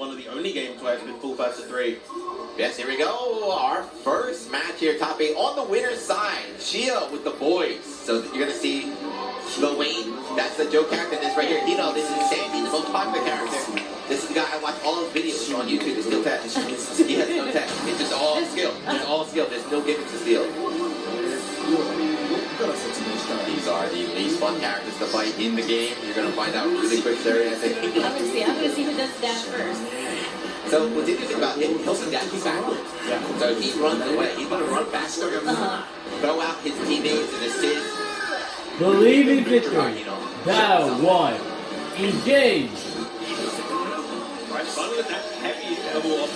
one of the only games where it's been full first to 3. Yes, here we go. Our first match here, top 8 on the winner's side. Shia with the boys. So you're gonna see Lil Wayne. That's the joke character. This right here. Dino. This is Sandy, the most popular character. This is the guy I watch all his videos on YouTube. There's no tech. He has no tech. It's just all skill. It's all skill. There's no gimmicks to steal. These are the least fun characters to fight in the game. You're gonna find out really quick, Sherry. I think. I'm gonna see who does that first. So what's interesting about him, he'll be dashing backwards. Yeah. So he runs away. He's gonna run faster. Throw out his teammates and assist. Believe in victory. Battle 1. Engage. Right, fun with that heavy level up.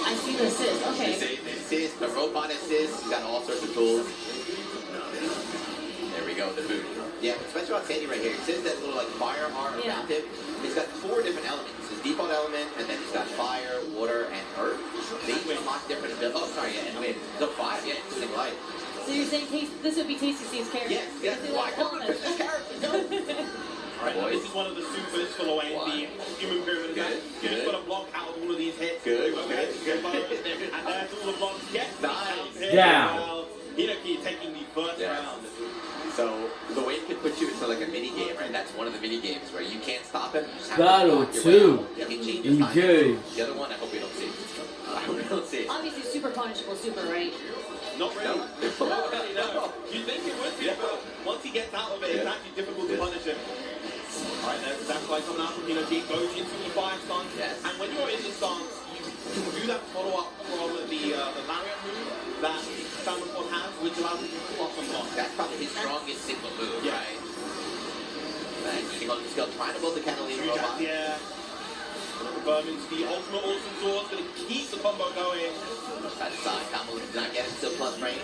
I see the assist. Okay. The assist, the robot assist. He's got all sorts of tools. There we go, the boot. Yeah, what's special about Sandy right here, it says that little like fire arm around him. He's got 4 different elements. His default element, and then he's got fire, water, and earth. They each unlock different abilities. Oh, sorry, yeah, and wait, so 5, yeah, including light. So you're saying this would be Tasty Steve's character? Yes, yes. Why don't we this character? Alright, this is one of the supers for Lil Wayne, the human pyramid attack. You just got to block out all of these hits. Good. Okay, and that's all the blocks. Yes, nice. Down. Hinoki taking the first round. So Lil Wayne can put you into like a mini game, right? That's one of the mini games where you can't stop him. You just have Battle to 2. You can change your time. Engage. The other one, I hope we don't see. I hope we don't see. Obviously, super punishable, super, right? Not really. Not really, no. You think it would be, but once he gets out of it, it's actually difficult to punish him. Alright, there's that fly coming out from Hinoki. Goes into the fire stance. Yes. And when you're in the stance, you do that follow-up from the lariat move that Samuel has, which allows him to block and block. That's probably his strongest single move, right? He's trying to build the cantilever robot. Yeah. Vermin's the ultimate awesome sword, going to keep the combo going. Side to side, combo did not get it, still plus frame.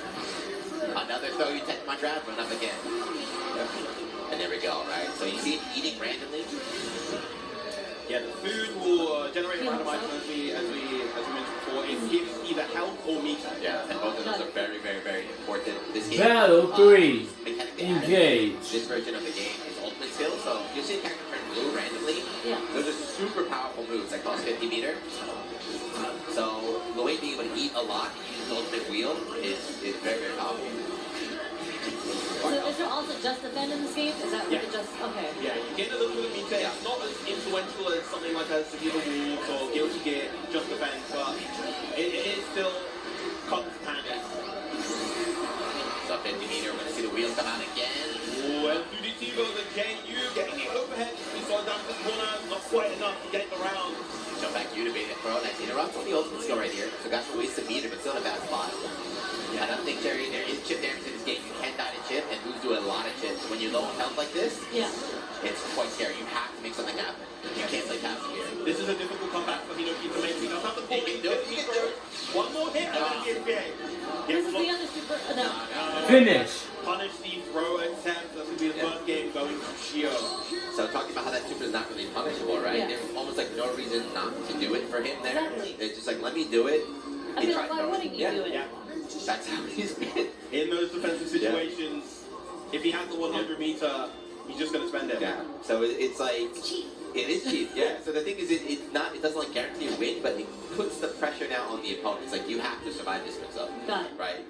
Another throw, you test my trap, run up again. And there we go, right? So you see him eating randomly. Yeah, the food will generate a randomizer as we mentioned before. It gives either health or meat. Yeah, and both of those are very, very, very important. This game, Battle 3. Mechanically Engage. This version of the game is ultimate skill, so you'll see a character turn blue randomly. Yeah. Those are super powerful moves that cost 50 meter. So the way being able to eat a lot and use the ultimate wheel is very, very powerful. So is there also just defend in this game? Is that like just okay? Yeah, you get a little bit of meter. Yeah. It's not as influential as something like a Severe Wolves or Guilty Gear, just defend, but it is still comes handy. So 50 meter, we're gonna see the wheels come out again. Oh, and through the T-Bows again, you getting the overhead. We saw down the corner, not quite enough to get it around. Jump back you to bait it throw. Nice interrupt on the ultimate skill right here. So got to waste a meter, but still in a bad spot. I don't think, Jerry, there is chip damage in this game. You can die to chip, and moves do a lot of chips. When you're low on health like this, it's quite scary. You have to make something happen. You can't play passive here. This is a difficult comeback for Hinoki to make. He doesn't have the full He can do it. One more hit, and then he gets This is the other super. No. Finish. Punish the throw attempt. That would be the first game going to Shio. So talking about how that super is not really punishable, right? There's almost like no reason not to do it for him there. Exactly. It's just like, let me do it. I mean, why wouldn't you do it? Yeah. That's how he's been. In those defensive situations, if he has the 100 meter, he's just going to spend it. Yeah. So it's like Cheap. It is cheap. Yeah. So the thing is, it doesn't like guarantee a win, but it puts the pressure now on the opponent. It's like you have to survive this mix up. Got it. Right.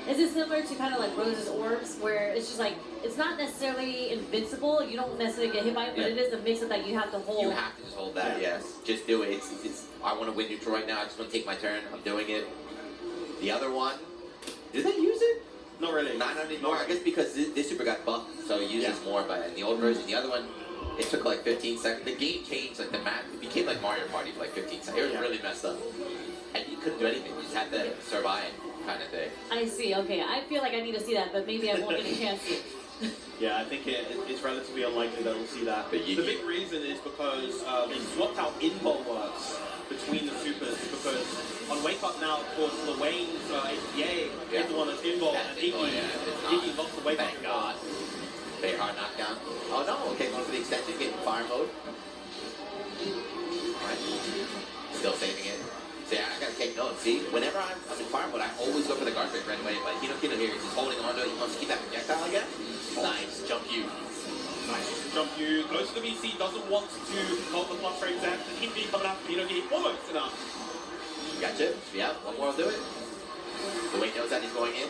Is it similar to kind of like Rose's orbs, where it's just like it's not necessarily invincible? You don't necessarily get hit by it, but it is a mix-up that you have to hold. You have to just hold that. Yes. Just do it. It's I want to win neutral right now. I just want to take my turn. I'm doing it. The other one, did they use it? Not really. Not anymore. I guess because this super got buffed, so it uses more. But in the old version, the other one, it took like 15 seconds. The game changed, like the map, it became like Mario Party for like 15 seconds. It was really messed up. And you couldn't do anything. You just had to survive kind of thing. I see. Okay. I feel like I need to see that, but maybe I won't get a chance to. Yeah, I think it's relatively unlikely that we'll see that. The big reason is because they swapped out invul works between the supers, because on Wake Up Now, of course, Lil Wayne's APA is the one that's invul, and Iggy lost the Wake Up. Thank God. Very hard knockdown. Oh no, okay, going for the extension, getting fire mode. Alright. Still saving it. So yeah, I gotta take notes. See, whenever I'm in fire mode, I always go for the guard break right away, but Hino here, he's just holding on to it, he wants to keep that projectile again. Nice, jump you. Nice jump you. Goes to the VC, doesn't want to hold the plus frame there. The keep coming up, almost enough. Gotcha. Yeah, one more will do it. The way knows that he's going in.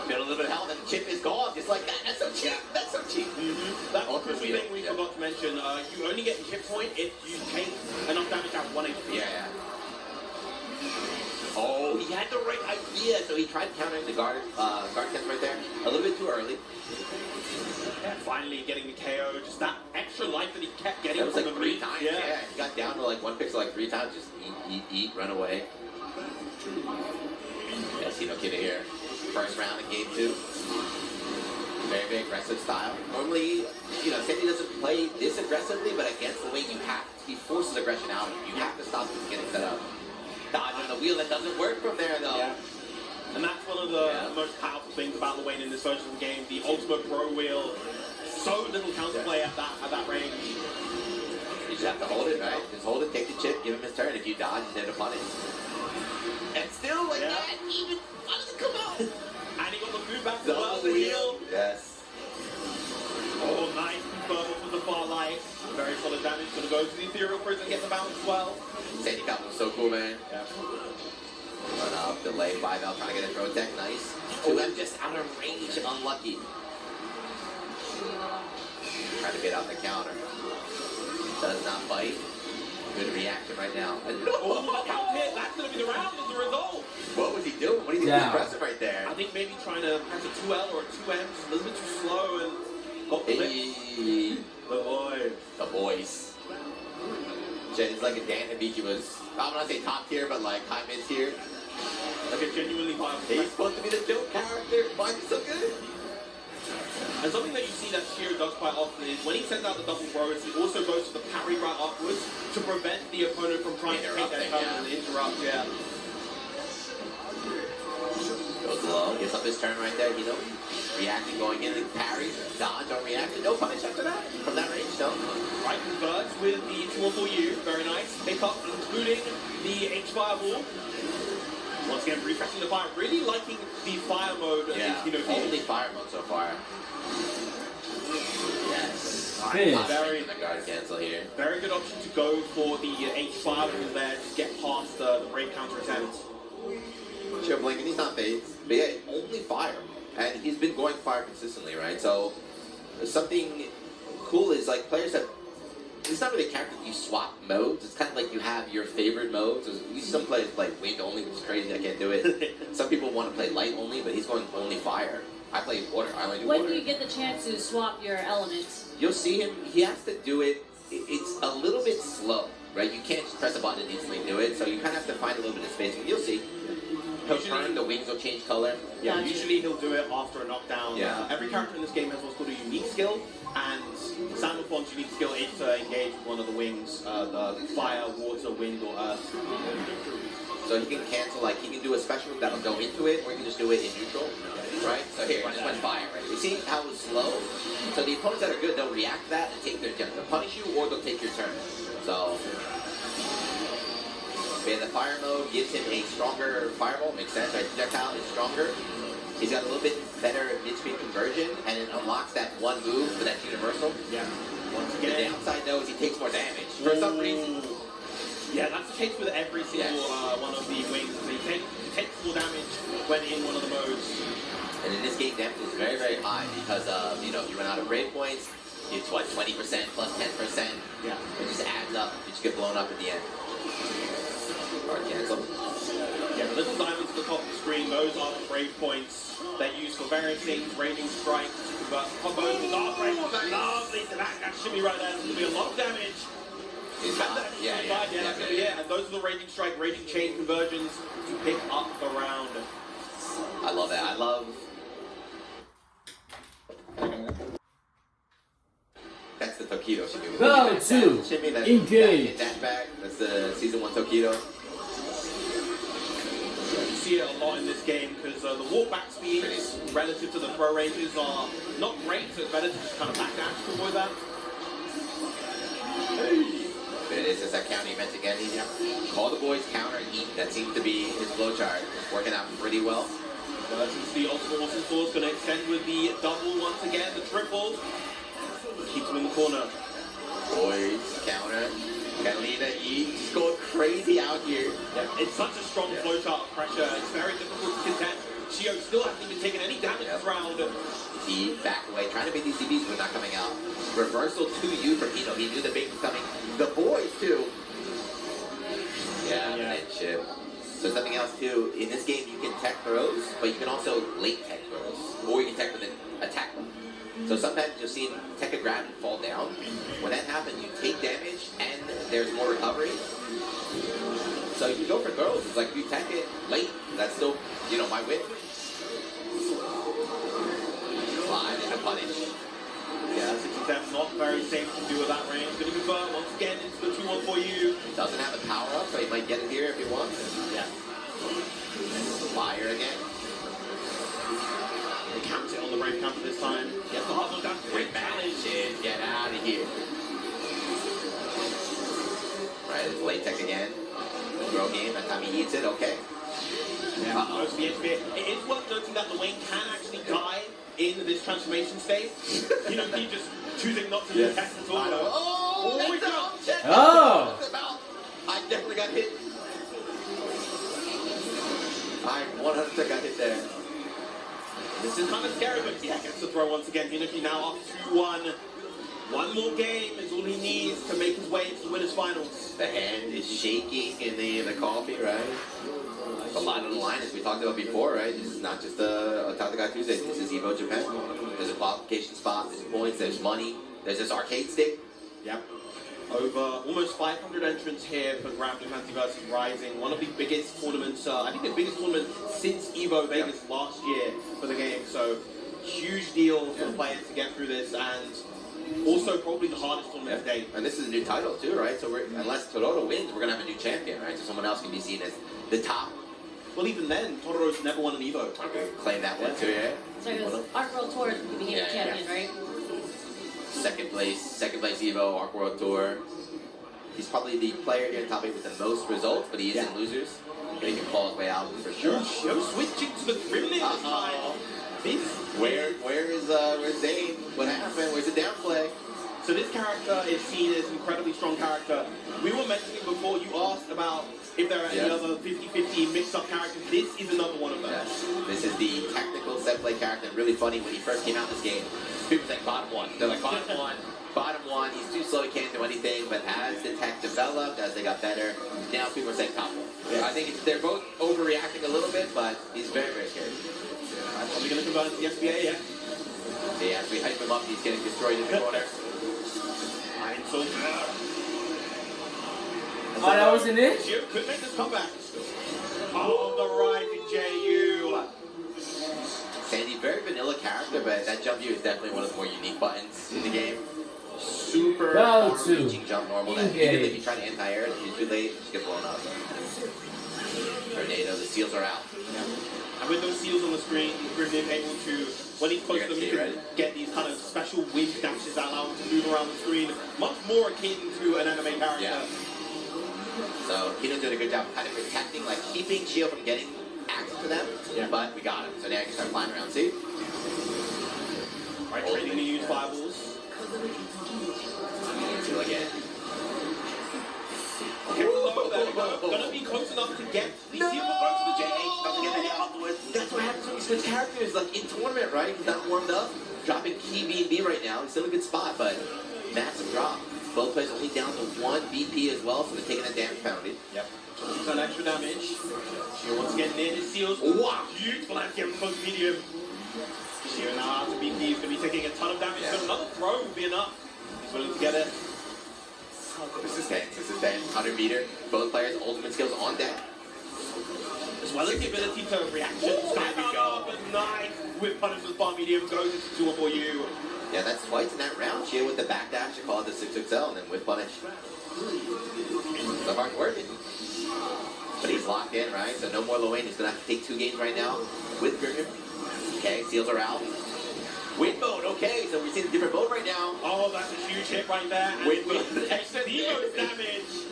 Feel a little bit of health, and the chip is gone, just like that. That's so cheap. That's so cheap. That's the thing we forgot to mention. You only get a chip point if you take enough damage out 1 HP. Yeah. Oh, he had the right idea, so he tried countering the guard cancel right there a little bit too early. Yeah, finally getting the KO. Just that extra life that he kept getting. That was like 3 times. Yeah, he got down to like 1 pixel like 3 times. Just eat, run away. Yes, no kid here. First round in game 2. Very, very aggressive style. Normally, Sandy doesn't play this aggressively, but against the way he forces aggression out of you. You have to stop him from getting set up. Dodging the wheel, that doesn't work from there though. Yeah. And that's one of the most powerful things about the Wayne in this version of the game. The ultimate pro wheel. So little counterplay at that range. You just have to hold it, right? Just hold it, take the chip, give him his turn. If you dodge, he's there to punish. And still like that, even why does it come out? And he got the food back as well, the wheel. Yes. Oh, nice verbal from the far light. Very solid damage. Gonna go to the Ethereal Prison and get the bounce as well. Sandy Cup was so cool, man. Yeah. Run up, delay, 5L, trying to get a throw tech, nice. 2M just out of range, unlucky. Trying to get out the counter. Does not bite. Good reaction right now. Oh, count hit. That's gonna be the round as a result. What was he doing? What do you think was impressive right there? I think maybe trying to press a 2L or a 2M, just a little bit too slow and got the Hey. The boy. The boys. It's like a Dan Hibiki was, I'm not say top tier, but like high mid tier. Like a genuinely viable. He's supposed to be the joke character. Why is he so good? And something that you see that Shiro does quite often is when he sends out the double throws, he also goes to the parry right upwards to prevent the opponent from trying to take that turn and interrupt. Yeah. Goes low, gets up his turn right there, reacting, going in, parries, dodge on reaction, no punish after that, from that range, no. Right, converts with the 2-4-U, very nice. Pick up, including the H-Fireball. Once again, refreshing the fire, really liking the fire mode. Yeah, only fire mode so far. Yes. Finish. The guard cancel here. Very good option to go for the H-Fireball there to get past the break counter attempt. Sure, Blink, and he's not phased, but yeah, only fire. And he's been going fire consistently, right? So, something cool is like players have, it's not really a character that you swap modes, it's kind of like you have your favorite modes. Some players play wind only, which is crazy, I can't do it. Some people want to play light only, but he's going only fire. I play water, I only do water. When do you get the chance to swap your elements? You'll see him, he has to do it, it's a little bit slow, right? You can't just press a button and instantly do it, so you kind of have to find a little bit of space, but you'll see. He'll turn, the wings will change color. Yeah, usually he'll do it after a knockdown. Yeah. Every character in this game has what's called a unique skill, and Sandalphon's unique skill is to engage with one of the wings, the fire, water, wind, or earth. So he can cancel, like, he can do a special that'll go into it, or he can just do it in neutral, right? So here, just went fire, right? You see how it's slow? So the opponents that are good, they'll react to that and take their turn. They'll punish you, or they'll take your turn. So, yeah, the fire mode gives him a stronger fireball, makes sense, right? Projectile is stronger. He's got a little bit better mid-speed conversion, and it unlocks that one move for that universal. Yeah. Once The again. downside, though, is he takes more damage. For some reason. Yeah, that's the case with every single one of the wings. So he takes full damage when in one of the modes. And in this game, damage is very, very high because of, you run out of grade points, it's what, 20% plus 10%. Yeah. It just adds up. You just get blown up at the end. Guard cancel. Yeah, the little diamonds at the top of the screen, those are the brave points they use for various things, raging strikes, but combos with dark break. Lovely, so that shimmy right there, there's going to be a lot of damage. Yeah, and those are the raging strike, raging chain conversions to pick up the round. I love that. I love. That's the Tokido shimmy. Round two. Shimmy, that's Engage. that back. That's the season 1 Tokido. You see it a lot in this game because the walkback speeds relative to the throw ranges are not great, so it's better to just kind of backdash to avoid that. There it is. It's that counter event again. Call the boys counter eat. That seems to be his flowchart. It's working out pretty well. Since the Ultimate Awesome Force going to extend with the double once again, the triple. Keeps him in the corner. Boys, counter. Catalina E just going crazy out here. Yeah, it's such a strong flow chart of pressure. It's very difficult to contend. Shio still hasn't even taken any damage this round. He back away, trying to beat these DBs, but not coming out. Reversal 2U for Pino. He knew the bait was coming. The boys, too. Yeah. And chip. So something else, too. In this game, you can tech throws, but you can also late tech throws. Or you can tech with an attack one. So sometimes you'll see tech a grab and fall down. When that happens, you take damage, and there's more recovery. So you can go for throws. It's like if you tech it late, that's still, my win. Slide and a punish. Yeah, 67 not very safe to do with that range. Going to convert once again into the 2-1 for you. Doesn't have a power up, so he might get it here if he wants. Yeah. Fire again. He counts it on the brave counter this time. Gets the hard one down. Great challenge. Shit, get out of here. Right, it's late tech again. Throw game, that time he eats it, okay. Yeah, most of the HPA. It is worth noting that the Wayne can actually die in this transformation state. He's just choosing not to detect at all. Oh, that's out. Oh! I definitely got hit. I 100% got hit there. This is kind of scary, but yeah, gets the throw once again. Hinoki now up 2-1. One more game is all he needs to make his way into the winners finals. The hand is shaking in the coffee, right? A lot on the line, as we talked about before, right? This is not just a Tatagai Tuesday. This is Evo Japan. There's a qualification spot, there's points, there's money, there's this arcade stick. Yep. Over almost 500 entrants here for Grand Blue Fantasy vs. Rising. One of the biggest tournaments, I think the biggest tournament since Evo Vegas last year for the game. So, huge deal for the players to get through this, and also probably the hardest tournament to date. And this is a new title too, right? So unless Totoro wins, we're going to have a new champion, right? So someone else can be seen as the top. Well, even then, Totoro's never won an Evo. Okay, claim that one too, yeah. So it was Art World Tour became champion, right? Second place Evo, Arc World Tour. He's probably the player here in top 8 with the most results, but he is in losers. But he can claw his way out for sure. Shio switching to the Grimnit this time. Where's Zane? What happened? Where's the downplay? So this character is seen as an incredibly strong character. We were mentioning before, you asked about if there are any other 50-50 mixed-up characters. This is another one of them. Yes. This is the technical set play character. Really funny, when he first came out in this game, people say bottom one. They're like, bottom one. Bottom one, he's too slow, he can't do anything. But as the tech developed, as they got better, now people are saying top one. Yeah. I think they're both overreacting a little bit, but he's very, very scary. Are we going to convert into the SBA? Yeah, as we hype him up, he's getting destroyed in the corner. Iron Soul. Oh, that wasn't it? Shio could make this comeback. Oh, the rising JU. Sandy, very vanilla character, but that jump view is definitely one of the more unique buttons in the game. Super far-reaching jump normal that even if you try to anti-air it, if you're too late, just get blown up. Tornado, the seals are out. And with those seals on the screen, Grimnit able to, when he's close to them, he can get these kind of special wind dashes that allow him to move around the screen, much more akin to an anime character. Yeah. So Hino's doing a good job kind of protecting, like keeping Shio from getting access to them, but we got him. So now I can start flying around, see? Right, training to use fireballs. Seal again. Okay, gonna be close enough to get the seal, but goes to the JH, doesn't get the hit afterwards. That's what happens when you switch characters, like in tournament, right? He's not warmed up, dropping key B&B right now. He's still in a good spot, but massive drop. Both players only down to 1 BP as well, so they're taking that damage penalty. Yep. Some extra damage. Shio once again near his seals. Wow, huge flank getting close medium. Shio now out to BP. He's going to be taking a ton of damage, but another throw will be enough. He's willing to get it. This is tense. 100 meter. Both players' ultimate skills on deck. As well as the ability to reaction. Stand up at night with punishment bar medium goes into 2 for you. Yeah, that's twice in that round. Shio with the backdash, you call it the 6XL, and then with punish. So hard working. But he's locked in, right? So no more Lowain. He's going to have to take 2 games right now with Grimnit. Okay, seals are out. Wind mode, okay, so we're seeing a different mode right now. Oh, that's a huge hit right there. Wind mode. Extra damage.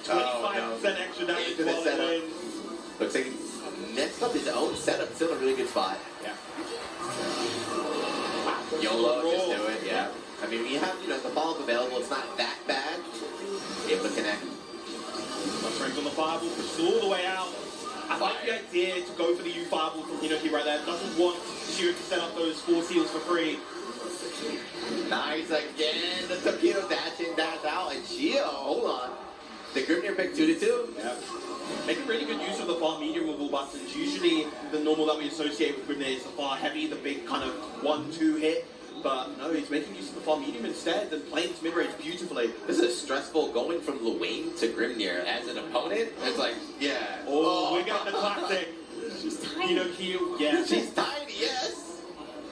25% extra damage while it wins. Looks like next up his own setup. Still in a really good spot. Yeah. YOLO, just do it, yeah. I mean, you have, the follow-up available. It's not that bad. Able to connect. Friends on the fireball, pushes all the way out. I like the idea to go for the U fireball from Hinoki right there. Doesn't want Shiro to set up those 4 seals for free. Nice again. The torpedo dash in, dash out, and Shio, hold on. The Grimnir pick 2-2. Yeah. Making really good use of the far medium removal buttons. Usually the normal that we associate with Grimnir is the far heavy, the big kind of 1-2 hit. But no, he's making use of the far medium instead and playing his mid-range beautifully. This is stressful going from Luane to Grimnir as an opponent. It's like, yeah. Oh, we're getting the classic. She's tiny. Hinoki, yeah. She's tiny, yes.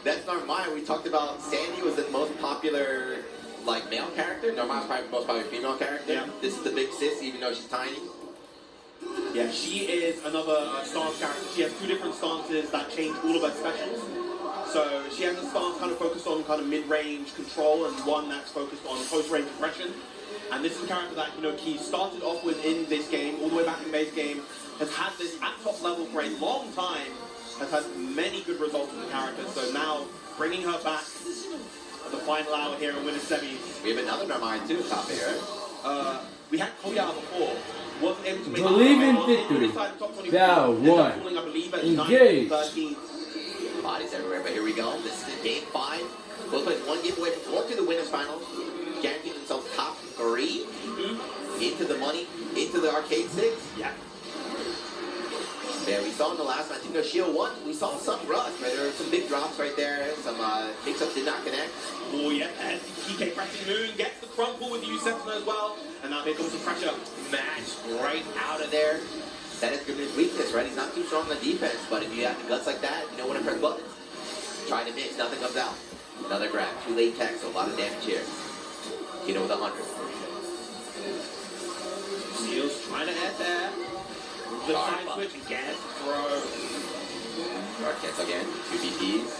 That's Narmaya. We talked about Sandy was the most popular male character. Narmaya's probably the most popular female character. Yeah. This is the big sis, even though she's tiny. Yeah, she is another stance character. She has 2 different stances that change all of her specials. So she has a stance kind of focused on kind of mid-range control and one that's focused on close-range aggression. And this is a character that, Key started off with in this game, all the way back in base game, has had this at top level for a long time, has had many good results with the character. So now, bringing her back at the final hour here in Winner's Semis. We have another Narmaya too, top here. We had Koya before. Wasn't able to make Believe in it. victory. Top 24. Thou Ended up one. falling, I believe, at Engage. 13. Bodies everywhere, but here we go. This is game 5. Both players 1 game away from going to the winners final. Guaranteeing themselves top 3. Into the money, into the arcade 6. Yeah. Yeah, we saw in the last match, Shield won. We saw some rust, right? There were some big drops right there. Some mix-ups did not connect. Oh, yeah. And TK pressing Moon gets the crumple with the U-Sentinel as well. And now here comes the pressure. Match right out of there. That is Grimnir's weakness, right? He's not too strong on defense, but if you have the guts like that, you know when to press buttons. Trying to mix, nothing comes out. Another grab, 2 late tech, so a lot of damage here. Kino with 100. Seals trying to head there. The side switch again. Throw. Guard cancel again, 2 BPs.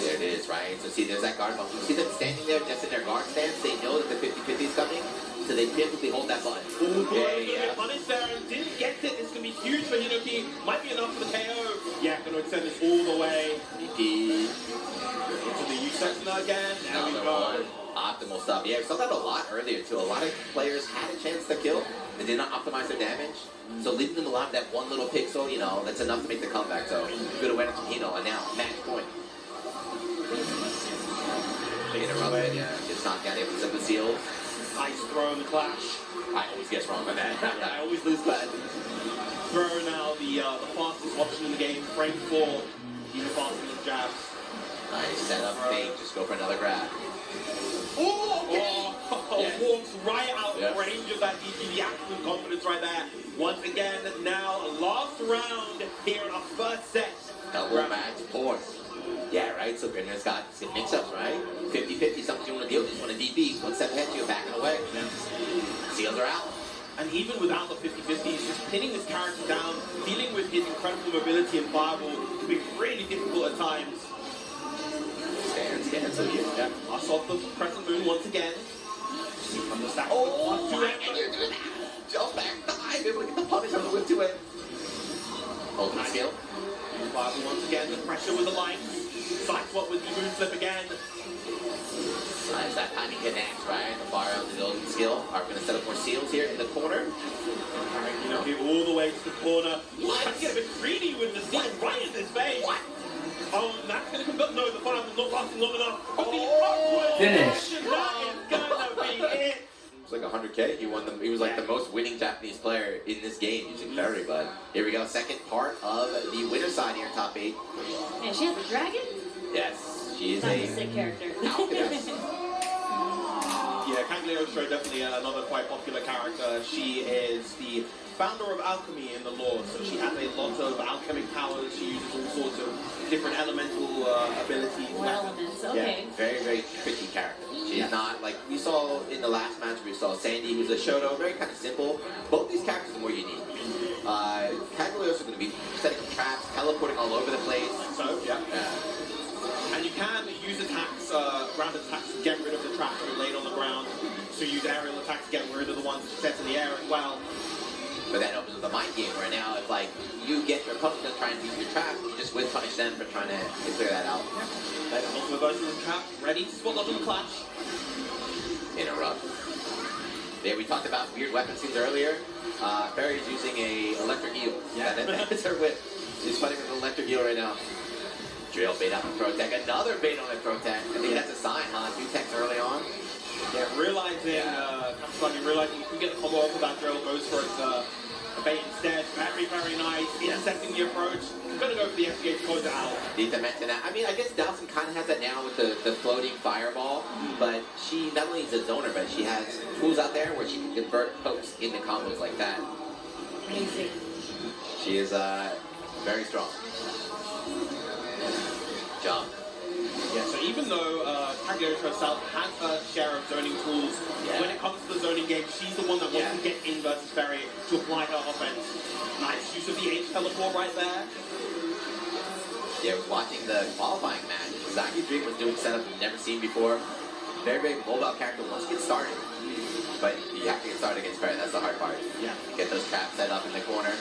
There it is, right? So see, there's that guard bump. You see them standing there just in their guard stance. They know that the 50-50 is coming. So they typically hold that button. Oh, boy, yeah. punished there and didn't get it. This can be huge for Hinoki. Might be enough for the KO. Yeah, going to extend this all the way. BP. Into the U-Sentinel again. There we Another go. one. Optimal stuff. Yeah, we saw that a lot earlier too. A lot of players had a chance to kill. They did not optimize their damage. So leaving them alive that one little pixel, that's enough to make the comeback. So good awareness from Hino. And now, match point. Interrupted, yeah. Gets knocked down, able to set the seals. Nice throw in the clash. I always guess wrong on that. I always lose that. Throw now the fastest option in the game. Frame 4. Even faster than jabs. Nice setup, fake. Just go for another grab. Oh, okay. Yes. Walks right out Yes. of range of that DP. The absolute confidence right there. Once again, now last round here in our first set. Double match point. Yeah, right? So Grimnir's got some mix-ups, right? 50-50, something you want to deal with. You just want to DP. 1 step ahead, you're backing away. Yeah. Seals are out. And even without the 50-50, he's just pinning this character down, dealing with his incredible mobility and fireball can be really difficult at times. Stand, so you. Yeah. I saw the crescent moon once again. From the stack. Oh, and you're doing that. Jump back, dive, able to get the punish on the whip to it. Ultimate skill. Fireball once again, the pressure with the light. Side swap with the moon flip again. Nice, that timing connects, right? The fire on the ultimate skill. Are going to set up more seals here in the corner. Alright, all the way to the corner. Trying to get a bit greedy with the seal right in his face. What? Oh, that's going to come up. No, the fireball's not lasting long enough. Finish. That is going to be it. It was like 100K. He won them. He was like the most winning Japanese player in this game using Ferry. But here we go. Second part of the winner side here, top 8. And she has a dragon? Yes, she is That's a a sick character. alchemist. Yeah, Cagliostro definitely another quite popular character. She is the founder of alchemy in the lore, so she has a lot of alchemic powers. She uses all sorts of different elemental abilities. More elements, okay. Yeah, very, very tricky character. She's not like we saw in the last match. We saw Sandy, who's a Shoto, very kind of simple. Both these characters are more unique. Cagliostro is going to be setting up traps, teleporting all over the place. So, yeah. And you can use attacks, ground attacks to get rid of the traps that are laid on the ground. So use aerial attacks to get rid of the ones set in the air as well. But that opens with a mind game where now it's like you get your opponent to try and beat your trap, you just win punish them for trying to clear that out. Then also goes to the trap, ready to spot dodge on the clash. Interrupt. Yeah, we talked about weird weapon scenes earlier. Fairy's using a electric eel. Yeah. That's her whip. She's fighting with an electric eel right now. Drill bait on the Pro Tech. Another bait on the Pro Tech. I think that's a sign, huh? 2 techs early on. Yeah, realizing, Katsuragi realizing you can get the combo off of that drill, goes for its a bait instead. Very, very nice. Intercepting the approach. I'm going to go for the FGA to close it out. Need to mention that. I mean, I guess Dawson kind of has that now with the floating fireball, but she not only is a zoner, but she has tools out there where she can convert pokes into combos like that. Amazing. She is very strong. Jump. Yeah, so even though Cagliostro herself has a share of zoning tools, when it comes to the zoning game, she's the one that wants to get in versus Ferry to apply her offense. Nice use of the H teleport right there. Yeah, watching the qualifying match, Zaki Dream was doing setup we've never seen before. Very, very mobile character once you get started. But you have to get started against Ferry, that's the hard part. Yeah. Get those traps set up in the corner.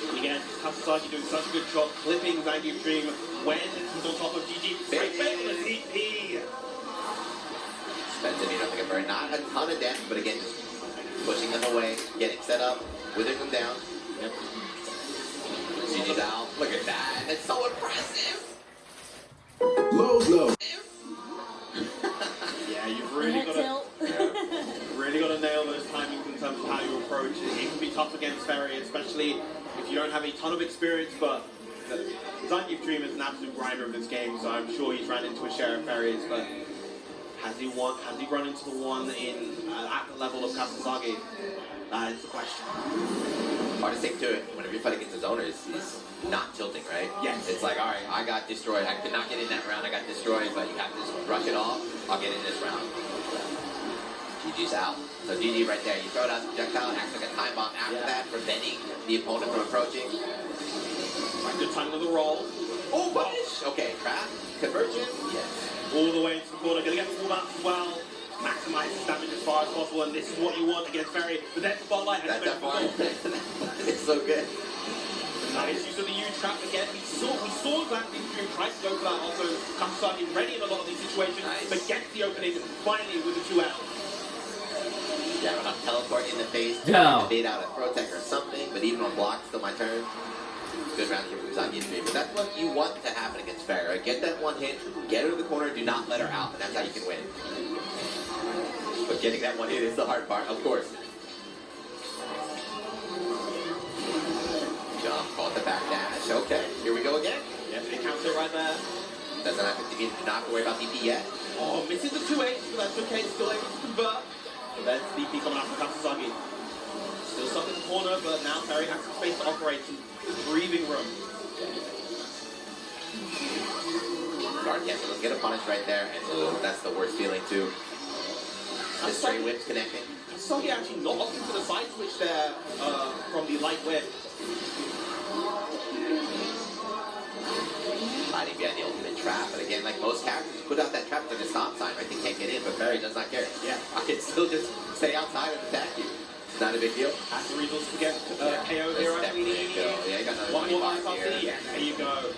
And again, Katsuragi doing such a good job clipping Zaki Dream when he's on top of GG. Great bait on the CP! Spencer, nothing for not a ton of damage, but again, just pushing them away, getting set up, withering them down. Yep. GG's out. Look at that. That's so impressive. Low. Yeah, you've really got to nail those timings in terms of how you approach it. It can be tough against Ferry, especially if you don't have a ton of experience, but Zangief Dream is an absolute grinder of this game, so I'm sure he's ran into a share of Ferries, but has he run into the one at the level of Katsuragi? That is the question. Hardest thing to it, whenever you're fighting against his owner, is he's not tilting, right? Yes. It's like, alright, I got destroyed. I could not get in that round. I got destroyed, but you have to just brush it off. I'll get in this round. GG's out. So GG right there. You throw it out the projectile, acts like a time bomb after that, preventing the opponent from approaching. Right, good timing of the roll. Oh, punish! Okay, trap. Conversion? Yes. All the way into the corner. Gonna get the full bounce as well. Maximize his damage as far as possible, and this is what you want against Ferry. But then spotlight. That's that far. It's so good. Nice use of the U trap again. We saw that Dream tries to go for that also. Katsuragi ready in a lot of these situations, but gets the opening finally with the 2L. Yeah, when I'm teleport in the face, No. bait out a Protect or something, but even on block, still my turn. Good round here for Zangief Dream. But that's what you want to happen against Ferry, right? Get that one hit, get her to the corner, do not let her out, and that's how you can win. But getting that one hit is the hard part, of course. Jump, caught the back dash. Okay, here we go again. Yeah, they counter it right there. Doesn't have to not to worry about DP yet. Oh, misses the 2H, but that's okay. Still able to convert. But there's DP coming out from Katsuragi. Still stuck in the corner, but now Ferry has some space to operate, some breathing room. Guard cancel, let's get a punish right there, and that's the worst feeling too. The straight whips connecting. Katsuragi actually not opting for the side switch there from the light whip. Hiding behind the ultimate trap, but again, like most characters, put out that trap to the stop sign, right? They can't get in, but Ferry does not care. Yeah. I can still just stay outside and attack you. It's not a big deal. Has the resource to get KO here, actually. Yeah, you got another One more 25 life here. yeah, there you go.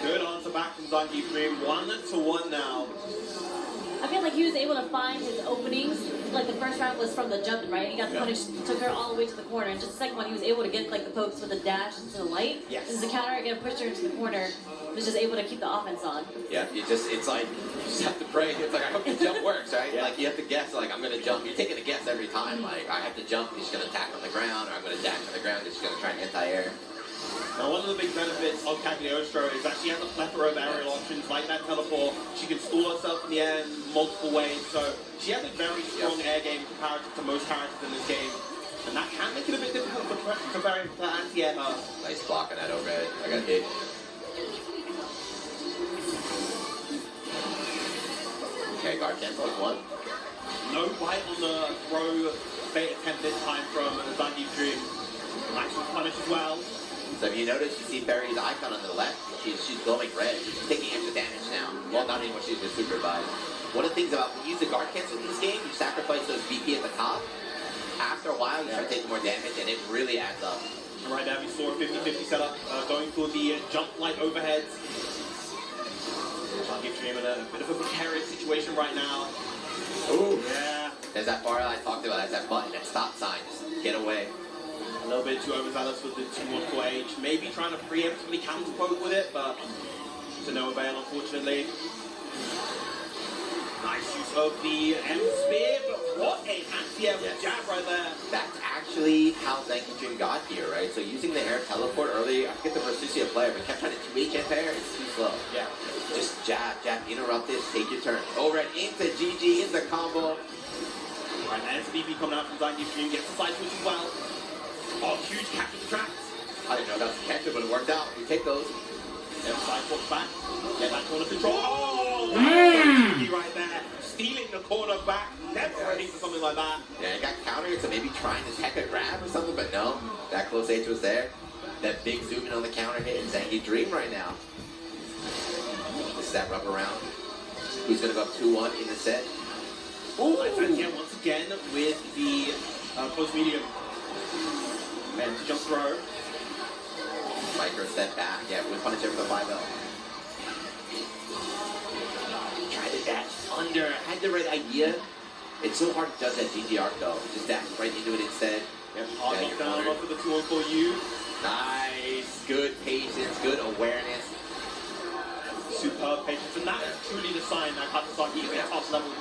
Good answer back from Zangief Dream. 1-1 now. I feel like he was able to find his openings. Like the first round was from the jump, right? He got punished, took her all the way to the corner. And just the second one, he was able to get like the pokes with the dash into the light. Yes. This is the counter, again, pushed her into the corner. Was just able to keep the offense on. Yeah, it's like, you just have to pray. It's like, I hope the jump works, right? Yeah. Like, you have to guess, like, I'm going to jump. You're taking a guess every time. Like, I have to jump, he's going to attack on the ground, or I'm going to dash on the ground, he's going to try and anti-air. Now, one of the big benefits of Cagliostro is that she has a plethora of aerial options, like that teleport. She can stall herself in the air in multiple ways, so she has a very strong air game comparative to most characters in this game. And that can make it a bit difficult for Ferry to anti-air her. Nice block on that overhead. I got hit. Okay, guard cancel is one. No bite on the throw bait attempt this time from Zangief Dream. Nice punish as well. So if you notice, you see Ferry's icon on the left. She's glowing red. She's taking extra damage now. Well, not anymore. She's just super by. One of the things about when you use the guard cancel in this game, you sacrifice those VP at the top. after a while, you start taking more damage, and it really adds up. And right now, we saw a 50-50 setup going for the jump light overheads. Zangief Dream in a bit of a precarious situation right now. Ooh. Yeah. There's that bar I talked about. That's that button, that stop sign. Just get away. A little bit too overzealous with the 2-1-4H. Maybe trying to preemptively counter-poke with it, but to no avail, unfortunately. Nice use of the M-Spear, but what a anti-air jab right there. That's actually how Zangief Dream got here, right? So using the air teleport early, I forget the Versucia player, but kept trying to 2H anti-air, it's too slow. Yeah. Just jab, interrupt it, take your turn. Over and into GG in the combo. Right, and DP coming out from Zangief Dream, gets the side switch as well. Oh, huge catch of the tracks. I didn't know that was a catcher, but it worked out. We take those. Then side switch back. Get that corner control. Oh, GG right there. Stealing the corner back. Never ready for something like that. Yeah, it got countered, so maybe trying to tech a grab or something, but no. That close H was there. That big zoom in on the counter hit, and Zangief Dream right now. This is that rub around. Who's going to go up 2-1 in the set? Oh, Zangief once again with the close medium. And to jump throw. Micro step back. Yeah, with punish over the 5L. Tried to dash under. Had the right idea. It's so hard to judge that GG arc though. Just dash right into it instead. Yep, hard knockdown off of the 2-1-4U. Nice. Good patience. Good awareness. Superb patience, and that is truly the sign that Katsuzaki is a top-level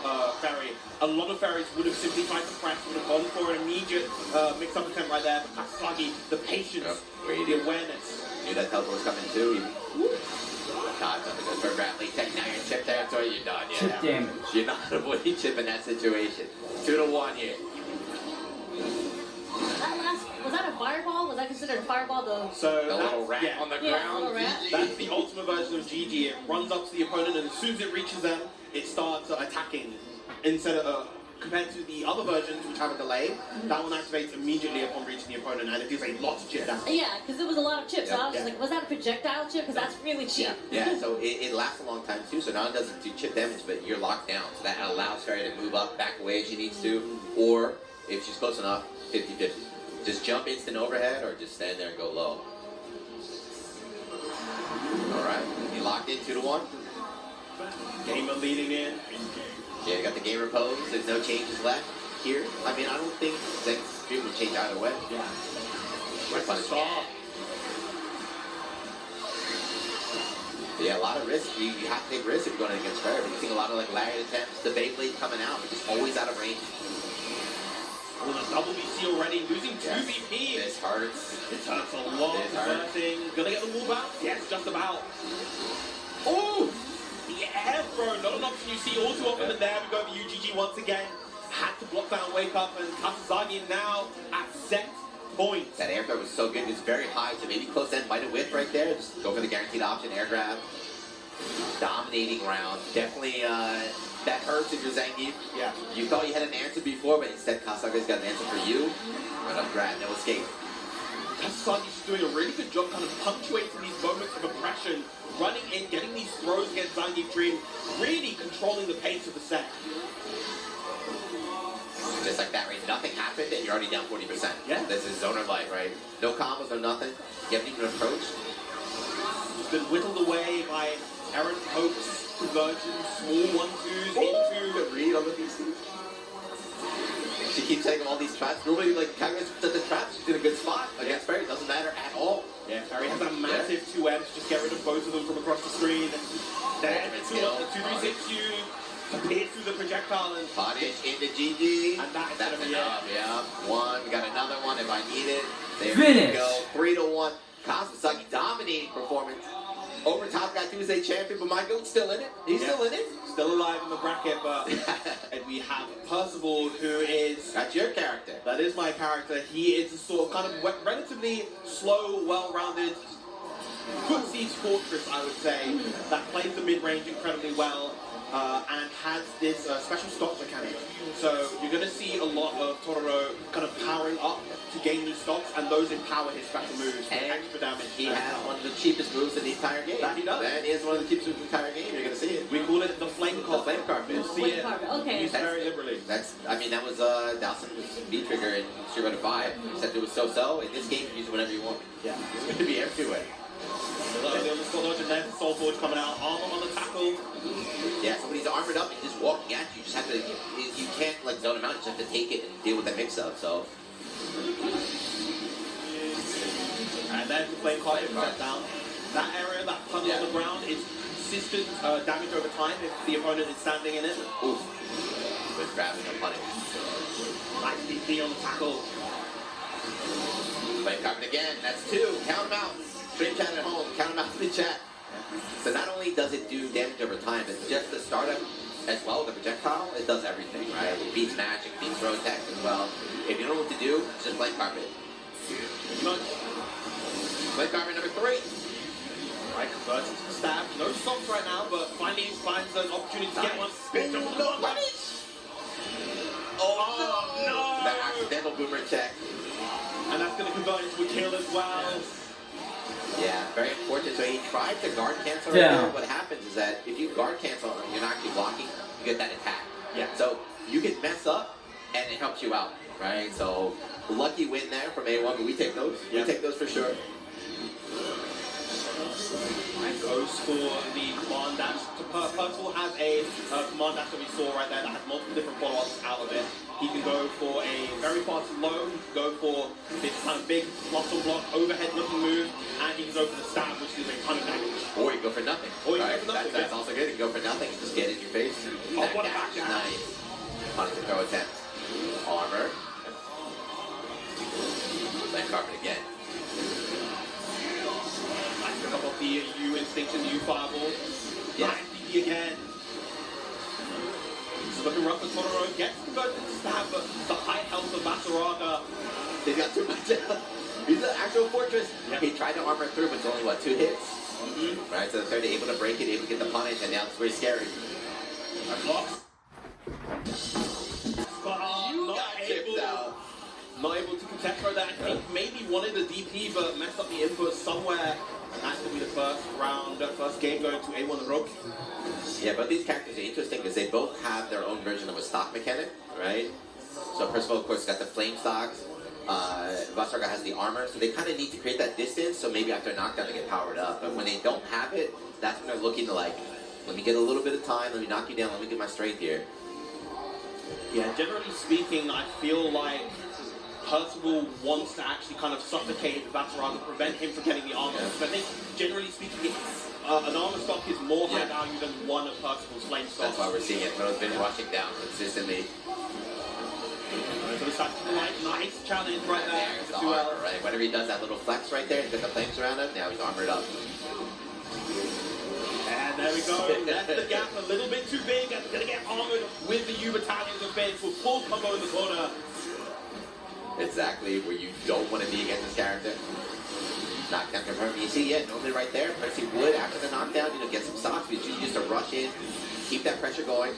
ferry. A lot of ferries would have simply tried to press, would have gone for an immediate mix-up attempt right there, but Katsuzaki, the patience, the awareness. Knew that teleport was coming too. God, something goes for Bradley. Tech, now you're in chip territory, you're done. Yeah. Chip damage. You're not avoiding chip in that situation. 2-1 here. Was that a fireball? Was that considered a fireball though? So the little rat on the ground. Little rat. That's the ultimate version of GG. It runs up to the opponent, and as soon as it reaches them, it starts attacking. Instead of compared to the other versions, which have a delay, that one activates immediately upon reaching the opponent, and it deals a lot of chip damage. Yeah, because it was a lot of chips. So I was just like, was that a projectile chip? Because that's really cheap. Yeah, so it lasts a long time too, so not only does it do chip damage, but you're locked down. So that allows Fairy to move up, back away as she needs to, or if she's close enough, 50-50. Just jump instant overhead or just stand there and go low. Alright, you locked in 2-1. Gamer leading in. Yeah, you got the gamer pose. There's no changes left here. I mean, I don't think Zangief Dream would change either way. Yeah. Right by the start. Yeah, a lot of risk. You have to take risks if you're going against Fairy. But you're seeing a lot of like lariat attempts, the Beyblade coming out, but just always out of range. With a double BC already, losing 2 VP. This hurts. It hurts a lot. This hurts. Gonna get the wall bounce? Yes, just about. Oh! The air throw, not an option you see all too often in there. We go to UGG once again. Had to block down Wake Up, and Katsuzaki now at set point. That air throw was so good. It was very high, so maybe close end might have whipped right there. Just go for the guaranteed option, air grab. Dominating round. Definitely, that hurts if you're Zangief. Yeah. You thought you had an answer before, but instead Katsuzaki's got an answer for you. Run up grab, no escape. Katsuzaki's doing a really good job kind of punctuating these moments of aggression, running in, getting these throws against Zangief Dream, really controlling the pace of the set. Just like that, right? Nothing happened and you're already down 40%. Yeah. This is zoner light, right? No combos, no nothing. You haven't even approached. It's been whittled away by errant pokes, conversions, small 1-2s into... Good read on the PC. She keeps saying all these traps. Normally, like, Kaga's at the traps, she's in a good spot. Against Fairy, it doesn't matter at all. Yeah, Fairy has a massive 2Ms, just get rid of both of them from across the screen. Then, 2-3-6-U, appears through the projectile and... Punish into GG. And that's enough, yeah. One, we got another one if I need it. There Finish. we go. 3-1. Katsusaki dominating performance. Over top got Tuesday champion, but my goat's still in it. He's still in it. Still alive in the bracket, but and we have Percival, who is... That's your character. That is my character. He is a sort of kind of relatively slow, well-rounded Footsie's fortress, I would say, that plays the mid-range incredibly well and has this special stock mechanic. So you're going to see a lot of Totoro kind of powering up to to gain new stocks, and those empower his special moves with And extra damage. he has one of the cheapest moves in the entire game. That he does. That is one of the cheapest moves in the entire game. You're going to see it. We call it the flame The carpet. flame carpet. You'll see Flame it carpet, okay. used very liberally. That's, I mean, that was Dawson's B trigger in Street Fighter 5. He said it was so-so. In this game, you can use it whenever you want. Yeah. It's going to be everywhere. The other squad dodge and then Soul Forge coming out, armor on the tackle. Yeah, somebody's armored up and just walking at you. You just have to, you can't like zone him out. You just have to take it and deal with that mix-up. So. And then the flame carpet set down. That area, that tunnel on the ground, is consistent damage over time if the opponent is standing in it. Oof. With grabbing and punish. Nice DP on the tackle. Flame carpet again. That's 2. Count them out. Stream chat at home. Count them out in the chat. So not only does it do damage over time, but just the startup as well, the projectile, it does everything, right? It beats magic, beats throw attack as well. If you don't know what to do, just flame carpet. Flame carpet number 3. Right, converts into the stab. No stops right now, but finally finds an opportunity to get one. Spin double punish! Oh no! The accidental boomer check. And that's going to convert into a kill as well. Yeah, very unfortunate. So he tried to guard cancel right there. What happens is that if you guard cancel and you're not actually blocking, you get that attack. Yeah. So you can mess up and it helps you out, right? So lucky win there from A1, but we take those. Yeah. We take those for sure. And goes for the command dash. Percival has a command dash that we saw right there that has multiple different follow-ups out of it. He can go for a very fast low, he can go for this kind of big muscle block, overhead looking move, and he can go for the stab, which is a ton of damage. Or you go for nothing. Or you right? go for nothing. That's also good. You can go for nothing. Just get in your face. Oh, what a back dash. Nice. Punish and throw attempt. Armor. Flame carpet again. Nice pick up of the U instinct and the U fireball. Yeah. Nice DP again. This is looking rough for Totoro. Gets converted to stab, but the high health of Basaraga. He's got too much health. He's an actual fortress. Yep. He tried to armor through, but it's only, what, 2 hits? Mm-hmm. Right, so they're able to break it, able to get the punish, and now it's very scary. Blocks. But not able to contest for that. I think maybe wanted the DP, but messed up the input somewhere. And that's going to be the first round, first game going to A1 Rook. Yeah, but these characters are interesting because they both have their own version of a stock mechanic, right? So Percival, of course, got the flame stocks. Vasarga has the armor, so they kind of need to create that distance, so maybe after knockdown they get powered up. But when they don't have it, that's when they're looking to like, let me get a little bit of time, let me knock you down, let me get my strength here. Yeah, generally speaking, I feel like Percival wants to actually kind of suffocate Vasarga, prevent him from getting the armor. Because I think, generally speaking, an armor stock is more high value than one of Percival's flame stocks. That's why we're seeing it. Thro's been rushing down consistently. So it's like nice challenge right there. There's the armor, right? Whenever he does that little flex right there, he's got the flames around him, now he's armored up. And there we go. That's the gap a little bit too big. And going to get armored with the U battalions of Vince with full combo in the corner. Exactly where you don't want to be against this character. Knockdown confirmed. You see, yeah, normally right there, Percy would, after the knockdown, get some stocks, but you just to rush in, keep that pressure going.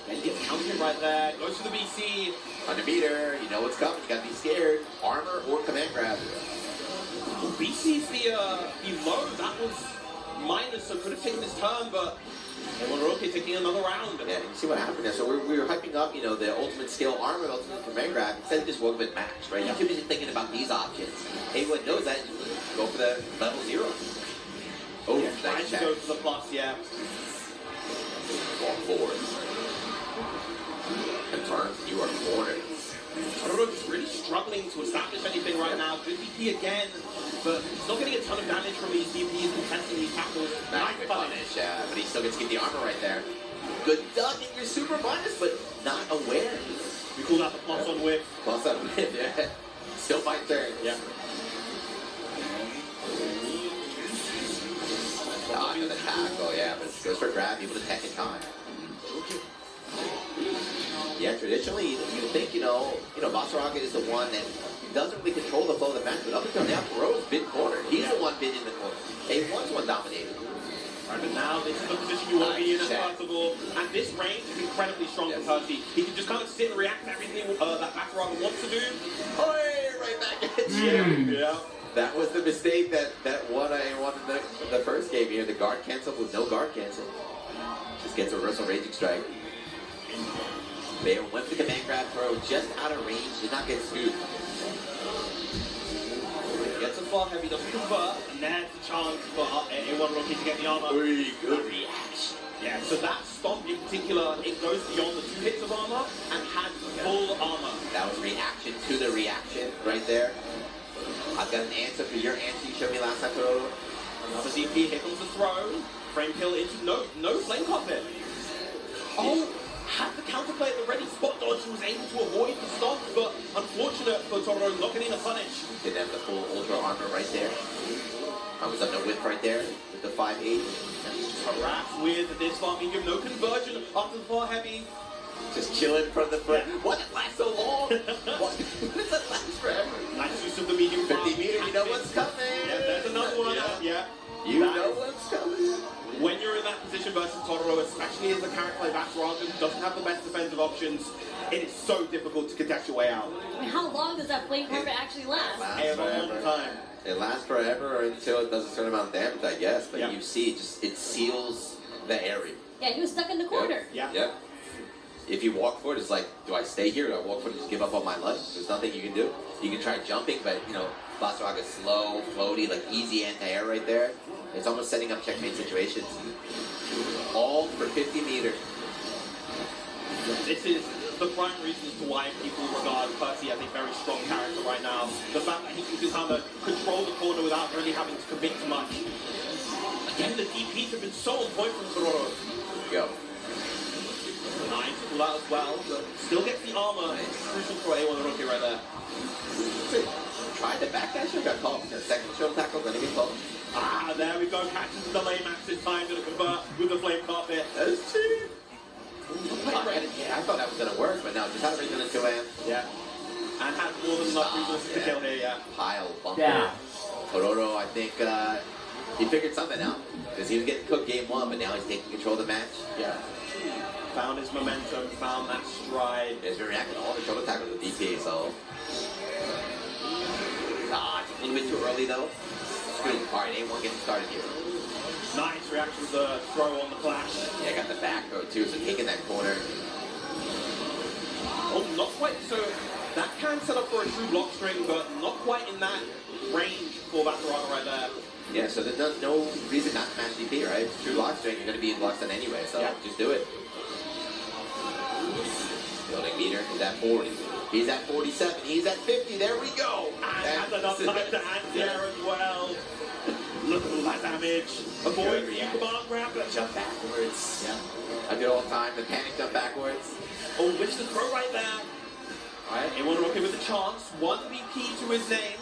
And gets counted right there. Goes to the BC. Under meter, you know what's coming, you gotta be scared. Armor or command grab. Well, BC's the low. That was minus, so could have taken his turn, but Roki taking another round. Yeah, you see what happened there. So we were hyping up, the ultimate skill armor, ultimate command grab. Instead of just one with match, right? You should be thinking about these options. Anyone knows that, go for the level 0. Oh, yeah, nice check. Go for the plus, yeah. Going forward. Confirm, you are cornered. Todoroki's really struggling to establish anything right now. Good DP again, but he's not getting a ton of damage from these DPs contesting these tackles. Nice punish, but he still gets to get the armor right there. Good duck in your super minus, but not aware. We call that the plus on whip. Plus on whip, yeah. Still fight turn. Yeah. After the tackle, yeah, but goes for grab, able to tech in time. Yeah, traditionally, you think, Basaraga is the one that doesn't really control the flow of the match, but up until now, Kuro's been cornered. He's the one been in the corner. A1's one dominated. Right, but now this is the position you want to be in as possible. And this range is incredibly strong for Percy. He can just kind of sit and react to everything that Basaraga wants to do. Oh, right Yeah. That was the mistake that won A1 in the first game here. The guard cancel with no guard cancel. Just gets a reversal raging strike. Bayer went for the command grab throw just out of range, did not get scooped. Gets a far heavy, doesn't convert, and there's the chance for A1 Rookie to get the armor. Very good reaction. Yeah, so that stomp in particular, it goes beyond the 2 hits of armor and has full armor. That was reaction to the reaction right there. I've got an answer for your answer you showed me last time, Toro. Another DP, here comes the throw. Frame kill into no flame cockpit. Oh, had the counterplay at the ready spot dodge. He was able to avoid the stomp, but unfortunate for Toro not getting a punish. Didn't have the full ultra armor right there. I was up no whip right there with the 5-8. Harassed with this far medium, no conversion after the far heavy. Just chilling from the front. Why did it last so long? Why does that last forever? Nice use of the medium. 50 meter, you know what's coming. Yeah, there's another one. Yeah. You know what's coming. When you're in that position versus Totoro, especially as a character like Vaxraga who doesn't have the best defensive options, it is so difficult to contest your way out. I mean, how long does that flame carpet actually last? A long time. It lasts forever until it does a certain amount of damage, I guess. But Yep. you see, it seals the area. Yeah, he was stuck in the corner. Yeah. Yep. If you walk for it, it's like, do I stay here? Do I walk for it and just give up on my life? There's nothing you can do. You can try jumping, but, you know, Vaxraga's slow, floaty, like easy anti-air right there. It's almost setting up checkmate situations. All for 50 meters. This is the prime reason as to why people regard Percy as a very strong character right now. The fact that he can just kind of control the corner without really having to commit too much. Again, the DPs have been so on point from Totoro. Go. Nice, pull out as well, but still gets the armor. Crucial for A1 Rookie right there. Tried to backdash or got caught. The second shoulder tackle, gonna get caught. Ah, there we go, catches the delay max this time, gonna convert with the flame carpet. That's cheating. Yeah, I thought that was gonna work, but no, just had a reason to 2 Yeah. And had more than enough resources to kill here, yeah. Pile bumper. Down. Totoro, I think he figured something out. Because he was getting cooked game 1, but now he's taking control of the match. Yeah. Found his momentum, found that stride. He's been reacting to all the shoulder tackles with DP, so. It's a little bit too early though. Screw. Alright, A1 getting started here. Nice reaction to the throw on the flash. Yeah, got the back throw too, so taking that corner. Oh, not quite. So that can set up for a true block string, but not quite in that range for that Vaxraga right there. Yeah, so there's no reason not to match DP, right? True block string, you're going to be in blocks then anyway, so just do it. Building meter, he's at 40. He's at 47, he's at 50, there we go! And has enough time to anti-air as well. Look at all that damage. Avoid the command grab, but jump backwards. Yeah. I do it all the time, the panic jump backwards. Oh, which the throw right there. Alright, A1 Rookie with a chance. 1 VP to his name.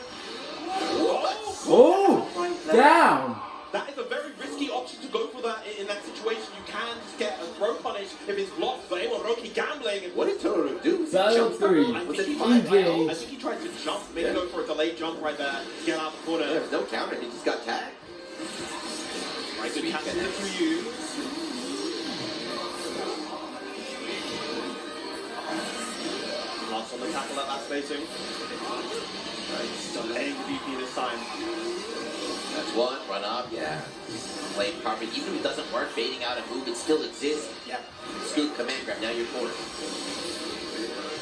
Oh, down. That is a very risky option to go for that in that situation. You can just get a throw punish if it's blocked, but A1 Rookie gambling. What did Totoro do? Battle 3. I Was think it he 5? tried, I think he tried to jump, maybe go for a delayed jump right there to get out the corner. There was no counter, he just got tagged. Right, so we have it for you. Last on the tackle at that spacing. Right, delaying the VP this time. That's one, run up, yeah. Flame carpet, even if it doesn't work, fading out and move, it still exists. Yeah. Scoop, command grab, now you're cornered.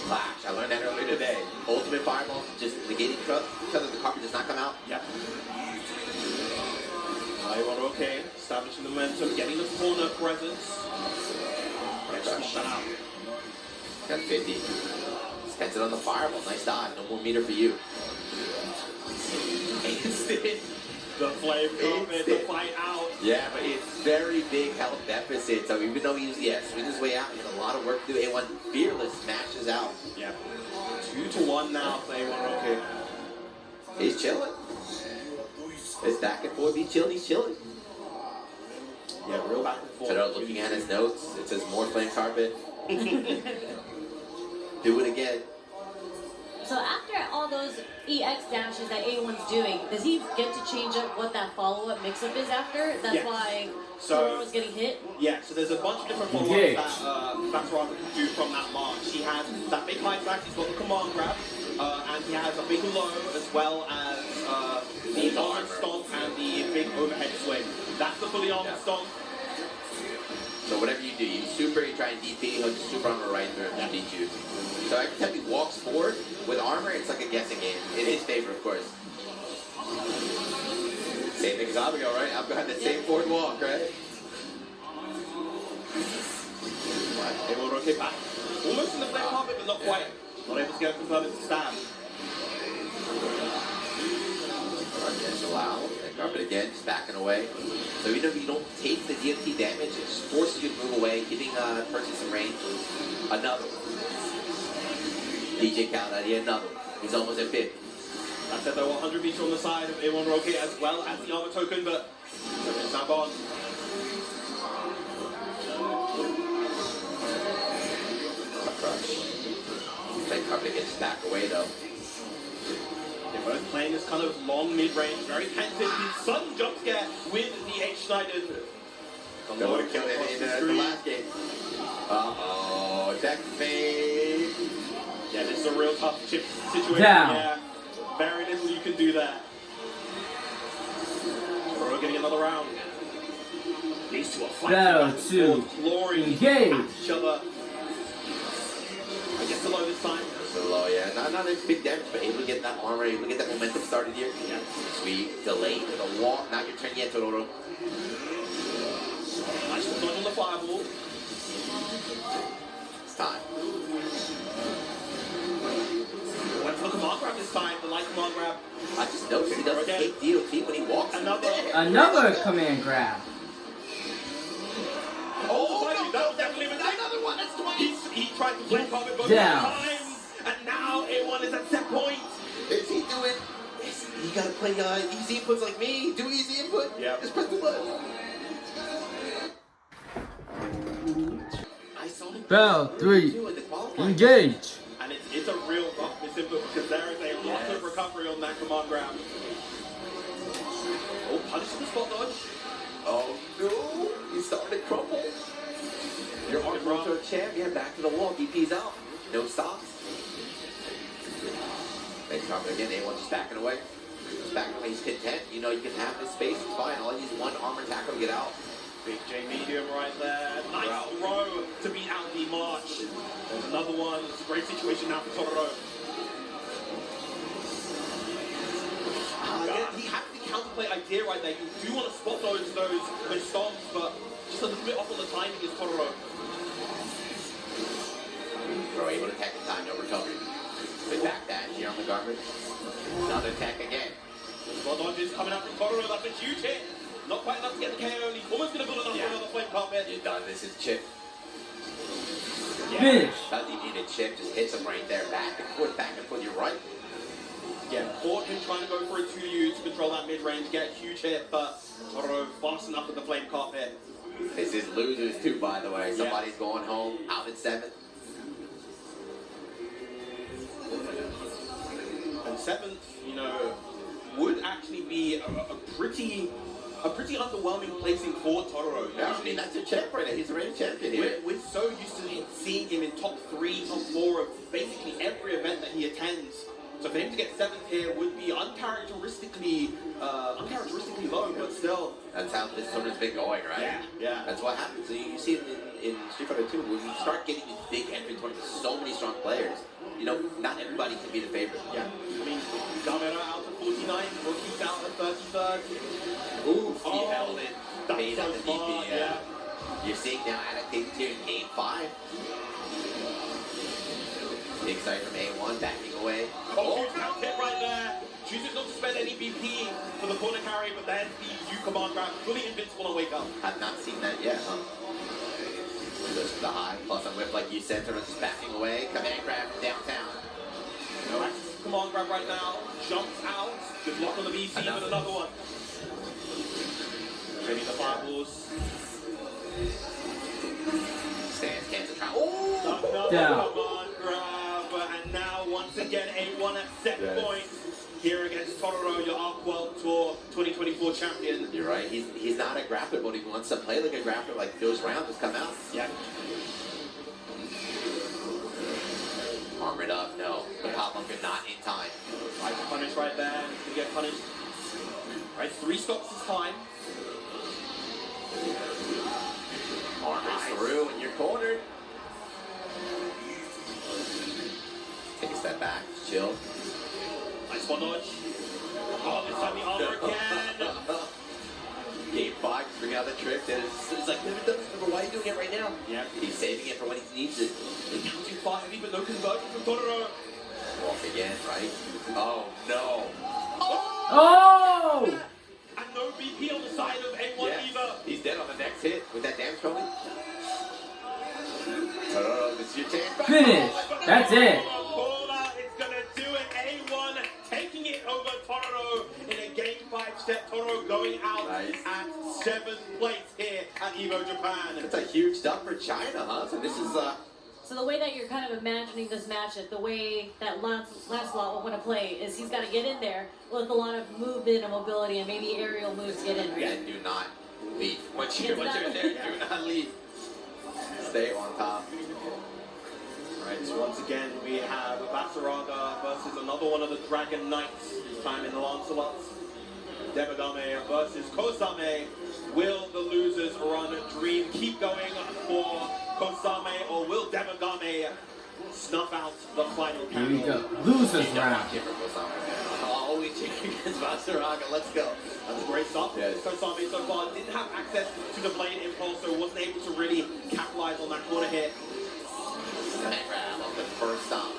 Flash, I learned that earlier today. Ultimate fireball, just negating each other, the carpet does not come out. Yeah. A1 okay, establishing the momentum, getting the corner presence. Right, just knock that out. Got 50. Spends it on the fireball, nice dodge, no more meter for you. Instant. The flame carpet, the fight out. Yeah, but it's very big health deficit, so even though he's, swing his way out, he has a lot of work to do. A1 fearless smashes out. Yeah. 2-1 now for A1 okay. He's chilling. It's back and forth, he's chilling. Yeah, real back and forth. So looking at his notes, it says more flame carpet. Do it again. So after all those EX dashes that A1's doing, does he get to change up what that follow-up mix-up is after? That's Yes. why So- Totoro's getting hit? Yeah, so there's a bunch of different follow-ups that Vaxraga can do from that march. He has that big high back, he's got the command grab, and he has a big low as well as the armored stomp and the big overhead swing. That's the fully armored stomp. So whatever you do, you super, you try and DP, he'll just super armor right through and beat you. So every time he walks forward with armor, it's like a guessing game. In his favor, of course. Same thing as Abigail, right? Abigail had the same forward walk, right? They will rotate back. Almost in the flame carpet, but not quite. Not able to get a confirmed stab. Against allow, and carpet again, just backing away. So even if you don't take the DMT damage, it just forces you to move away, giving person some range. Another one. DJ Khaled out here, another one. He's almost at 50. That said, though, 100 meter on the side of A1 Rocket as well as the armor token, but it's not on. Crush. Play carpet gets back away though. They're both playing this kind of long mid-range, very pensive. His sudden jump scare with the H Schneider. That would have killed him in the last game. Uh-oh, deck fade. Yeah, this is a real tough chip situation. Down. Yeah, very little you can do there. We're getting another round. These two are fighting Battle back and two. forth, glory Engage. at each other. I guess the low this time. So low, yeah. Not a big damage, but able to get that armor, able to get that momentum started here. Yeah. Sweet. Delay for the walk. Not your turn yet, Totoro. Nice dodge on the fireball. It's time. Went for the command grab this time, the light command grab. I just noticed he doesn't take DOT when he walks. Another command grab. Oh, no, that was definitely another one. That's twice. He tried to play carpet both Down. times, and now A1 is at set point. Is he doing? You gotta play easy inputs like me. Do easy input. Yeah. Just press the button. I saw him. Battle three. do it, the qualifying. Engage. And it's a real rough misinput because there is a lot of recovery on that command grab. Oh, punish the spot dodge. Oh no! You starting to crumble. Your arm Wrong. to a champ. Yeah, back to the wall. DP's out. No stops. They carpet again. A1 just backing away. Just backing away. He's content. You know you can have this space. It's fine. All he needs is one armor tackle to get out. Big J medium right there. Nice throw to beat out the march. There's another one. It's a great situation now for Totoro. He has the counterplay idea right there. You do want to spot those stomps, but just a little bit off on the timing is Totoro. Throw able to tech in time. No recovery. Good back dash here on the garbage. Another tech again. Spot dodge is coming out from Totoro. That's a huge hit. Not quite enough to get the KO. He's almost going to build enough for another flame carpet. You're done. This is chip. Finish. Doesn't even need a chip. Just hits him right there. Back and forth. Back and forth. You're right. Yeah, caught him trying to go for a 2U to control that mid-range, get a huge hit, but Totoro fast enough with the flame carpet. This is losers too, by the way. Somebody's going home out at 7th. And 7th, you know, would actually be a pretty underwhelming placing for Totoro. Yeah, I mean, that's a champ right now. He's a reigning champion here. We're so used to seeing him in top 3, top 4 of basically every event that he attends. So for him to get 7th here would be uncharacteristically low, but still. That's how this tournament's been going, right? Yeah. That's what happens. So you see it in Street Fighter 2, when you start getting these big entry tournaments, so many strong players, you know, not everybody can be the favorite. Yeah. I mean, Gamera out to 49, Rocky's out at 33rd. Ooh, he held it. That's Made so up the smart, DP, yeah. You're seeing now adaptations here in game 5. Big side from A1, backing away. Oh, huge count hit right there. Chooses not to spend any BP for the corner carry, but then the U command grab, fully invincible on wake up. Have not seen that yet, huh? Goes for the high, plus a whip like you said, Turtle's just backing away. Command grab from downtown. No access to command grab right now. Jumps out. Good block on the BC, but another one. Ready the fireballs. Stands, cancel try. Oh! Another Down. command grab, and now once again A1 at set point. Here against Totoro, your Arc World Tour 2024 champion. You're right. He's not a grappler, but he wants to play like a grappler. Like those rounds just come out. Yeah. Armored up, no. The pop bunker not in time. Right, punish right there. To get punished. Right, 3 stops this time. Armor's through and you're cornered. Take a step back, chill. Nice one dodge. Oh, this time the armor again. Game 5, bring out the trick that is like, never done this before. Why are you doing it right now? Yeah. He's saving it for when he needs it. Counting 5, but no conversion from Totoro. Walk again, right? Oh, no. Oh! And no BP on the side of A1 Yes. either. He's dead on the next hit with that damage penalty. Oh, this is your chance. Finish. That's it. It's gonna do it. A1 taking it over Totoro in a game 5 set. Totoro going out Nice. at 7th place here at Evo Japan. It's a huge dump for China, huh? So this is So the way that you're kind of imagining this matchup, the way that Lancelot will want to play is he's got to get in there with a lot of movement and mobility and maybe aerial moves to get in. Right? yeah, do not leave. Once you're in there, do not leave. Stay on top. Right, so once again we have Basaraga versus another one of the Dragon Knights, this time in the Lancelots. Debagame versus Kosame. Will the losers run dream keep going for Kosame, or will Debagame snuff out the final Here we panel? go. Losers round. Give her Kosame. Always cheering against Basaraga. Let's go. That's a great start. Yes. Kosame so far didn't have access to the blade impulse, so wasn't able to really capitalize on that corner hit. And grab on the first stop.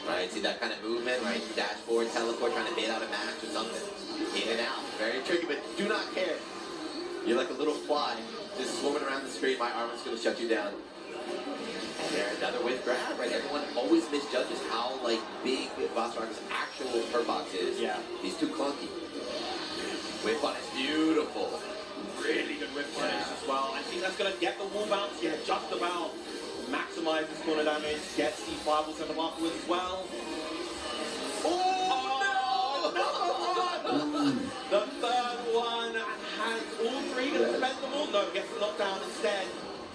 Right, see that kind of movement, right? Dashboard, teleport, trying to bait out a match or something. In and out. Very tricky, but do not care. You're like a little fly, just swimming around the screen. My arm is going to shut you down. And there, another whiff grab, right? Everyone always misjudges how, like, big Basaraga's actual hurt box is. Yeah. He's too clunky. Whiff on is beautiful. Really good whip punish as well. I think that's going to get the wall bounce. Yeah, just about. Maximize his corner damage. Gets the 5 or 7 afterwards as well. Oh, no! Another one! The third one has all 3 going to spend them all. No, gets the knockdown instead.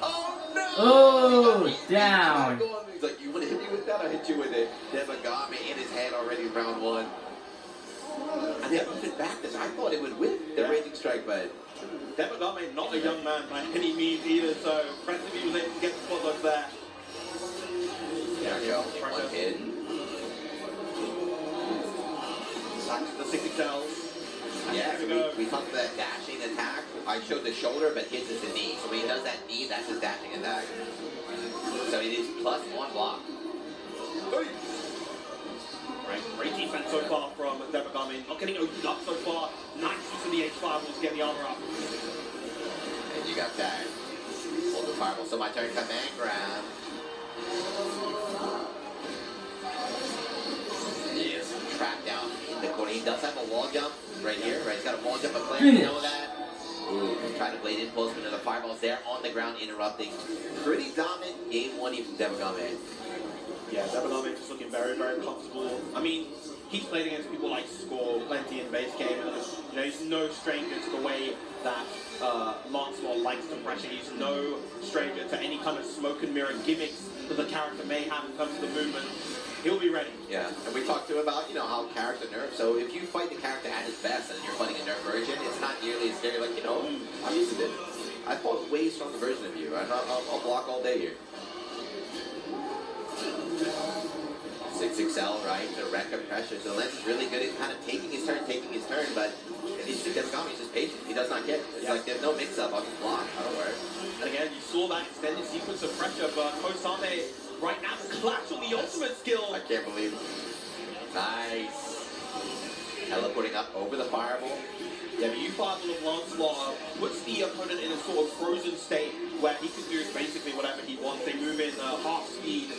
Oh, no! Oh, down. He's like, you want to hit me with that? I'll hit you with it. Debagame in his head already round 1. And they haven't been back this. I thought it would whip the raging strike, but Debagame, not a young man by any means either, so impressive he was able to get the spotlight there. there we go. One hit. Back to the 60 cells. Yeah, so we talked about that dashing attack. I showed the shoulder, but his is the knee. So when he does that knee, that's his dashing attack. So it is +1 block. Right, great defense so far from Debagame. Not getting opened up so far. Nice use of the H5 was getting the armor up. And you got that. Hold the fireball. So my turn, command grab. Yes, trapped down in the corner. He does have a wall jump right here, right? He's got a wall jump, but players know that. Ooh, trying to blade impulse, but another fireball's there on the ground, interrupting. Pretty dominant game 1 even from Debagame. Yeah, Debagame just looking very, very comfortable. I mean, he's played against people like Score plenty in base game, and you know, he's no stranger to the way that Lancelot likes to pressure. He's no stranger to any kind of smoke and mirror gimmicks that the character may have in terms of the movement. He'll be ready. Yeah, and we talked to him about, you know, how character nerfs. So if you fight the character at his best and you're fighting a nerf version, it's not nearly as scary. Like, you know, I'm used to this. I fought a way stronger version of you. I'll block all day here. 6XL, right? The record pressure. So Lance is really good at kind of taking his turn, but Debagame's just patient. He does not get it. It's like there's no mix-up. I'll just block. I don't worry. And again, you saw that extended sequence of pressure, but Kosame right now the clash on the ultimate skill. I can't believe it. Nice. Teleporting up over the fireball. Yeah, the U5 of Lancelot puts the opponent in a sort of frozen state where he can do basically whatever he wants. They move in half speed.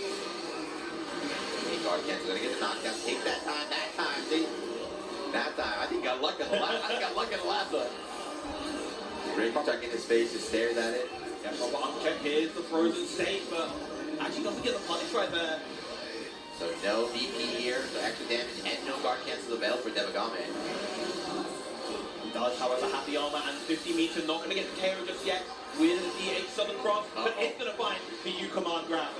Guard can't gonna get the knockdown. Take that time, see? That time. I think he got lucky on the last one. Rick stuck in his face, just stares at it. Yeah, proper uncheck. Here's the frozen state, but actually doesn't get the punish right there. So no VP here, so extra damage and no guard cancels available for Debagame. He does, however, have the armor and 50 meter, not going to get the KO just yet with the H7 cross, but it's going to find the U command grab.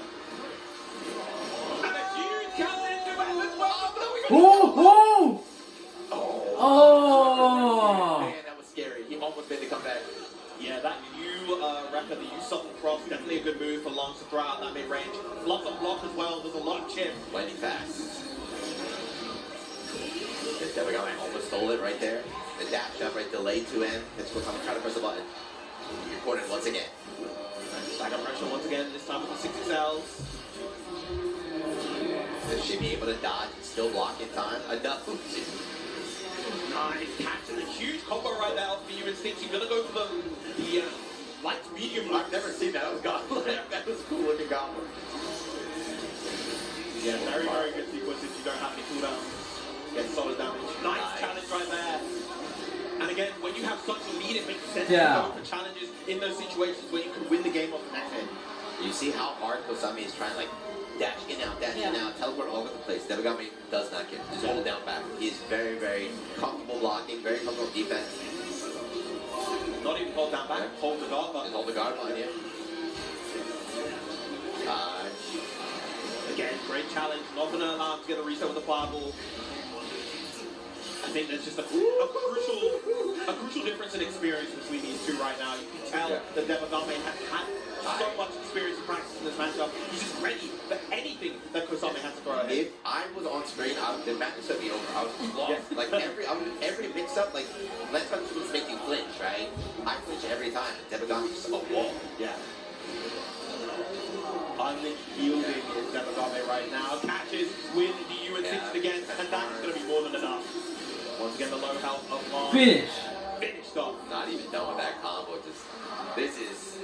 Ooh! Oh. Oh! Man, that was scary. He almost made the comeback. Yeah, that new record, the U Southern Cross, definitely a good move for Lance to throw out that mid-range. Lots of block as well, there's a lot of chip. Lightning fast. Devagame almost stole it right there. The dash up right, delayed 2N. It's going to try to press the button. You're cornered once again. Stack up pressure once again, this time with the 60 cells. Should be able to dodge and still block in time. Enough. Nice catch and a huge combo right there for you Instinct. You're gonna go for the light medium. I've never seen that. That was godlike. That was cool looking combo. Yeah, very, very good sequence if you don't have any cooldowns. Get solid damage. Nice challenge right there. And again, when you have such a lead, it makes sense to go for challenges in those situations where you can win the game off the net end. You see how hard Kosami is trying, like, dash in out, teleport all over the place. Devagame does not care. Just hold down back. He's very, very comfortable blocking, very comfortable defense. Not even hold down back, hold the guard line. Just hold the guard line, yeah. Again, great challenge. Not going to allow him to get a reset with the fireball. I think there's just a crucial difference in experience between these two right now. You can tell that Devagame has had so much experience and practice in this matchup. He's just ready for anything that Kosami has to throw at him. If I was on screen, the match would be over. I was lost. Like every mix-up, like Lance would make you flinch, right? I flinch every time. Devagame's just a wall. Yeah. Unyielding is Devagame right now. Catches with the UN6 again, and that's going to be more than enough. Once again, the low health of Mars. Finished off. Not even done with that combo. This is,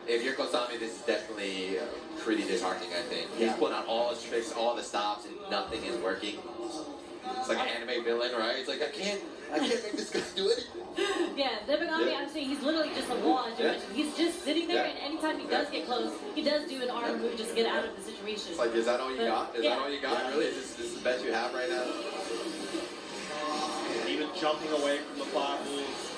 if you're Kosami, this is definitely pretty disheartening, I think. He's pulling out all his tricks, all the stops, and nothing is working. It's like an anime villain, right? It's like, I can't make this guy do anything. Yeah, Devagame, I'm saying he's literally just a wall, as you mentioned. He's just sitting there, and anytime he does get close, he does do an arm move just to get out of the situation. It's like, is that all you got? Is that all you got? Really? Is this the best you have right now? Even jumping away from the fireballs.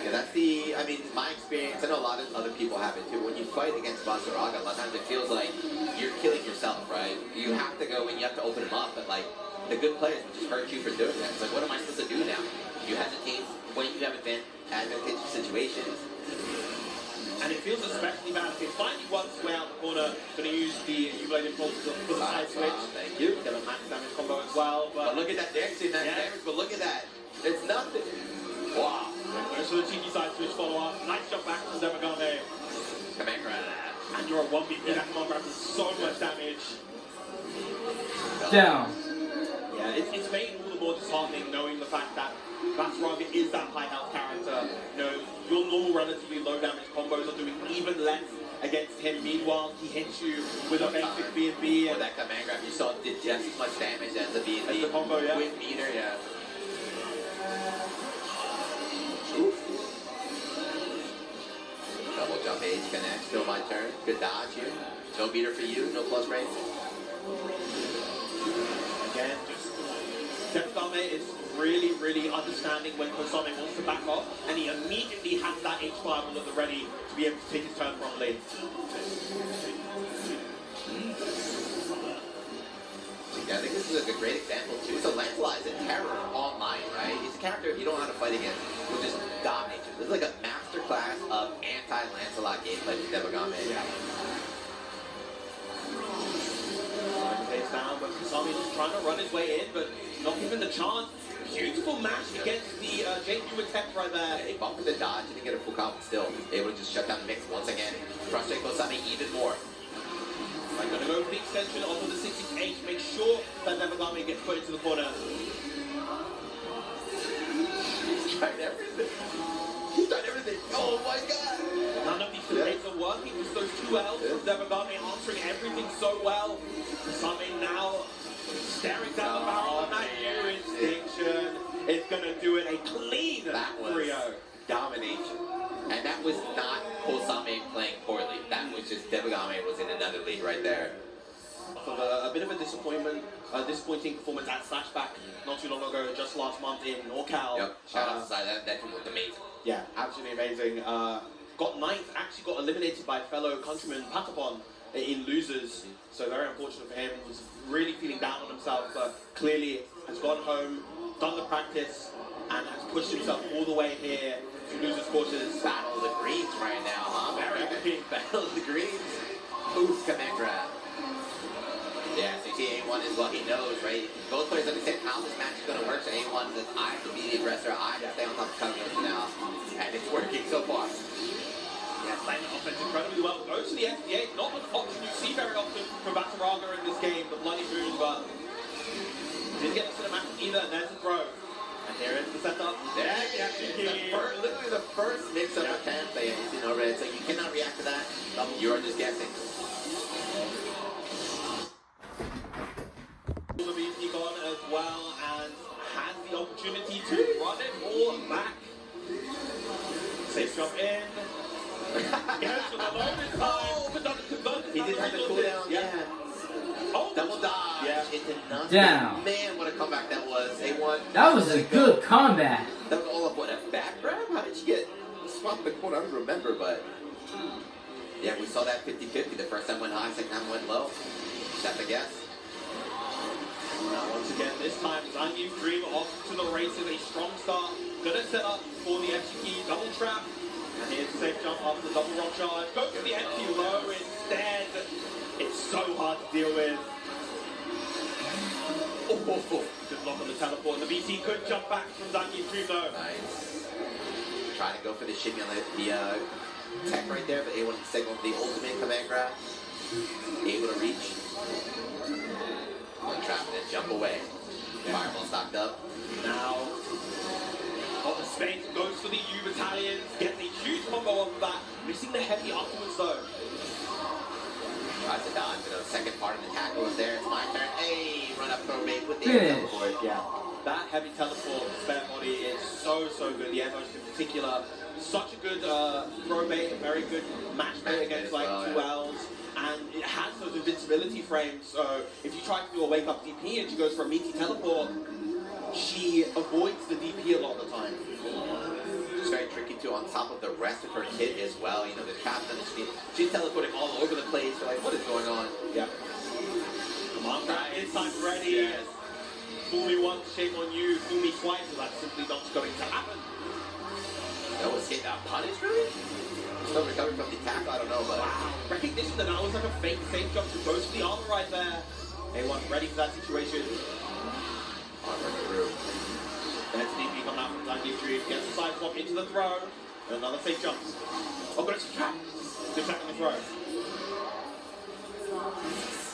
Yeah, that's I mean, my experience, I know a lot of other people have it too. When you fight against Basuraga, a lot of times it feels like you're killing yourself, right? You have to go and you have to open him up, but like, the good players will just hurt you for doing that. It's like, what am I supposed to do now? You hesitate when you have advantageous situations. And it feels especially bad. It finally works way out the corner. Going to use the U-Blade Impulse for the side switch. Thank you. Get a max damage combo as well. But look at that damage, but look at that. It's nothing. Wow. Goes for the cheeky side switch follow-up. Nice jump back from Devagame. Command grab. And you're a 1BP. That command grab does so much damage. Down. Yeah, it's made all the more disheartening knowing the fact that Basuraga is that high health character. You know, your normal relatively low damage combos are doing even less against him. Meanwhile, he hits you with a basic B&B. Or that command grab you saw did just as much damage as the B&B. As the combo, yeah. With meter, yeah. Double jump age connect. Still my turn. Good dodge here. No beater for you. No plus range. Again, Devagame is really understanding when Kosami wants to back off, and he immediately has that H5 at the ready to be able to take his turn properly. Yeah, I think this is a great example too. So Lancelot is a terror online, right? He's a character if you don't know how to fight against, will just dominate you. This is like a masterclass of anti-Lancelot gameplay with Devagame. Yeah. Takes down, but Kosami just trying to run his way in, but not given the chance. Beautiful match against the JQ attempt right there. Yeah, he bumped with the dodge, didn't get a full combo still. Able to just shut down the mix once again. Frustrate Kosami even more. I'm going to go for the extension onto the 68 to make sure that Devagame gets put into the corner. He's tried everything. He's tried everything. Oh my god. None of these debates are working. Just those 2 L's from Devagame answering everything so well. Kosami now staring down the barrel on that new extinction. It's going to do it a clean 3-0. Domination. And that was not Kosami playing poorly. That was just Devagame was in another league right there. So a bit of a disappointing performance at Slashback not too long ago, just last month in NorCal. Yep. Shout out to Side. That looked amazing. Yeah, absolutely amazing. Got 9th, actually got eliminated by fellow countryman Patapon in losers. So very unfortunate for him. Was really feeling down on himself. himself, but clearly has gone home, done the practice, and has pushed himself all the way here to losers quarters. Battle of the greens right now, huh? Very good. Battle of the greens. Oof, command grab. Yeah, so you see A1 is what he knows, right? Both players understand how this match is going to work. So A1 says, I have to be the aggressor. I have to stay on top of Kagos now. And it's working so far. Yeah, playing the offense incredibly well. Goes to the SDA. Not an option you see very often from Basaraga in this game, the Bloody Moon, but didn't get the cinematic either, and there's the throw. And here is the setup. Literally the first mix-up attempt that you've seen already. So you cannot react to that. You're just guessing. The VP gone as well, and has the opportunity to run it all back. Safe jump in. Goes for the loaded time, but doesn't convert. He didn't have the cooldown. Yeah. Oh, double dodge. Yeah. Into nothing. Down. Man, what a comeback that was. A1. That was a good combat. That was all up, what, a back grab? How did you get swapped the corner? I don't remember, but yeah, we saw that 50-50. The first time went high, second time went low. That's a guess. Now once again, this time Zangief Dream off to the races, a strong start. Gonna set up for the FCP double trap. And here's the safe jump off the double rock charge. Go for the empty low instead. It's so hard to deal with. Oh, good block on the teleport. The VC could jump back from Zangief Dream though. Nice. Trying to go for the shimmy on the tech right there, but A1 instead going for the ultimate command grab. Able to reach. One trap and then jump away. Fireball stocked up. Now, on the space, goes for the U battalions, gets a huge combo off of that, missing the heavy afterwards though. Tries to dodge, but the second part of the tackle is there. It's my turn. Hey, run up throw bait with the Finish. teleport. Yeah. That heavy teleport spare body is so good. The Evos in particular, such a good throw bait, a very good match bait against like well, 2Ls. And it has those invincibility frames, so if you try to do a wake up DP and she goes for a meaty teleport, she avoids the DP a lot of the time. It's very tricky too on top of the rest of her kit as well. You know, the captain, she's teleporting all over the place. You're like, what is going on? Yeah. Come on, it's time ready. Yes. Fool me once, shame on you. Fool me twice, so that's simply not going to happen. That was hit punished, really? Still recovering from the tackle, I don't know, but Wow. Recognition that was like a fake safe jump to goes for the armor right there. A1 ready for that situation. armor through. There's DP coming out from Zangief Dream. Gets the side swap into the throw. And another fake jump. Oh, but it's a trap. Good attack on the throw.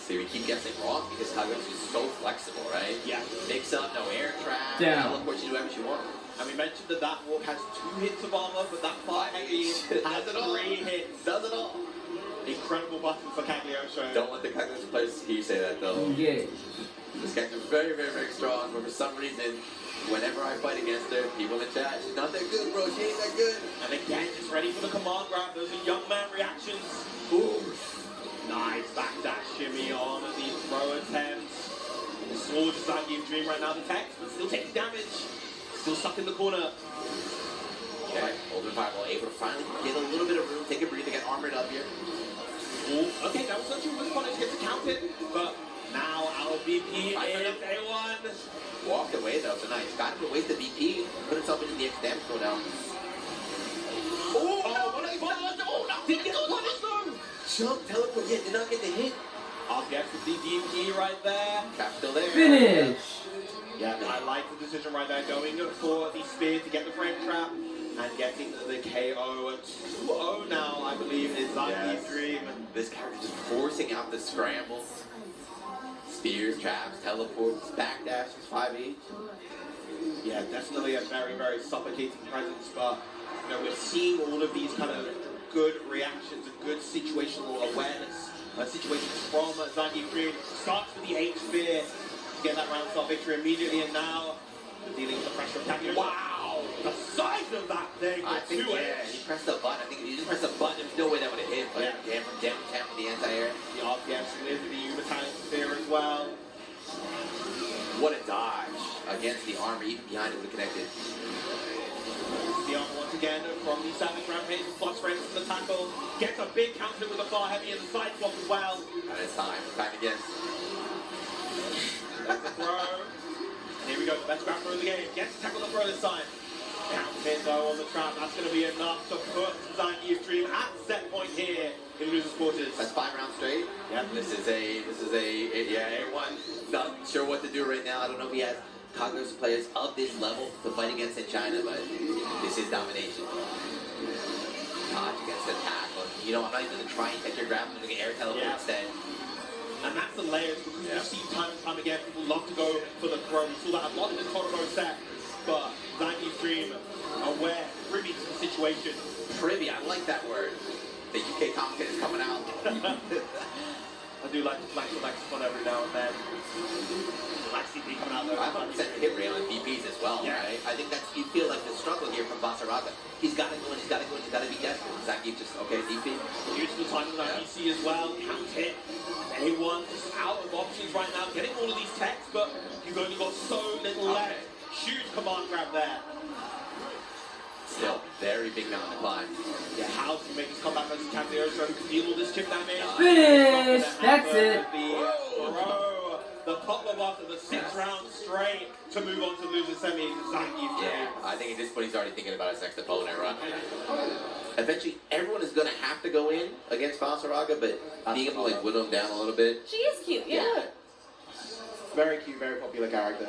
See, we keep guessing wrong because Kagos is so flexible, right? Yeah. Mix up, no air trap. Down. Teleport, you do whatever you want. And we mentioned that that walk has 2 hits of armor, but that far heavy has Does it all. 3 hits. Does it all. Incredible button for Cagliostro. Don't let the Kagos players hear you say that, though. Yeah. This guy's very, very, very strong, but for some reason, whenever I fight against her, people in the chat, she's not that good, bro. She ain't that good. And again, just ready for the command grab. Those are young man reactions. Ooh. Nice backdash shimmy on the throw attempts. The sword is Zangief Dream right now, the tech, but still taking damage. Still stuck in the corner. Okay, Golden Fireball able to finally get a little bit of room, take a breather, get armored up here. Ooh, okay, that was such a good punish, gets to count it, but now our VP is A1. Walked away though, so nice. Got him to waste the VP, put himself into the exam go down. Oh, what a punish! Oh, no, didn't get the punish though! Jump, teleport, yeah, did not get the hit. I'll get the DP right there. Cap still there. Finish. Yeah, I like the decision right there, going for the spear to get the frame trap and getting the KO. 2-0 now, I believe, is Zangief Dream. This character just forcing out the scrambles. Spears, traps, teleports, backdashes, 5 each. Yeah, definitely a very, very suffocating presence, but you know, we're seeing all of these kind of good reactions and good situational awareness situations from Zangief Dream. Starts with the H-Spear to get that round start victory immediately, and now dealing with the pressure of Cagliostro. Wow! The size of that thing! I think, yeah, he pressed the button. I think if you just pressed the button, there's no way that would have hit, but yeah, from down for the anti-air. The RPS with the Battalion Spear as well. What a dodge against the armor, even behind it, we connected. The armor once again from the Savage Rampage, plus frames to the tackle. Gets a big counter with the far heavy and the side swap as well. And it's time again. That's we go. Best grab throw of the game. Gets tackle the throw this time. Count hit though on the trap. That's going to be enough to put Zangief's dream at set point here in losers quarters. That's 5 rounds straight. Yeah. This is a A1. Not sure what to do right now. I don't know if he has cognitive players of this level to fight against in China, but this is domination. Dodge against the tackle. You know, I'm not even going to try and catch your grab. I'm going to get air teleport instead. And that's the layers, because we've seen time and time again, people love to go for the throw. We saw that a lot in the Totoro set, but Zangief's dream, aware, privy to the situation. Privy, I like that word. The UK commentator is coming out. I do like to flex the Lexicon every now and then. Like CP coming out there. 500% hit rate on DPs as well, right? I think that's, you feel like the struggle here from Basaraga. He's got to go in, he's got to go in, he's got to be desperate. Zangief just, okay, DP. Beautiful timing on that PC as well. Count hit. A1 just out of options right now. Getting all of these techs, but you've only got so little left. Huge command grab there. Still, very big mountain to climb. Yeah, how to make his comeback as Campeoso who can deal all this chip damage. Finish! That's it. The pop of after the 6 rounds straight to move on to loser semis. Zangief. Yeah, I think at this point he's already thinking about his next opponent, right? Eventually, everyone is going to have to go in against Basaraga, but being able to like whittle him down a little bit. She is cute, yeah. Very cute, very popular character.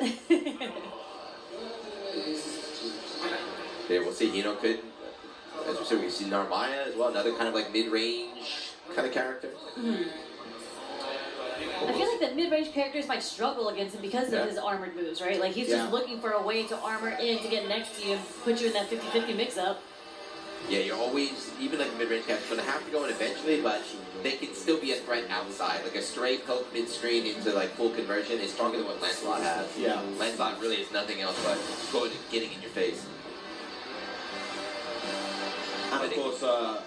Yeah, we'll see. Hino could, as we said, we've seen Narmaya as well, another kind of like mid-range kind of character. I feel like the mid-range characters might struggle against him because of his armored moves, right? Like he's just looking for a way to armor in to get next to you and put you in that 50-50 mix-up. Yeah, you're always, even like mid-range characters, going to have to go in eventually, but they can still be a threat outside. Like a stray poke mid-screen into like full conversion is stronger than what Lancelot has. Yeah. Lancelot really is nothing else but going and getting in your face. And of course,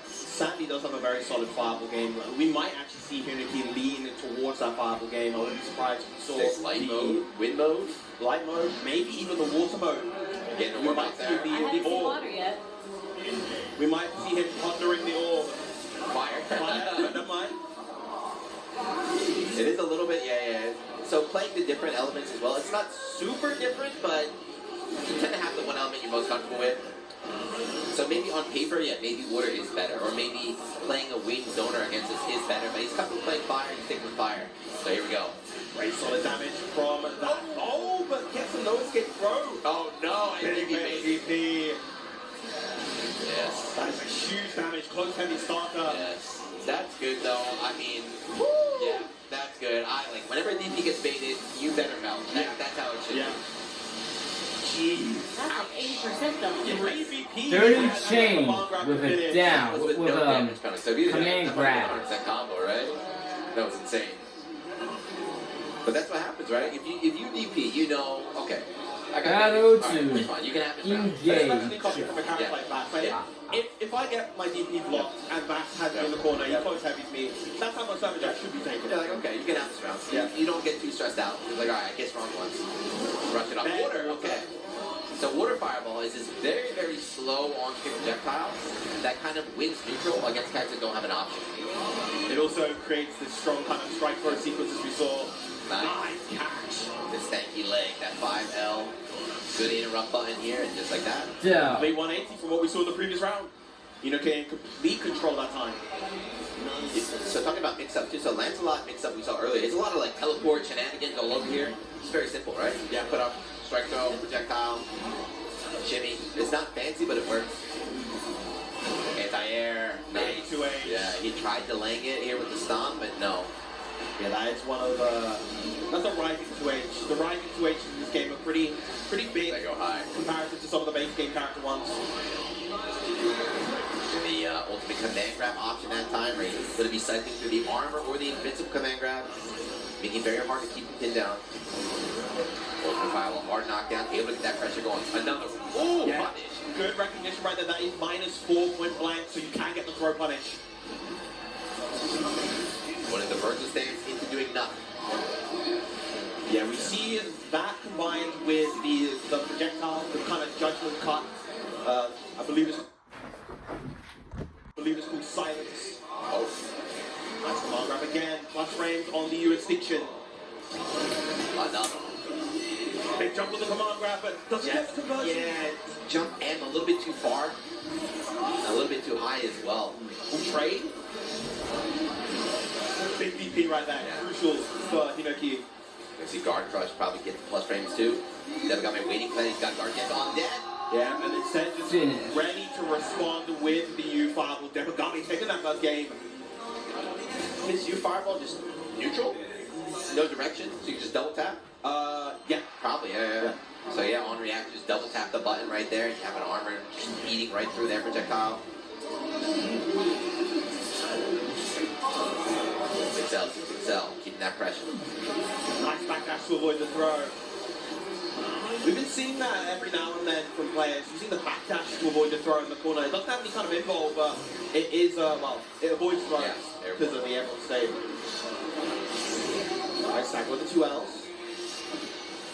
Sandy does have a very solid fireball game. We might actually see Huniki lean towards that fireball game. I wouldn't be surprised if we saw This light mode, wind mode, light mode, maybe even the water mode. getting the We warm might up see there. I haven't the seen orb. water yet. We might see him pondering the orb. Fire. Never mind. It is a little bit, yeah. So playing the different elements as well, it's not super different, but you tend to have the one element you're most comfortable with. So maybe on paper, maybe water is better, or maybe playing a winged zoner against us is better, but he's comfortable playing fire and sticking with fire. So here we go. Very solid damage from that. Oh, but gets a no escape throw. Oh no, I think he made it. GP. Yes. That is a huge damage, close heavy starter. Yes. That's good though. I mean, yeah, that's good. I like whenever DP gets baited, you better melt. That's how it should be. Jeez. That's like 80% though. 3 VP. 30 chain with a down, with no damage penalty. So if you command grab. 100% combo, right? That was insane. But that's what happens, right? If you DP, you know, okay. I got Battle right, it's fine. You can have this round. Especially coming from a character like Vax. Like, if I get my DP blocked and Vax has me in the corner, he close heavies me, that's how much damage I should be taking. You're like, okay, you can have this round. You don't get too stressed out. You're like, alright, I guess wrong once. Rush it off. Water, okay. So water fireball is this very, very slow on-kick projectile that kind of wins neutral against characters that don't have an option. It also creates this strong kind of strike throw sequence as we saw. Nice catch. This stanky leg, that 5L. Good interrupt button here, and just like that. Yeah. Complete 180 from what we saw in the previous round. Inoki in complete control that time. So talking about mix-up too, so Lancelot mix-up we saw earlier, it's a lot of like teleport shenanigans all over here. It's very simple, right? Yeah, put up strike throw, projectile, shimmy. It's not fancy, but it works. Anti-air, nice. 2H. Yeah, he tried delaying it here with the stomp, but no. Yeah, that is one of the... That's a rising 2H. The rising 2H in this game are pretty big. They go high. Comparative to some of the base game character ones. The ultimate command grab option that time, where he's going to be cycling through the armor or the invincible command grab, making it very hard to keep him pinned down. Ultimate firewall, hard knockdown, able to get that pressure going. Another one. Ooh, punish. Good recognition right there. That is -4 point blank, so you can get the throw punish. One of the vertical stance into doing nothing. Yeah, we see that combined with the projectile, the kind of judgment cut. I believe it's called Silence. Oh. Nice command grab again. Plus frames on the U extinction. Another. Big jump with with the command grab, but doesn't get the conversion. Yeah, jump M a little bit too far. A little bit too high as well. Trade. Big DP right there. Yeah. Crucial for Hinoki. You see guard crush probably get the plus frames too. Never got my waiting play. He's got guard get on dead. Yeah, and instead just Finish. ready to respond with the U Fireball. Devagami taking that first game. His U Fireball just neutral. No direction, so you can just double tap. Yeah. Probably, yeah. So yeah, on react, just double tap the button right there. You have an armor just eating right through their projectile. Excel, keeping that pressure. Nice backdash to avoid the throw. We've been seeing that every now and then from players, using the backdash to avoid the throw in the corner. It doesn't have any kind of involve, but it is, it avoids throws because of the airborne save. Nice stack with the 2Ls.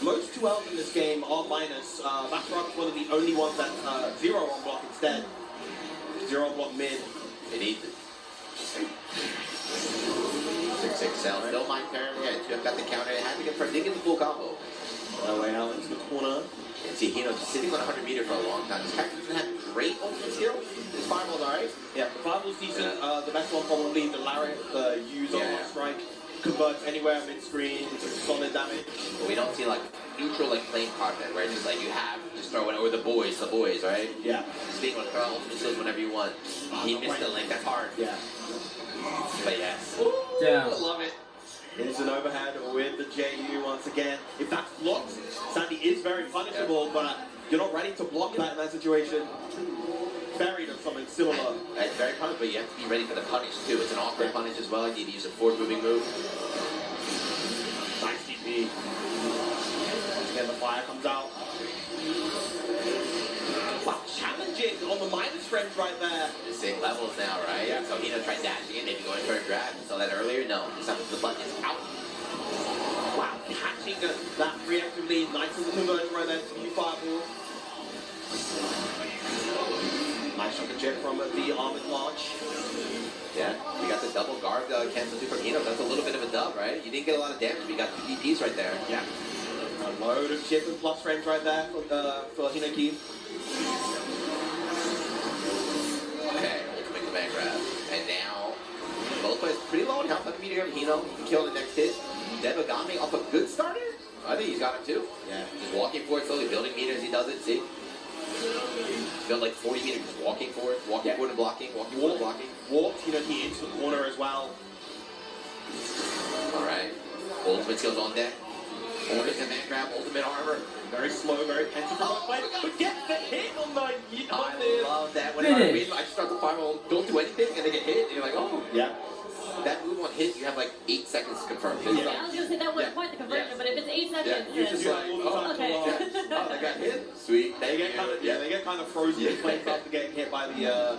Most 2Ls in this game are minus. Backrock's one of the only ones that's 0 on block instead. 0 on block mid. It needs it. 6-6 cell. Still mind turn. Yeah, you have got the counter. It had to get for digging the full combo. No way out into the corner. And see, Hino just sitting on 100 meter for a long time. This character doesn't have great ultimate skill. His fireball's alright. Yeah, the fireball's decent. The best one probably the Lariat, the use on strike. Converts anywhere mid-screen into solid damage. But we don't see like neutral like flame carpet where it's just like you have just throw it over the boys, right? Yeah. Just being able to throw ultimate skills whenever you want. He missed the link, that's hard. Yeah. But yes. Down. I love it. It's an overhead with the JU once again. If that's blocked, Sandy is very punishable, but you're not ready to block that in that situation. Buried or something similar. It's very punishable, but you have to be ready for the punish too. It's an awkward punish as well. You need to use a forward moving move. Nice DP. Again, the fire comes out. Wow, challenging on the minus frames right there. The same levels now, right? Yeah. So Hino tried dashing in, maybe going for a grab. You saw that earlier? No. This time the button is out. Wow, catching that reactively. Nice little conversion right there to the fireball. Nice shot jet from the armored launch. Yeah, we got the double guard cancel too from Hino. That's a little bit of a dub, right? You didn't get a lot of damage, but you got 2 DPs right there. Yeah. A load of chip and plus frames right there for Hinoki. Okay, ultimate command grab. And now, both players pretty low on health on the meteor. Hino, he can kill the next hit. Devagami off a good starter? I think he's got him too. Yeah. Just walking forward slowly, building meters, he does it, see? Build like 40 meters, just walking forward and blocking, walking forward and blocking. Walked Hinoki into the corner as well. Alright. Ultimate skills on deck. Ultimate command grab, ultimate armor. Very slow, very pensive play. But get the hit on the... I love that. Whenever I just start the fireball, don't do anything, and they get hit, and you're like, oh. Yeah. That move on hit, you have like 8 seconds to confirm. Yeah, I was going to say that wouldn't point the conversion, but if it's 8 seconds, you're just like, oh, okay. Oh, they got hit. Sweet. They get kind of frozen in place after getting hit by the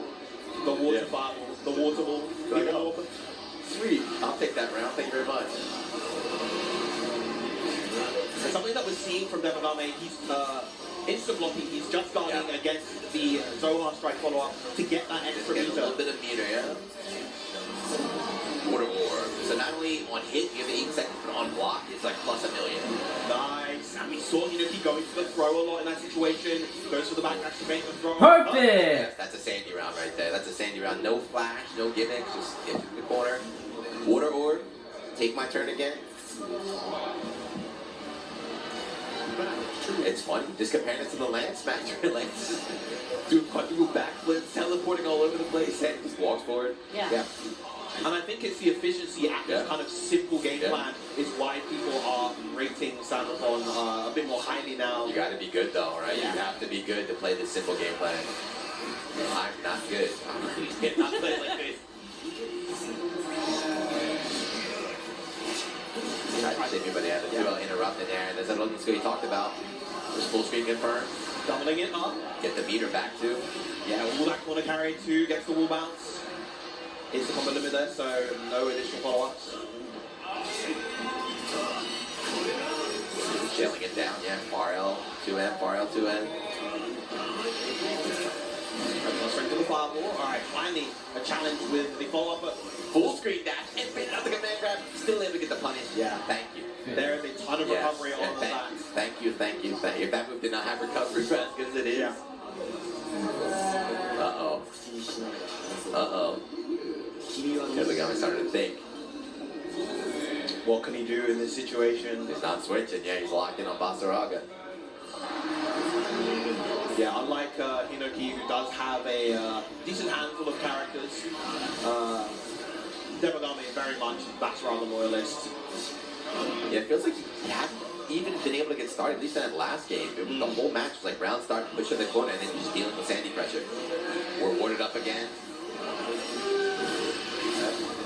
water fireball, the water ball. Like, oh, sweet. I'll take that round. Thank you very much. And something that we're seeing from Devagami, he's instant blocking. He's just guarding against the Zohar strike follow-up to get that extra Get a meter. little bit of meter, yeah. Water orb. So not only on hit, you have 8 seconds, but on block, it's like plus a million. Nice. And we saw Hinoki going for the throw a lot in that situation. Goes for the backdash to make the throw. Perfect! That's a Sandy round right there. That's a Sandy round. No flash, no gimmicks. Just get to the corner. Water orb. Take my turn again. It's funny. Just comparing it to the Lance match. Lance doing quadruple backflips, teleporting all over the place, and just walks forward. Yeah. And I think it's the efficiency at this kind of simple game plan is why people are rating Sanopon a bit more highly now. You got to be good though, right? Yeah. You have to be good to play this simple game plan. I'm not good. Please get not play like this. I think everybody had a duo interrupt in there. There's that looking skill you talked about. Just full screen confirmed. Doubling it up. Get the meter back too. Yeah, all that corner carry 2 gets the wall bounce. It's the combo limit there, so no additional follow-ups. Shelling it down, yeah. Far L, 2N, Far L, 2N. Straight to the fireball. Alright, finally a challenge with the follow-up. Full screen dash, and pick up the command grab. Still able to get the punish. Yeah. Thank you. There is a ton of recovery on and that. Thank you. If that move did not have recovery as fast as it is. Yeah. Uh-oh. Yamagami starting to think. What can he do in this situation? He's not switching. Yeah, he's locked in on Basaraga. Yeah, unlike Hinoki, who does have a decent handful of characters, Demogami is very much Basaraga loyalist. Yeah, it feels like he hadn't even been able to get started, at least in that last game. The whole match was like round start, push in the corner, and then just dealing with Sandy pressure. We're warded up again.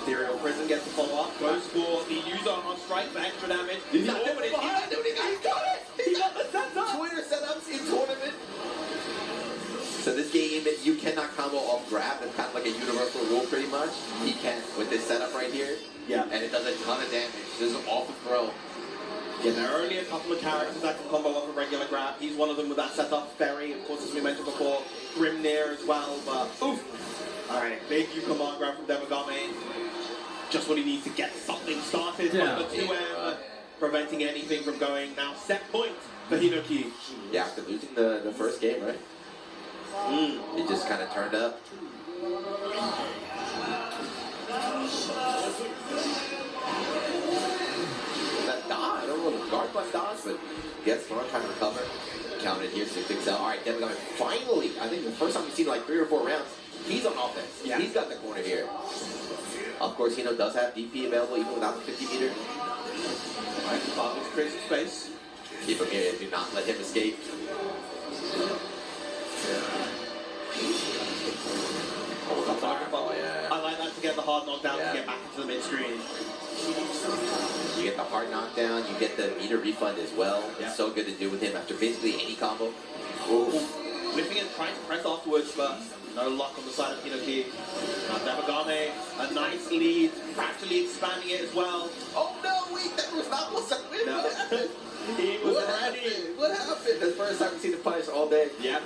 Ethereal Prison gets the follow-up, goes for the user on strike for extra damage. He's not doing it. He got it. He got the setup. Twitter setups in tournament. So this game, you cannot combo off grab. That's kind of like a universal rule, pretty much. He can with this setup right here. Yeah. And it does a ton of damage. This is off the throw. Yeah, there are only a couple of characters that can combo off a regular grab. He's one of them with that setup. Ferry, of course, as we mentioned before. Grimnir as well, but oof. Alright, big U command grab from Demogami. Just what he needs to get something started. Yeah. But the 2M preventing anything from going. Now set point for Hinoki. Yeah, after losing the first game, right? It just kind of turned up. That dodge, I don't know the guard button dodge, but gets one trying to recover. Counted here, 6XL. Alright, Demogami finally, I think the first time we've seen like 3 or 4 rounds, he's on offense. Yeah. He's got the corner here. Of course, Hino does have DP available even without the 50 meter. Alright, Father's creates some space. Keep him here, do not let him escape. Oh, yeah. I like that to get the hard knockdown Yeah. to get back into the mid-screen. You get the hard knockdown, you get the meter refund as well. Yeah. It's so good to do with him after basically any combo. Whipping and trying to press afterwards, but no luck on the side of Hinoki. Now Demogami, a nice lead, gradually expanding it as well. Oh no, wait, that was not what's up with No. He was ready. What happened? That's the first time we've seen the punish all day. Yep.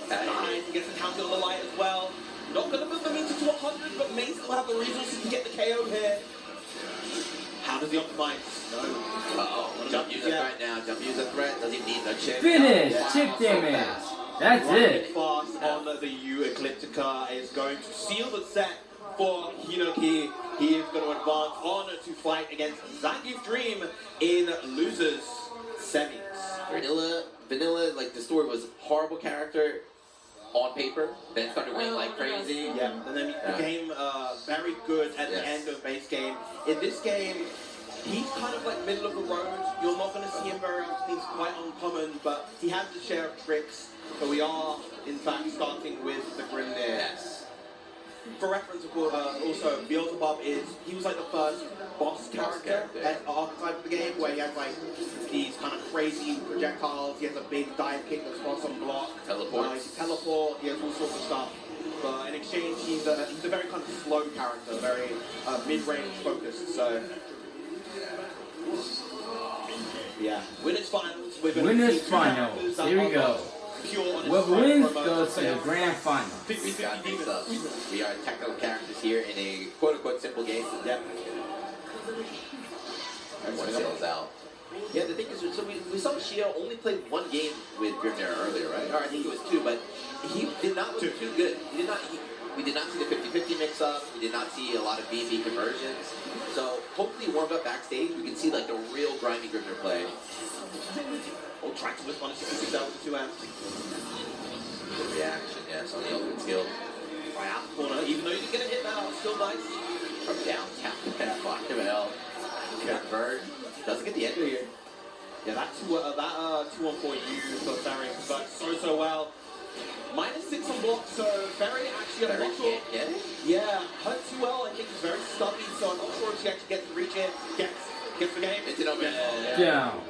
Nice, he gets the counter on the light as well. Not going to move the meter to 100, but may still have the resources to get the KO here. How does he optimize? No. Uh-oh, jump use a threat now. Jump use a threat. Does he need the chip? Finish! Yeah. Chip damage! That's Running it! fast on the U Ecliptica is going to seal the set for Hinoki. He is going to advance on to fight against Zangief Dream in losers semis. Vanilla, like the story was horrible character on paper, then started winning like crazy. Yeah, and then he became very good at the end of base game. In this game, he's kind of like middle of the road. You're not going to see him very often. He's quite uncommon, but he has the share of tricks. So we are, in fact, starting with the Grimnir. Yes. For reference, of course, also, Beelzebub he was like the first boss character at archetype of the game, where he has like these kind of crazy projectiles, he has a big dive kick that spawns on block. Teleports. He teleport, he has all sorts of stuff. But in exchange, he's a very kind of slow character, very mid-range focused, so... Yeah, winners finals. Winners finals. Here we go. What wins goes to the grand final. 50-50 demons. We are technical characters here in a quote-unquote simple game. Yep. One sails out. Yeah, the thing is, so we saw Shio only play one game with Grimnir earlier, right? Or I think it was 2, but he did not look too good. We did not see the 50-50 mix-up. We did not see a lot of BB conversions. So hopefully warmed up backstage, we can see like the real grimy Grimnir play. Or trying to whip on a 66 out with the 2M. Good reaction, yes, on the ultimate skill. Right out the corner, even though you didn't get a hit now, still nice. From downtown, fuck him hell. Convert. Doesn't get the ender here. Yeah, that 2-on-4 use for Ferry converts so well. -6 on block, so Ferry actually I'm not sure. Get it? Yeah, hurt too well. I think he's very stubby, so I'm not sure if she actually gets to reach it. Gets the game. It's an open. Down.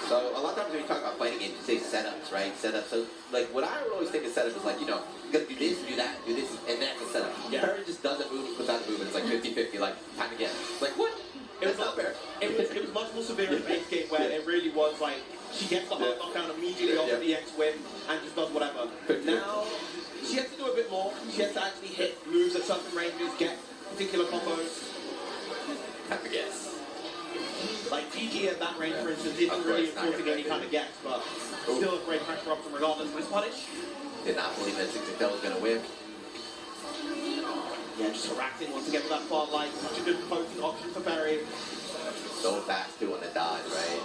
So a lot of times when you talk about fighting games, you say setups, right? Setups. So like what I would always think of setup is like, you know, you gotta do this, do that, do this, and that's a setup. Yeah. Ferry just doesn't move without the move, and it's like 50-50, like time again. Like what? It was That's not fair. It was much more severe in base game where it really was like she gets the hard knockdown immediately off the X win and just does whatever. Now she has to do a bit more. She has to actually hit moves at certain ranges, get particular combos. Have to guess. Like GG at that range, for instance, isn't really enforcing any kind of guess, but still a great pressure option regardless. But it's punish. Did not believe that 6XL was going to win. Yeah, just harassing once again with that far light. Such a good potent option for Barry. So fast too on the dodge, right?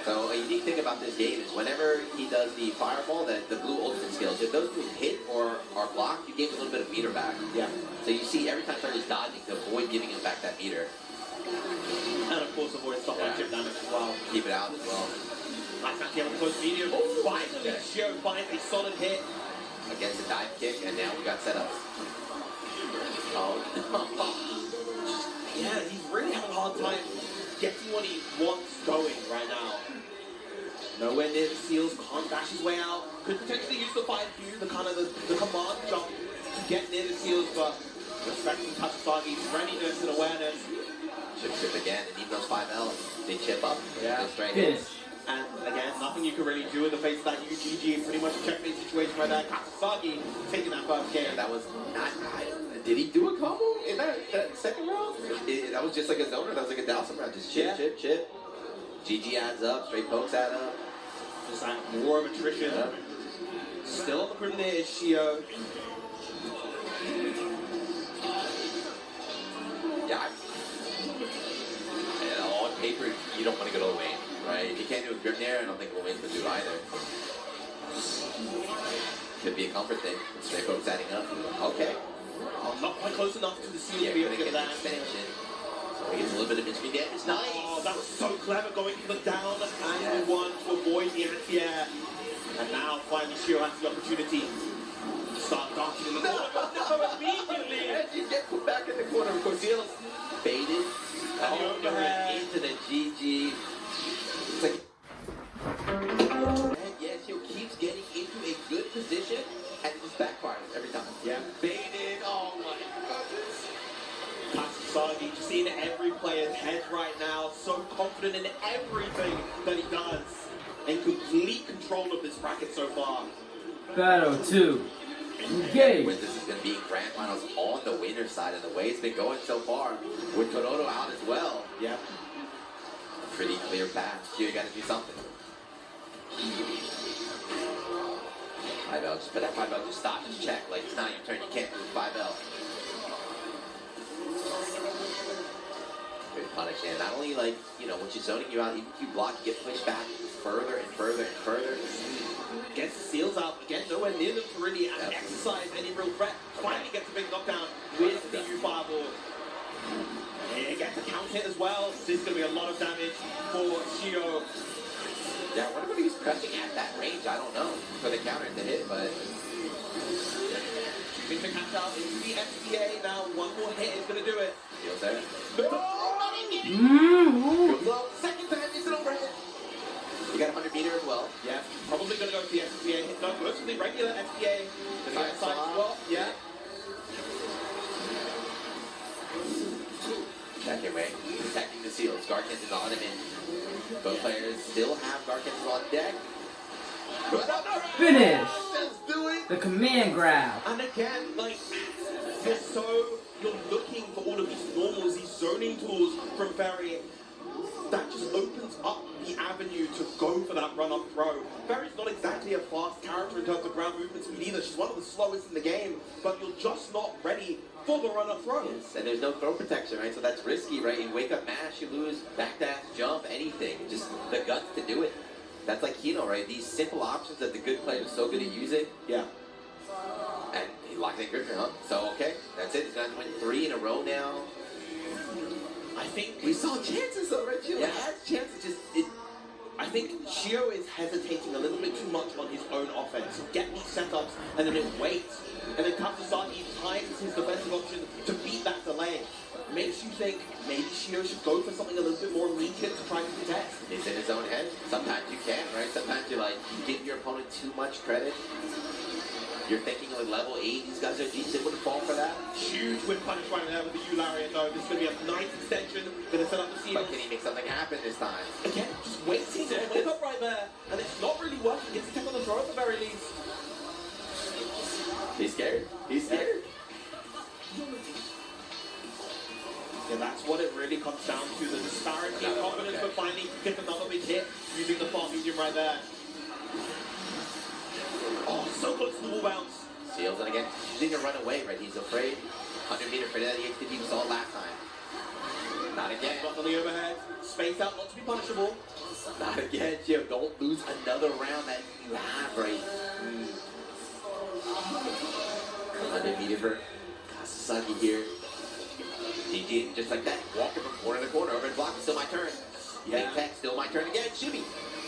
So a unique thing about this game is whenever he does the fireball, the blue ultimate skills, if those moves hit or are blocked, you gain a little bit of meter back. Yeah. So you see every time Ferry's dodging to avoid giving him back that meter. And of course avoid stop on chip damage as well. Keep it out as well. Nice match here on the close medium. Finally, Shio finds a solid hit. Against a dive kick, and now we got set up. Oh, yeah, he's really having a hard time getting what he wants going right now. Nowhere near the seals, can't dash his way out. Could potentially use the 5Q, the kind of the command jump to get near the seals, but respecting Katsusagi's readiness and awareness. Chip again, and even those 5L, they chip up. Yeah. Straight Finish. And again, nothing you can really do in the face of that UGG. Pretty much a checkmate situation right there. Katsusagi taking that first game. Yeah, that was not. Did he do a combo in that second round? That was just like a zoner. That was like a Dowson round. Just chip, chip. GG adds up. Straight pokes add up. Just like more of attrition. Yeah. Still on the perimeter is Shio. Yeah. And on paper, you don't want to go to Wayne, right? If you can't do a grip there, I don't think Wayne's going to do either. Could be a comfort thing. Straight pokes adding up. Okay. Not quite close enough to the seal Yeah, to be able gonna to get get an that. extension. So he gets a little bit of midstream damage. Nice. Oh, that was so clever going for the down and the one to avoid the anti-air. And now finally Shio has the opportunity to start dancing in the corner. No, immediately. And you get put back in the corner. Of course, Seals baited. Into the GG. It's like, and yes, he keeps getting into a good position, and it just backfires every time. Yeah, baited. Oh my goodness. Katsusagi just in every player's head right now. So confident in everything that he does. In complete control of this bracket so far. Battle 2. Engage. When this is going to be grand finals on the winner's side, and the way it's been going so far, with Torodo out as well. Yeah. Pretty clear path. You got to do something. 5L, just put that 5L, just stop, just check. Like, it's not your turn, you can't move 5L. Good punish, and not only, like, you know, once you're zoning you out, even if you block, you get pushed back further and further and further. Gets the seals out, again, nowhere near them to really exercise any real threat. Finally gets a big knockdown with the U-Fireball. He gets a count hit as well. This is going to be a lot of damage for Shio. Yeah, I wonder what he's pressing at that range, I don't know, for the counter to hit, but... Choosing to catch out into the FTA now. One more hit is going to do it. Feels there. Mm-hmm. Well, second time, it's an overhead. You got 100 meter as well. Yeah, probably going to go to the FTA hit. No, goes to the regular FTA. The side as well. Yeah. Back your way. Protecting the seals. Garkins is on him in. Both players still have Garkins on deck. Finish. Let's do it. The command grab. And again, like, you're looking for all of these normals, these zoning tools from Ferry. That just opens up the avenue to go for that run-up throw. Ferry's not exactly a fast character in terms of ground movement speed either. She's one of the slowest in the game, but you're just not ready for the run-up throw. Yes, and there's no throw protection, right? So that's risky, right? You wake up mash, you lose, back dash, jump, anything. Just the guts to do it. That's like Kino, right? These simple options that the good player is so good at using. Yeah. And he locked in Griffin, huh? So, okay, that's it. He's going to win 3 in a row now. I think We saw chances though, right? Shio has chances, I think Shio is hesitating a little bit too much on his own offense. He'll get these setups and then it waits. And then Katsusagi times his defensive option to beat that delay. Makes you think maybe Shio should go for something a little bit more immediate to try to contest. He's in his own head. Sometimes you can, right? Sometimes you like give your opponent too much credit. You're thinking like level 8, these guys are G, they wouldn't fall for that. Huge whip punish right there with the U-Lariat though. This is going to be a nice extension. Going to set up the seals. But can he make something happen this time? Again, just waiting on wake up right there. And it's not really working. Gets a tech on the throw at the very least. He's scared. He's scared. Yeah, that's what it really comes down to. The disparity in confidence Gets another big hit using the far medium right there. Oh, so close to the wall bounce. Seals it again. He's going to run away, right? He's afraid. 100-meter for that HTT we saw last time. Not again. Not on the overhead. Space out, not to be punishable. Not again, Jim. Don't lose another round that you have, right? 100-meter for Kasasagi here. GG, just like that. Walking from corner to corner. Over and block. Still my turn. Yeah. Big tech. Still my turn again. Shimmy.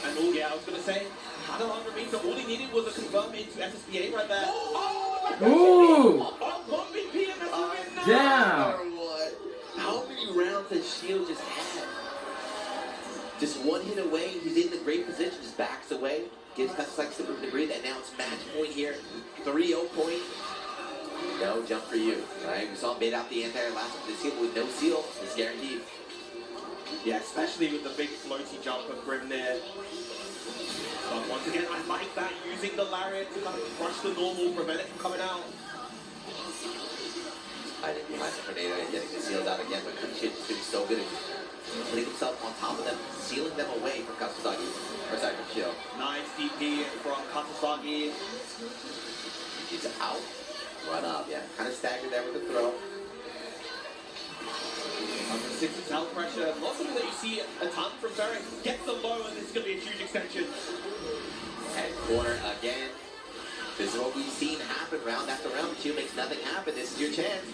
And all, yeah, I was going to say, had a 100 meter, all he needed was a confirm into SSBA right there. Ooh! Oh, big P and that's a win now. Down! What? How many rounds has Shield just had? Just one hit away. He's in the great position. Just backs away. Gives Kasasagi some room to breathe. And now it's match point here. 3-0 point. No jump for you. Right? We saw him bait out the entire last of the seal with no seal. It's guaranteed. Yeah, especially with the big floaty jump of Grimnir. But once again, I like that, using the lariat to kind of crush the normal, prevent it from coming out. I didn't realize Tornado and getting the seals out again, but Kunshit's doing so good at putting himself on top of them, sealing them away from Kasasagi. Or sorry, from Shio. Nice DP from Kasasagi. He's out. Run up, yeah. Kind of staggered there with the throw. Under 6 cell pressure. Not something that you see a ton from Ferry. Gets them low and this is going to be a huge extension. And corner again. This is what we've seen happen round after round. Shio makes nothing happen. This is your chance.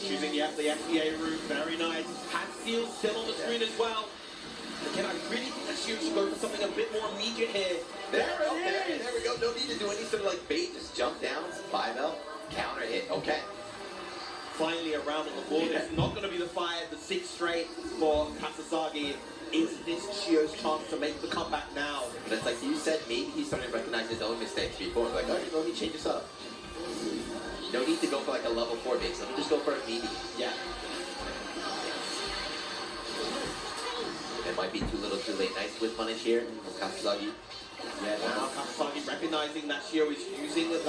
Choosing the FBA route. Very nice. Has Seal still on the screen as well. Again, I really think that Shio should go for something a bit more immediate here. There it is. There we go. No need to do any sort of like bait. Just jump down. 5L. Counter hit. Okay. Finally around on the board. It's not going to be the 6th straight for Kasasagi. Is this Shio's chance to make the comeback now? But it's like you said, maybe he's starting to recognize his own mistakes before. Like, all right, let me change this up. No need to go for like a level 4 base. Let me just go for a medium. Yeah. It might be too little too late. Nice whip punish here from Kasasagi. Yeah, now Kasasagi recognizing that Shio is using that.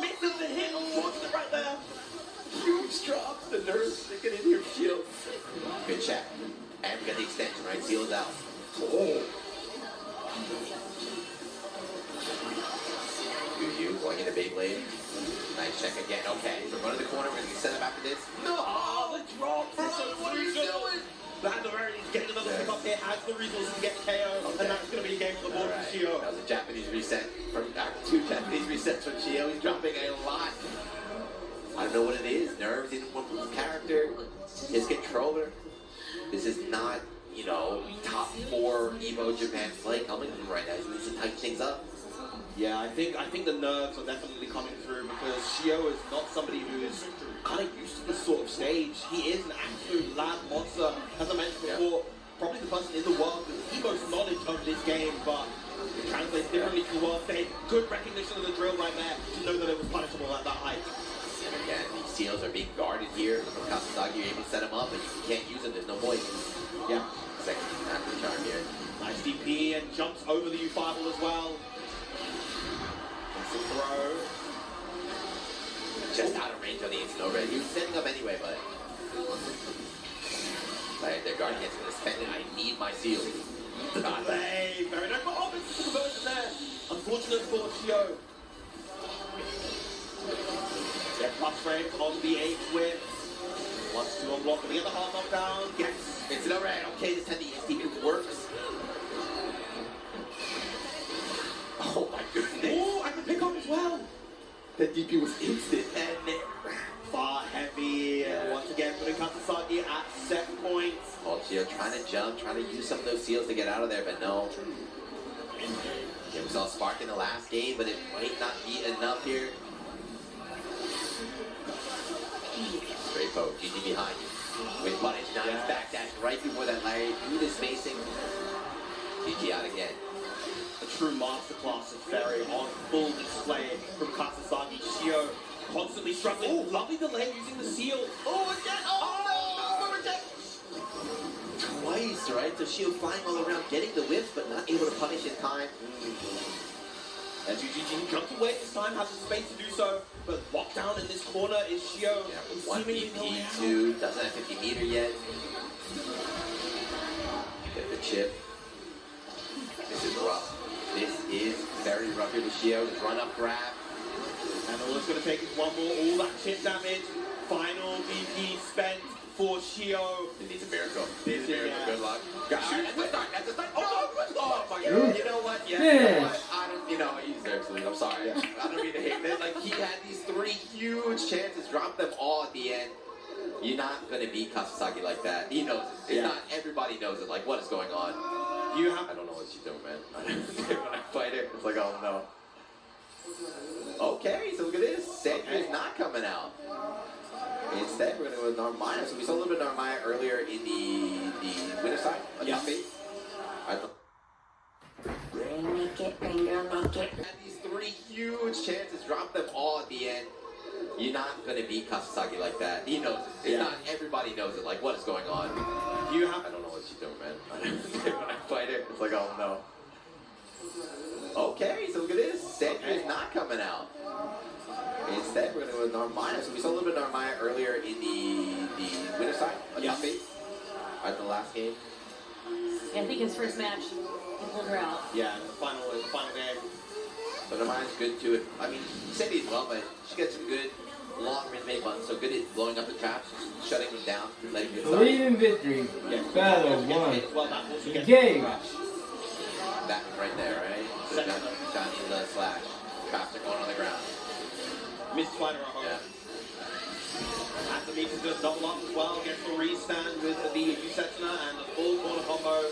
Misses the hit, unfortunate right there. Huge drops. The nerves sticking in here, Shield. Good check. And we got the extension, right? Seals out. Oh. You going into Beyblade. Nice check again. Okay, so run to the corner. We're going to set up after this. No! The drop! What are you doing? Vanderveer is getting another pick up here, has the resources to get KO, and that's going to be a game on the board for Shio. That was a Japanese reset from 2 Japanese resets from Shio. He's dropping a lot. I don't know what it is. Nerves in his character, his controller. This is not, you know, top 4 Evo Japan play coming from right now. He needs to tighten things up. Yeah, I think the nerves are definitely coming through because Shio is not somebody who is kind of used to this sort of stage. He is an absolute lab monster. As I mentioned before, probably the person in the world with the most knowledge of this game, but it translates differently to the world stage. Good recognition of the drill right there to know that it was punishable at that height. And again, these seals are being guarded here from Kasasagi. You're able to set them up, but you can't use them. There's no point. Yeah. Second after charm here. Nice DP and jumps over the U5 as well. That's a throw. Just out of range on the instant overhead. He was setting up anyway, but like, their guardian's going to spend it. I need my seals. Got very nice. Oh, this is the conversion there. Unfortunate for Shio. Get plus frame on the H whip. Wants to unblock, but get the hard knockdown. Yes. It's an overhead. Okay, this time the STP works. Oh my goodness. Oh, I can pick up as well. That DP was instant. And far heavy. Once again, putting Kasasagi at set points. Shio trying to jump, trying to use some of those seals to get out of there, but no. Yeah, we saw Spark in the last game, but it might not be enough here. Straight poke, GG behind you. With punish, nice backdash right before that Larry. Through the spacing. GG out again. A true masterclass of Ferry on full display from Kasasagi. Shio constantly struggling. Oh, lovely delay using the seal. Oh, again! Oh, no! Again! Twice, right? So Shio flying all around, getting the whips, but not able to punish in time. As UGG jumps away this time, has the space to do so, but locked down in this corner is Shio. Yeah, with 1 BP, 2, doesn't have 50 meter yet. Get the chip. This is rough. This is very rough here with Shio. Just run up grab. And all it's going to take is one more. All that chip damage. Final BP spent for Shio. It needs a miracle. This is, yeah. Good luck. That's the start. That's the start. Oh my Ooh. God. You know what? Yeah. Yes. You know what? I don't. You know, he deserves to lose. I'm sorry. I don't mean to hate this. Like he had these 3 huge chances, dropped them all at the end. You're not gonna beat Kasasagi like that. He knows it. It's not everybody knows it. Like what is going on? You have. I don't know what she's doing, man. When I fight her, it's like, oh no. Okay, so look at this. Sandry's not coming out. Instead, we're gonna go with Narmaya. So we saw a little bit of Narmaya earlier in the winner side. Yes. Make it, bring girl, make it. Had these 3 huge chances, dropped them all at the end. You're not gonna beat Kasasagi like that. He knows it. It's not everybody knows it. Like what is going on? You have. I don't know what she's doing, man. When I fight her, it's like, oh no. Okay, so look at this. Sandry's not coming out. Instead, we're gonna go with Narmaya. So we saw a little bit of Narmaya earlier in the winner side. Yes. At the last game. Yeah, I think his first match, he pulled her out. Yeah, the final game. So Narmaya's good too. I mean, Sandy as well, but she gets some good long range made buttons. So good at blowing up the traps, shutting them down, letting them start. Believe in victory. Yeah. Battle 1. Well, that also gets Engage. That right there, right? So Johnny the slash. Traps are going on the ground. Missed fighter at home. Yeah. And the meter does double up as well. Gets the restand with the Usetana and the full corner combo.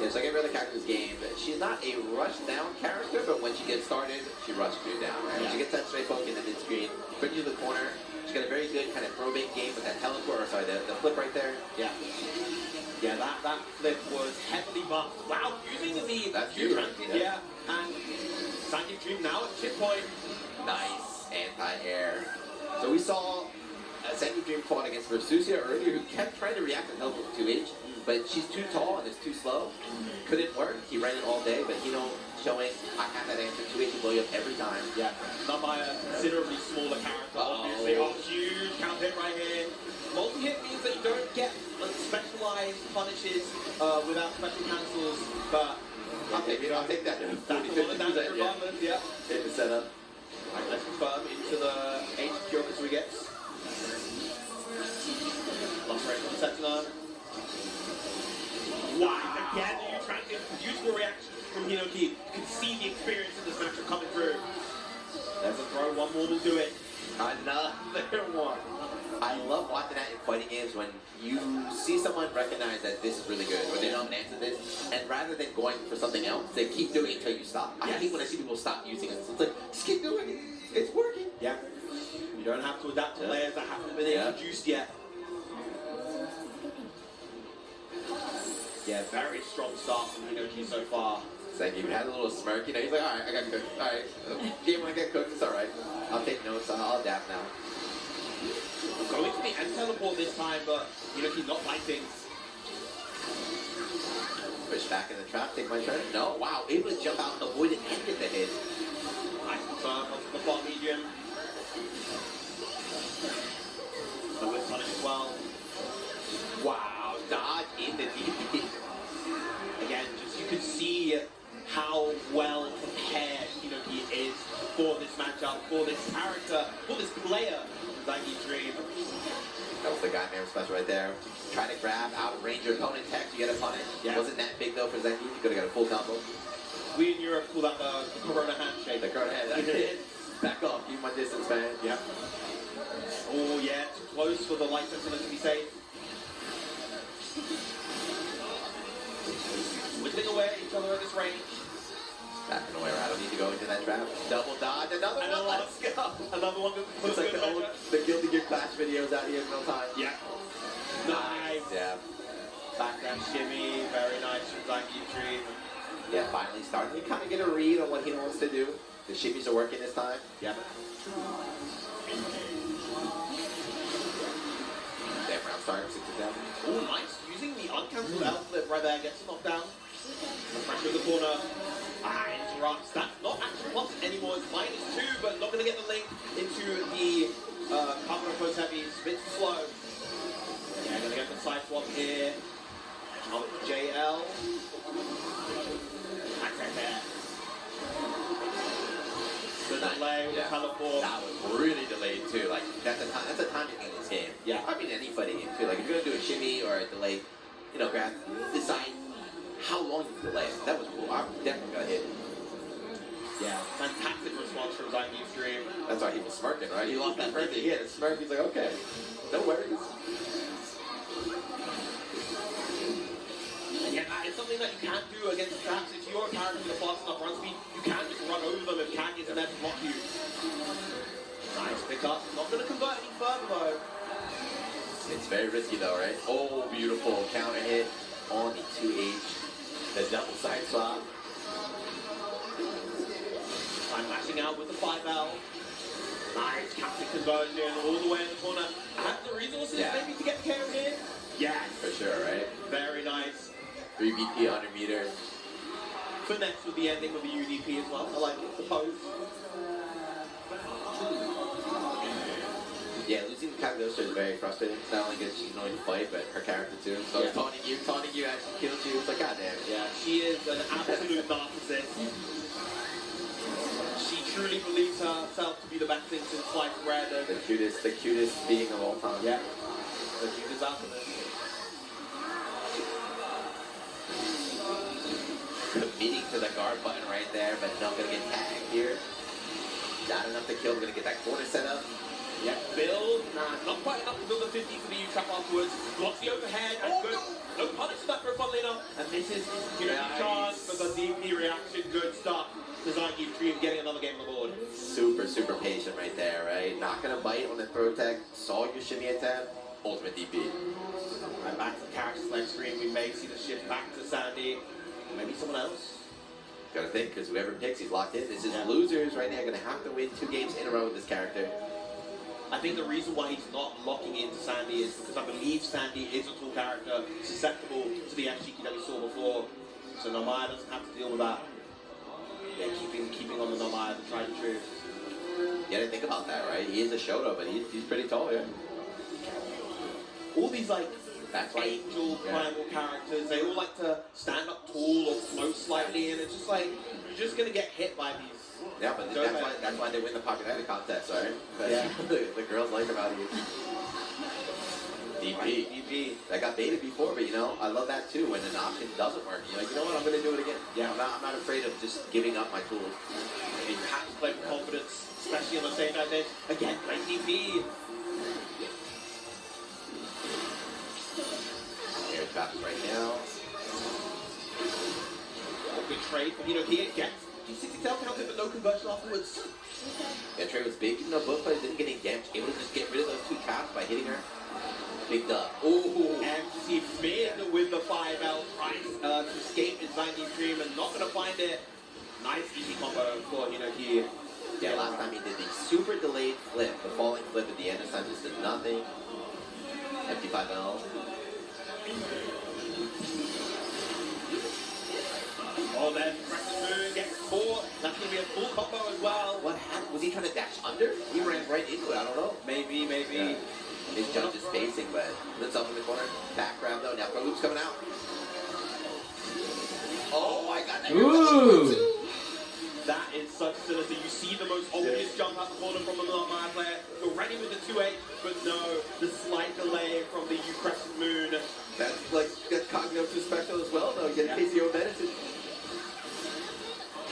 Yeah, so I get rid of the character in this game. She's not a rush down character, but when she gets started, she rushes you down, right? When she gets that straight poke in the mid screen, brings you to the corner. She's got a very good kind of throw bait game with that teleport, or sorry, the flip right there. Yeah. Yeah, that flip was heavily buffed. Wow, using the That's huge. Yeah. And Sandy Dream now at chip point. Nice anti-air. So we saw Sandy Dream fought against Versusia earlier, who kept trying to react to help with 2H, but she's too tall and it's too slow. Couldn't work. He ran it all day, but showing I have that answer. 2H will blow you up every time. Yeah. Not by a considerably smaller character, obviously. Oh, huge count hit right here. Multi-hit means that you don't get specialized punishes without special cancels, but I'll take it. I'll take that. that's a lot of damage regardless, yeah. Hit the setup. Right, let's confirm into the H Kyokus we get. Lost range on Sentinel. Wow, again, you trying to get a beautiful reaction from Hinoki. You can see the experience in this matchup coming through. There's a throw, one more will do it. Another one. I love watching that in fighting games when you see someone recognize that this is really good, or they know an answer to this, and rather than going for something else, they keep doing it until you stop. I hate when I see people stop using it. So it's like, just keep doing it. It's working. Yeah. You don't have to adapt to layers that haven't been introduced yet. Yeah, very strong start from Hinoki so far. It's like he had a little smirk, he's like, alright, I got cooked. Alright, game when I get cooked, it's alright. I'll take notes, I'll adapt now. Going to the end teleport this time, but Hinoki's not fighting. Push back in the trap, take my turn. No, wow, able to jump out, avoid it, and get the hit. Nice confirm onto the far medium. The whip punish as well. Wow, dodge in the DP. Again, just you can see how well prepared Hinoki is for this matchup, for this character, for this player, Zangief Dream. That was the guy name special right there. Try to grab out range your opponent tech, you get a punish. Yeah. Wasn't that big though for Zangief, you could have got a full combo. We in Europe call that the Corona handshake. The Corona handshake. Back off, keep my distance, man. Yeah. Oh yeah, too close for the light sentinel to be safe. Whittling away each other at this range. Backing away, I don't need to go into that trap. Double dodge, another one, let's go. Another one that Looks like the Guilty Gear Clash videos out here in no time. Yeah. Nice. Yeah. Backdown shimmy, very nice from Zangief Dream. Yeah, finally starting to kind of get a read on what he wants to do. The shimmies are working this time. Yeah. Damn round start, 6 to 7. Oh, nice. Using the uncancelled L flip right there, gets knocked down. Pressure in the corner. Interrupts. That's not actually plus anymore. It's -2, but not going to get the link into the Kamura Post Heavies. a bit slow. Yeah, gonna get the side swap here. Out with JL. That's right there. The delay with the teleport. That was really delayed too. Like that's a timing in this game. Yeah. I mean any fighting game too. Like if you're gonna do a shimmy or a delay, you know, decide how long you delay it. That was cool. I'm definitely gonna hit. Yeah, fantastic response from Zangief's Dream. That's why he was smirking, right? He lost that first. He had a smirk. He's like, okay, no worries. And yeah, that is something that you can't do against traps. If you're a character with a fast enough run speed, you can't just run over them if Cat isn't there to block you. Nice pick up. Not going to convert any further though. It's very risky though, right? Oh, beautiful counter hit on the 2H. The double side swap. I'm lashing out with the 5L. Nice captain conversion all the way in the corner. Have the resources maybe to get the KO here? Yes. For sure, right? Very nice. 3 BP 100 meter. Finesse with the ending of the UDP as well. I like it. The pose. Yeah, losing Cagliostro is very frustrating. It's not only because she's annoying to fight, but her character too. So taunting you actually kills you. It's like, goddamn. Yeah, she is an absolute narcissist. She truly believes herself to be the best thing since sliced bread. The cutest being of all time. Yeah. The cutest alchemist. Committing to the guard button right there, but not gonna get tagged here. Not enough to kill. We're gonna get that corner set up. Yeah, build. Nah, not quite enough to build the 50 for the U-trap afterwards. Blocks the overhead. And good. No punish that for funnily enough. And this is chance for the DP reaction. Good stuff. Zangief's Dream getting another game on the board. Super patient right there, right? Not gonna bite on the throw tech. Saw your shimmy attempt. Ultimate DP. And back to the character select screen. We may see the shift back to Sandy. Maybe someone else. Gotta think, because whoever picks, he's locked in. This is losers right now. Gonna have to win 2 games in a row with this character. I think the reason why he's not locking into Sandy is because I believe Sandy is a tall character, susceptible to the FGQ that we saw before. So Nomaya doesn't have to deal with that. Yeah, keeping on the Nomaya, the tried and true. You gotta think about that, right? He is a Shoto, but he's pretty tall, yeah. All these like that's why angel primal characters, they all like to stand up tall or float slightly, and it's just like you're just gonna get hit by these. Yeah, but that's why they win the pocket edit contest, right? Yeah. the girls like about you. DP. That got baited before, but you know, I love that too when an option doesn't work. You're like, you know what, I'm gonna do it again. Yeah, I'm not afraid of just giving up my tools. You have to play with confidence, especially on the same night. Again, great DP. Air trap right now. Good trade from Hinoki again. 60 tail counted, but no conversion afterwards. That trade was big, even though both players didn't get any damage. Able to just get rid of those 2 traps by hitting her. Big dub. Ooh, empty mid with the 5L price to escape his Zangief's Dream and not going to find it. Nice easy combo for Hinoki. Yeah, last time he did the super delayed flip, the falling flip at the end. This time just did nothing. Empty 5L. Oh, then Crescent Moon gets 4. That's going to be a full combo as well. What happened? Was he trying to dash under? He ran right into it. I don't know. Maybe. Yeah. His jump is spacing, but lives up in the corner. Back grab though. Now pro loop's coming out. Oh my god. Ooh. That is such sinister. You see the most obvious jump out the corner from the Nomaya player. Go ready with the 2-8, but no, the slight delay from the U Crescent Moon. That's cognitive too special as well though. You get KCO medicine.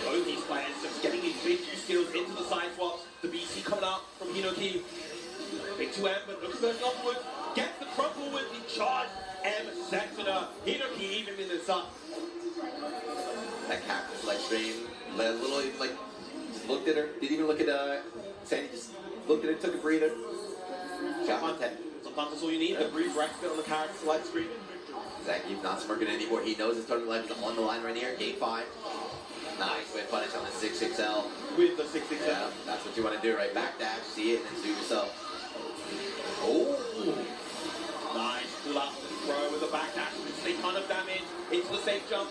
Both these players just getting these big U skills into the side swaps. The BC coming out from Hinoki. Big 2M, but looks good upwards. Gets the crumple with the charge. M sector. Hinoki evening this up. That cactus like stream. Let a little like just looked at her. Didn't even look at Sandy. Just looked at her, took a breather. Got on 10. Sometimes that's all you need. A brief respite on the character select screen. Zangief not smirking anymore. He knows his tournament life is on the line right here. Game 5. Nice way punish on the 6XL. With the 6XL. Yeah, that's what you want to do, right? Back dash, see it, and then do it yourself. Oh! Nice pull up, throw with a back dash, a ton of damage into the safe jump.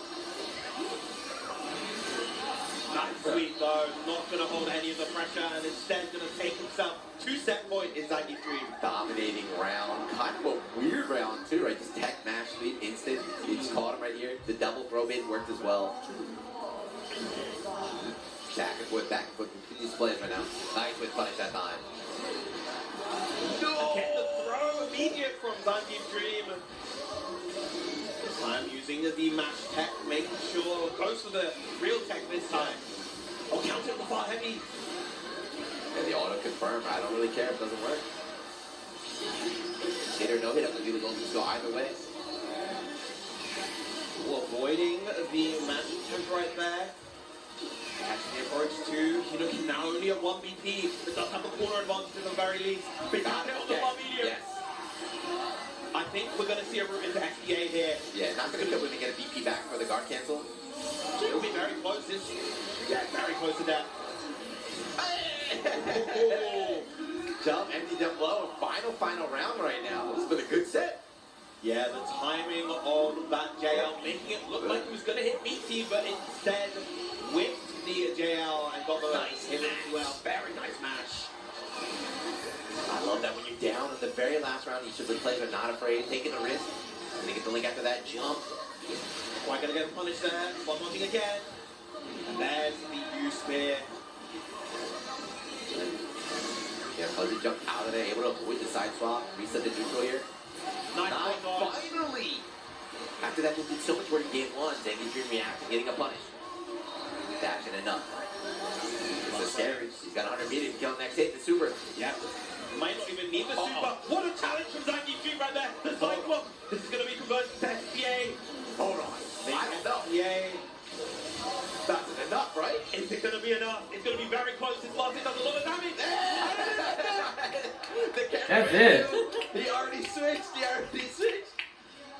Nice sweep though, not going to hold any of the pressure and instead going to take himself 2 set point in Zangief's Dream. Dominating round. Kind of a weird round, too, right? Just tech mash sweep, instant. You just caught him right here. The double throw bait worked as well. Back and forth, continues plays right now. Nice with punish that time. No! Get the throw immediate from Zangief Dream. This time using the mash tech, making sure close to the real tech this time. Oh, counter the far heavy. And the auto confirm. I don't really care if it doesn't work. Hit or no hit, I believe the goal can go either way. Avoiding the mash attempt right there. Catching the approach to Hinoki now only at 1 BP, but does have a corner advantage at the very least. Big hit on the far medium. Yes. I think we're going to see a route into XDA here. Yeah, not going to be able to get a BP back for the guard cancel. It'll be very close. Yeah, very close to death. Jump, empty jump low, final round right now. This has been a good set. Yeah, the timing of that JL making it look like he was going to hit BT, but instead whipped the JL and got the nice hit as well. Very nice match. I love that when you're down in the very last round, each of the players are not afraid, taking a risk. And they get the link after that jump. Quite going to get punished there. One launching again. And there's the U spear. Yeah, Fuzzy jumped out of there, able to avoid the side swap, reset the neutral here. Nice. Finally! After that, just did so much work in game one, Zangief Dream reacting, getting a punish. Dashing enough. This is scary. He's got 100 meters to kill the next hit, the super. Yeah. Might not even need the super. What a challenge from Zangief Dream right there. The Cyclops. This is going to be converted to SPA. Hold on. I don't know. Yay. That's enough, right? Is it going to be enough? It's going to be very close. His last hit does a lot of damage. That's it. He already switched.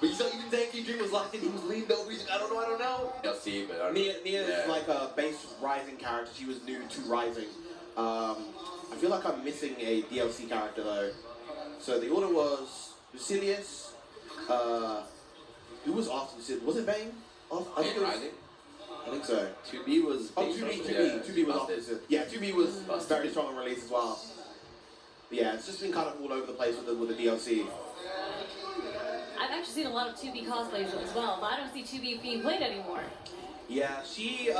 But you saw even Zangief Dream was locked in. He was leaned over. He's like, I don't know. You'll see, but I don't know. Nia is like a base Rising character. She was new to Rising. I feel like I'm missing a DLC character though. So the order was Lucilius. Who was after Lucilius? Was it Bane? I think it was, Rising? I think so. 2B was... 2B was after Lucilius. Yeah, 2B was very strong on release as well. But yeah, it's just been kind of all over the place with the DLC. I've actually seen a lot of 2B cosplays as well, but I don't see 2B being played anymore. Yeah, she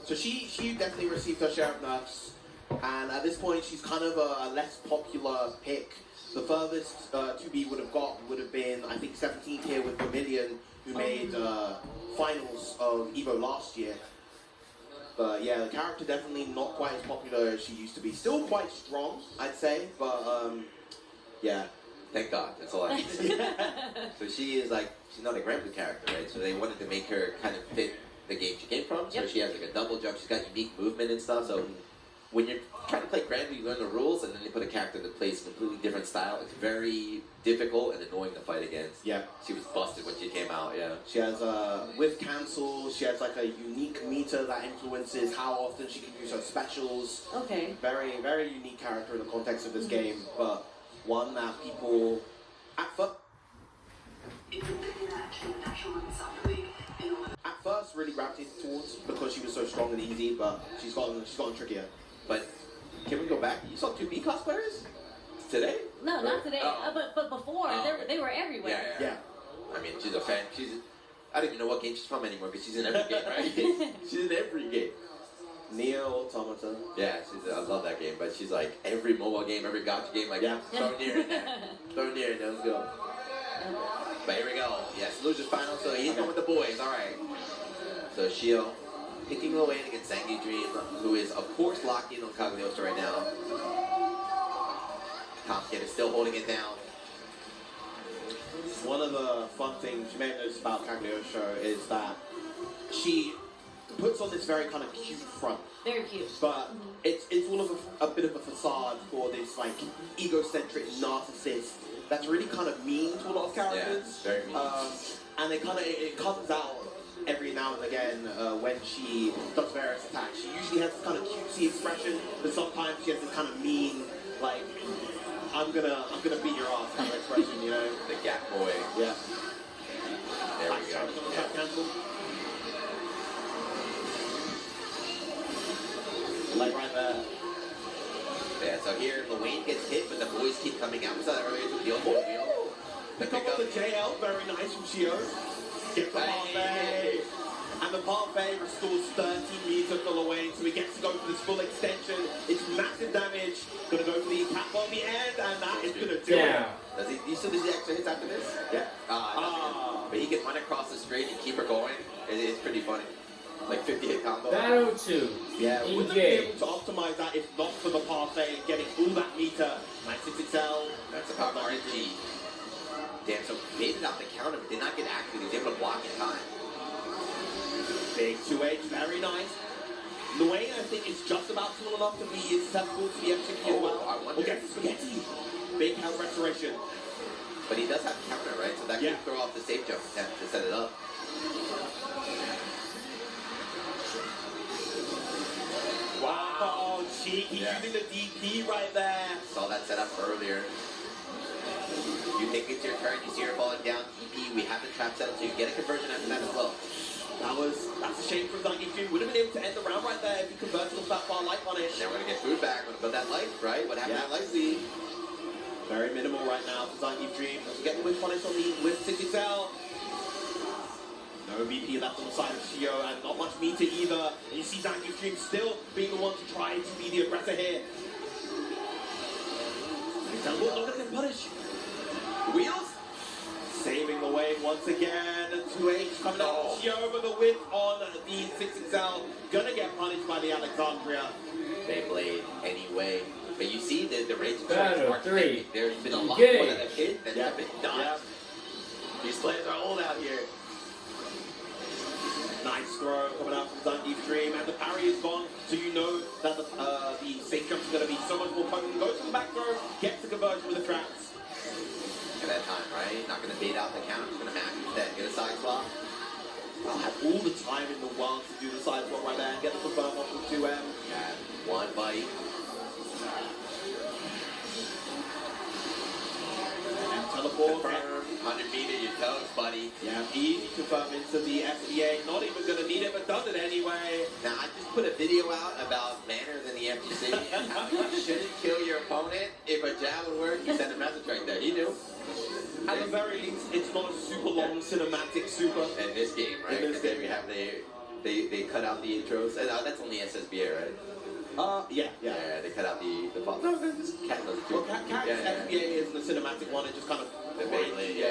definitely received her share of nerfs, and at this point she's kind of a less popular pick. The furthest 2B would have been, I think, 17th here with Vermilion, who made finals of EVO last year. But yeah, the character definitely not quite as popular as she used to be. Still quite strong, I'd say, but yeah. Thank God, that's all I can say. So she is like, she's not a Grand Blue character, right? So they wanted to make her kind of fit the game she came from. So she has like a double jump, she's got unique movement and stuff. So when you're trying to play Grand Blue, you learn the rules, and then they put a character that plays a completely different style. It's very difficult and annoying to fight against. Yeah. She was busted when she came out, yeah. She has with cancel, she has like a unique meter that influences how often she can use her specials. Okay. Very, very unique character in the context of this game, but one that people at first really gravitated towards because she was so strong and easy, but she's gotten trickier. But can we go back? You saw 2B cosplayers today? No, not today. But before, they were everywhere. Yeah. I mean, she's a fan. I don't even know what game she's from anymore because she's in every game, right? She's in every game. Neo Automata. Yeah, I love that game, but she's like every mobile game, every gotcha game, like throw near in there. Throw near in there, let's go. But here we go. Yes, losers final, so he's going with the boys, alright. So Shio picking away against Zangief Dream, who is of course locked in on Cagliostro right now. Tomcat is still holding it down. One of the fun things you may have noticed about Cagliostro is that she puts on this very kind of cute front. Very cute. But it's all of a bit of a facade for this like egocentric narcissist that's really kind of mean to a lot of characters. Yeah, very mean. And it comes out every now and again when she does various attacks. She usually has this kind of cutesy expression, but sometimes she has this kind of mean, like, I'm gonna beat your ass kind of expression, you know? The Gap Boy. Yeah. There we go. Cancel. Like right there. Yeah, so here Wayne gets hit, but the boys keep coming out. We saw that earlier with the elbow wheel. Pick up the JL, very nice from Shio. Get the parfait. And the parfait restores 30 meters for Luane, so he gets to go for this full extension. It's massive damage. Gonna go for the tap on the end, and that is gonna do it. Does he? You still do the extra hits after this? Yeah. But he can run across the straight and keep her going. It's pretty funny. Like 50 hit combo. Battle 2. Yeah, we wouldn't be able to optimize that if not for the parfait and getting all that meter. 96XL. That's a power RNG. Damn, so made it out the counter, but did not get active. He was able to block in time. Big 2H, very nice. Luane, I think, is just about tall enough to be susceptible to the M60 as well. I wonder. We'll get the spaghetti. Big health restoration. But he does have counter, right? So that could throw off the safe jump to set it up. Wow, cheeky using the DP right there. Saw that set up earlier. You think it's your turn, you see her falling down, DP, we have the trap set up, so you get a conversion after that as well. That's a shame for Zangief. Would have been able to end the round right there if he converted with that far life on it. Now we're gonna get food back, we're gonna put that life, right? What happened to that life lead? Very minimal right now for Zangief Dream. Doesn't get the whiff punish on the with 6XL. No VP left on the side of Shio, and not much meter either. And you see Zangief Dream still being the one to try to be the aggressor here. Not gonna get punished. Wheels saving the way once again. 2H coming out. Shio over the whip on the 6XL. Gonna get punished by the Alexandria. Beyblade anyway. But you see the rage of Battle 3. There's been a lot more that have hit than have been done. These players are old out here. Nice throw coming out from Zangief Dream, and the parry is gone, so you know that the safe jump is going to be so much more potent. Goes for the back throw, gets the conversion with the traps. At that time, right? Not going to bait out the count, just going to match instead. Get a side swap. I'll have all the time in the world to do the side swap right there and get the confirm off with 2M. Yeah, one bite. And teleport. Confirm, 100 meter, your toes, buddy. Yeah, easy confirm into the SBA. Not even going to need it, but does it anyway. Now, I just put a video out about manners in the FGC and how you shouldn't kill your opponent. If a jab would work, you send a message right there. He knew. At the very least, it's not a super long cinematic super. In this game, right? In this game, we have they cut out the intros. And that's only SSBA, right? Yeah. They cut out the no, this Cat does it too. Well, Cat's FBA isn't a cinematic one, it just kind of the Bailey,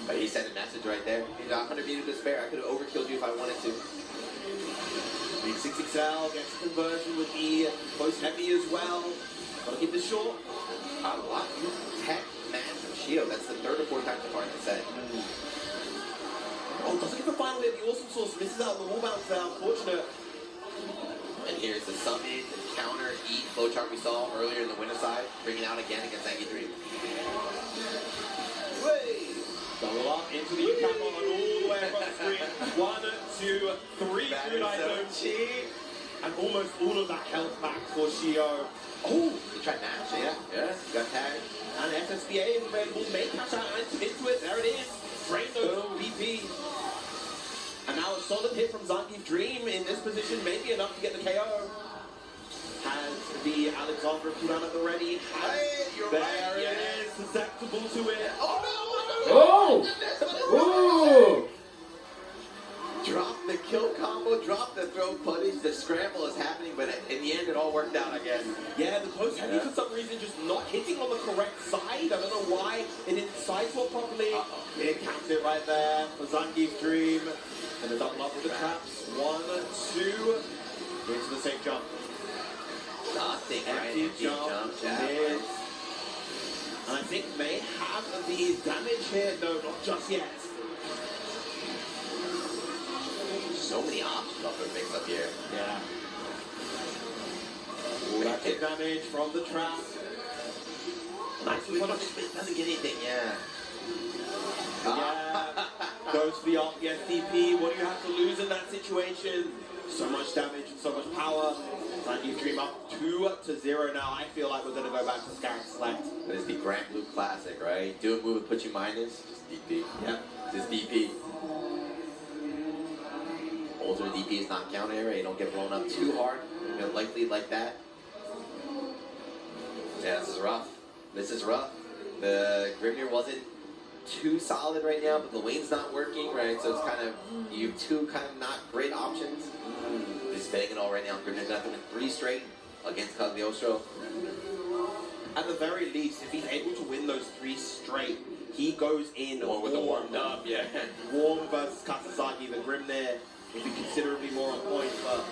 But he sent a message right there. He's 100 meters to spare. I could have overkilled you if I wanted to. Big 6XL gets the conversion with the close heavy as well. Gotta keep this short. What? Tech man from Shio. That's the third or fourth time so far in the set. Oh, doesn't get the final hit. The awesome source misses out on the wall bounce there. Unfortunate. And here's the summon, counter, eat flowchart we saw earlier in the winner side. Bringing out again against Zangief Dream. Double up into the UCAP on all the way across the screen. 1, 2, 3 through night zone. And almost all of that health back for Shio. Oh, he tried match, yeah. Got tagged. And SSBA is available. May catch out into it. There it is. Drain those VP. And now a solid hit from Zangief Dream in this position. Maybe enough to get the KO. Has the Alexandra cooldown at the ready. There it is. Susceptible to it. Oh no! Oh! Drop the kill combo, drop the throw punish, the scramble is happening, but in the end it all worked out, I guess. Yeah, the close heavy for some reason just not hitting on the correct side. I don't know why it didn't side swap properly. It counts it right there for Zangief Dream. And the double up with the traps. 1, 2. Into the safe jump. Nothing, right? Empty jump. And I think may have the damage here. No, not just yet. So many options off the mix up here. Yeah. All that hit damage from the trap. Nice punish, but it doesn't get anything, Yeah. Goes for the off the SDP. What do you have to lose in that situation? So much damage and so much power. Zangief Dream up 2-0 now. I feel like we're going to go back to Scarab Select. That is the Grand Blue Classic, right? Do a move and put you minus. Just DP. Yeah. Just DP. Older DP is not counter area. You don't get blown up too hard. You're likely like that. Yeah, this is rough. This is rough. The Grimnir wasn't too solid right now, but the lane's not working, right? So it's kind of, you have two kind of not great options. He's betting it all right now. Grimnir's got to win 3 straight against Cagliostro. At the very least, if he's able to win those 3 straight, he goes in With the warmed up, yeah. Warm versus Kasasagi. The Grimnir will be considerably more on point, but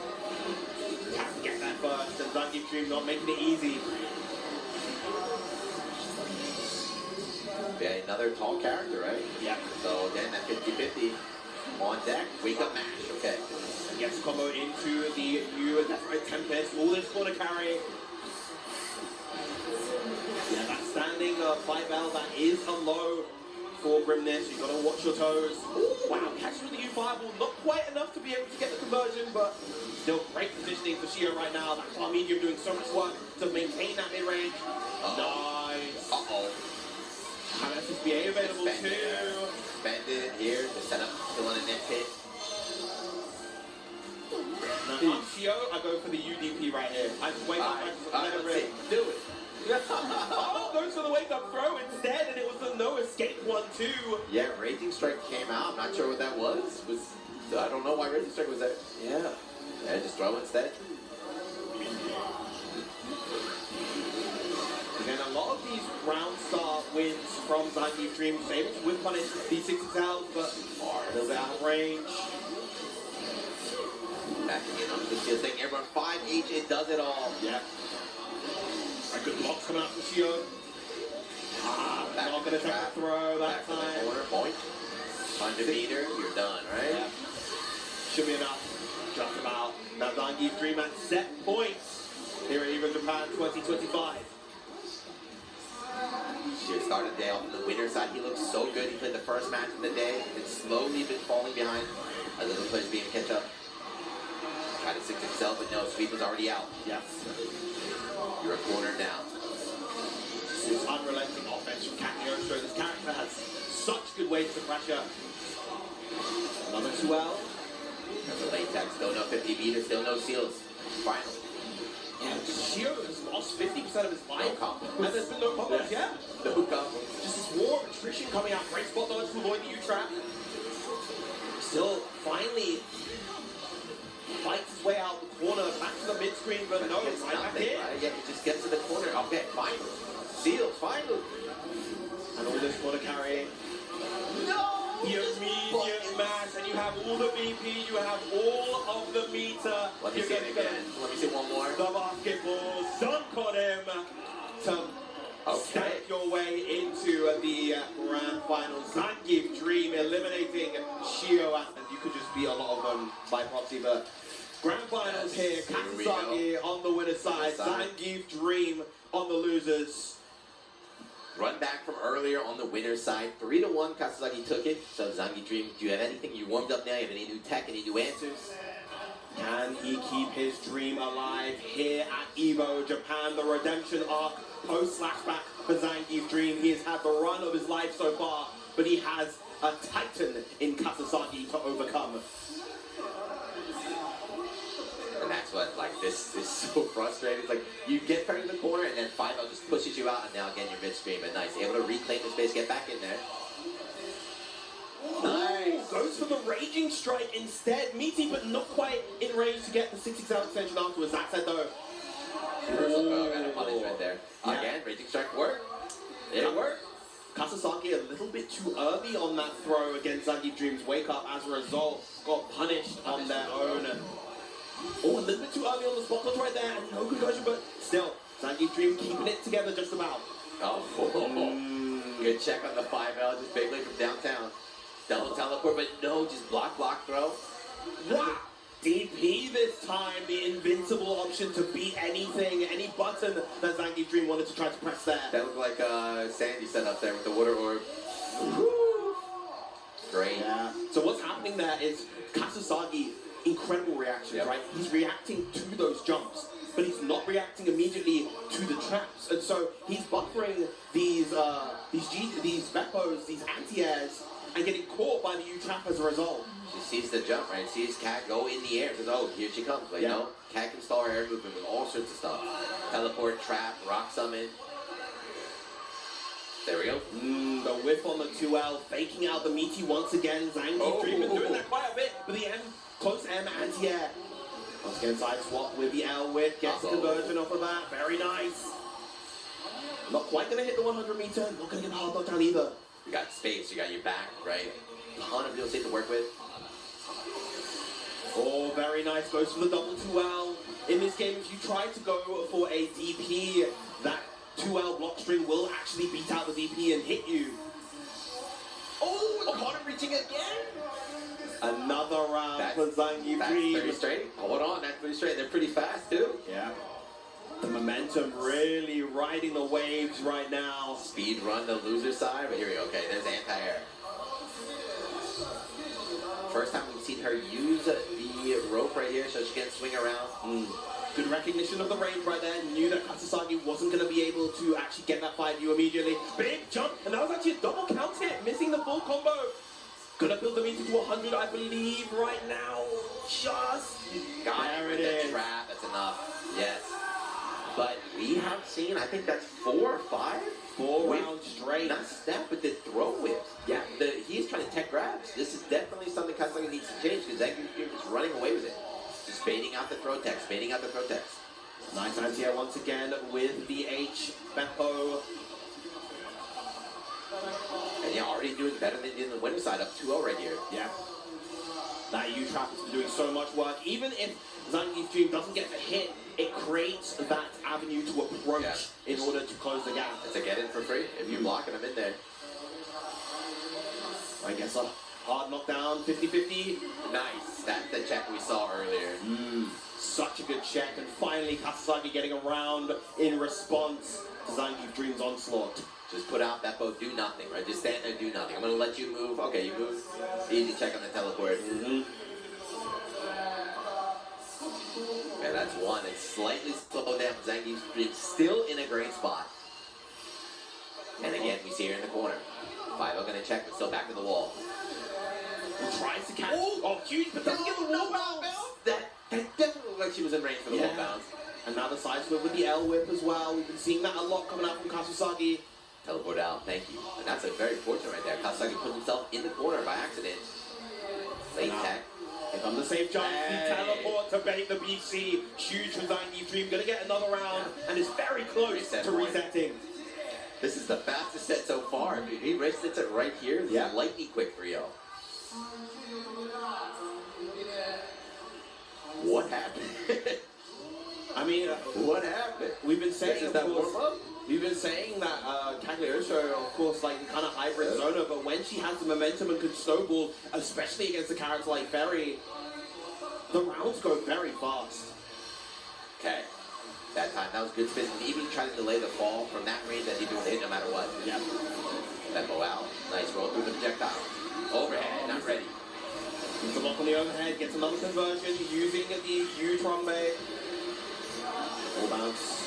he has to get that first, and Zangief Dream not making it easy. Yeah, another tall character, right? Yeah. So again, that 50-50 on deck. Wake up mash, okay. Gets combo into the new Death Tempest. All this corner carry. Yeah, that standing 5L, that is a low for Grimnir, so you gotta watch your toes. Ooh, wow, catches with the U fireball. Not quite enough to be able to get the conversion, but still great positioning for Shio right now. That Claw Medium doing so much work to maintain that mid-range. Nice. Uh-oh. And SSBA available too. Suspended here to set up, still on a next hit. Now, I'm Shio, I go for the UDP right here. I just wake up, let it rip. Do it. Oh, goes for the wake up throw instead, and it was the no escape one too. Yeah, Raging Strike came out. I'm not sure what that was. I don't know why Raging Strike was there. Yeah. Yeah, just throw instead. Again, a lot of these round start wins from Zangief Dream, was able to whip punish these 60 cells, but a little bit out of range. Backing in on the field thing. Everyone 5H, it does it all. Yeah. A good blocks coming out from Shio. Not gonna take a throw that time. Back to the corner, point. 100 meter, you're done, right? Yeah. Should be enough. Just about. Now Zangief Dream at set points here at Evo Japan 2025. She started the day off on the winner's side. He looked so good. He played the first match of the day and slowly been falling behind as other players being catch up. Tried to 6 himself, but no, Sweep was already out. Yes. You're a corner down. This unrelenting offense from Cagliostro. This character has such good ways to pressure. Another 2L. There's a late tag, still no 50 meters, still no seals. Finally. Yeah, Shio has lost 50% of his life. No combo. And there's been no combos, yeah. No combo. Just this war of attrition coming out. Great spot dodge to avoid the U-trap. Still, finally, fights his way out the corner, back to the mid-screen, but no, it's right back nothing, in. right? Yeah, he just gets to the corner. Okay, finally. Seal, finally. And all this corner carry. No! The immediate mash, and you have all the BP, you have all of the meter. Let me see it again. Let me see one more. The basketball dunk on him to stamp your way into the grand final. Zangief Dream eliminating Shio, and you could just beat a lot of them by proxy, but grand finals here. Kasasagi on the winner's side, Zangief Dream on the losers. Run back from earlier on the winner's side. 3-1, Kasasagi took it. So Zangief Dream, do you have anything? You warmed up now? You have any new tech, any new answers? Can he keep his dream alive here at Evo Japan? The redemption arc post-slashback for Zangief Dream. He has had the run of his life so far, but he has a titan in Kasasagi to overcome. And that's what, like, this is so frustrating. It's like, you get through the corner, and then 5L just pushes you out, and now again, you're midstream. But nice, able to reclaim the space, get back in there. Nice. Goes for the Raging Strike instead. Meaty, but not quite in range to get the 60,000 extension afterwards. That said, though. Got a punish right there. Yeah. Again, Raging Strike worked. It worked. Kasasagi a little bit too early on that throw against Zangief Dream's wake up. As a result, got punished on their own. Oh, a little bit too early on the spot dodge right there, and no concussion, but still, Zangief Dream keeping it together just about. Good check on the 5L, just big lead from downtown. Double teleport, but no, just block throw. Wow! DP this time, the invincible option to beat anything, any button that Zangief Dream wanted to try to press there. That looked like Sandy set up there with the water orb. Woo. Great. Yeah. So what's happening there is Kasasagi, incredible reactions, right? He's reacting to those jumps, but he's not reacting immediately to the traps, and so he's buffering these Beppos, these anti-airs, and getting caught by the U-trap as a result. She sees the jump, right? Sees Cat go in the air. Says, oh, here she comes. Like, no, Cat can stall her air movement with all sorts of stuff. Teleport, trap, rock summon. There we go. The whiff on the 2L, faking out the meaty once again. Zangief Dream been doing that quite a bit, but the M, close M anti-air. Once again, side swap with the L whip, gets the conversion off of that. Very nice. Not quite going to hit the 100 meter, not going to get the hard knockdown either. You got space, you got your back, right? Ton of real estate to work with. Oh, very nice. Goes for the double 2L. In this game, if you try to go for a DP, that 2L block string will actually beat out the DP and hit you. Oh, caught him reaching again. Another round for Zangief Dream. 30 straight. Hold on, that's 30 straight. They're pretty fast, too. Yeah. The momentum really riding the waves right now. Speed run the loser side, but here we go. Okay, there's anti-air. First time we've seen her use the rope right here, so she can swing around. Good recognition of the range right there. Knew that Kasasagi wasn't going to be able to actually get that 5U immediately. Big jump, and that was actually a double count hit, missing the full combo. Gonna build the meter to 100, I believe, right now. Just there it is. Trap, that's enough. Yes. But we have seen, I think that's 4 or 5? 4 rounds straight. Not snap, but the throw whips. Yeah, he's trying to tech grabs. This is definitely something Kasasagi needs to change because Zangief Dream is running away with it. Just baiting out the throw techs, baiting out the throw techs. Nice anti-air once again with the H. Beppo. And yeah, already doing better than in the winner side, up 2-0 right here. Yeah. That U-trap has been doing so much work. Even if Zangief Dream doesn't get the hit, it creates that avenue to approach in order to close the gap. It's a get in for free. If you block it, I'm in there. I guess a hard knockdown, 50-50. Nice. That's the check we saw earlier. Such a good check. And finally, Kasasagi getting around in response to Zangief Dream's onslaught. Just put out that boat, do nothing, right? Just stand there, do nothing. I'm going to let you move. Okay, you move. Easy check on the teleport. Yeah, that's one. It's slightly slowed down. Zangief Dream still in a great spot. And again, we see her in the corner. 5-0 going to check, but still back to the wall. Tries to catch. Oh, huge, but doesn't get the wall bounce. That definitely looked like she was in range for the wall bounce. Another side flip with the L whip as well. We've been seeing that a lot coming out from Kasasagi. Teleport out, thank you. And that's a very fortunate right there. Kasasagi put himself in the corner by accident. Late tech. If I'm the safe jump, the teleport to bait the BC. Huge for Zangief Dream. Gonna get another round and is very close to resetting. This is the fastest set so far. If he resets it right here, it's lightning quick for you. What happened? I mean, what happened? We've been saying that warm-up. We've been saying that Cagliostro, of course, like kind of hybrid Zona, but when she has the momentum and can snowball, especially against a character like Ferry, the rounds go very fast. Okay. That time, that was good spin. Even trying to delay the fall from that range that he would hit no matter what. Yep. Tempo out. Nice roll through the projectile. Overhead, not ready. Gets a lock on the overhead, gets another conversion using the U-Trombe. Full bounce.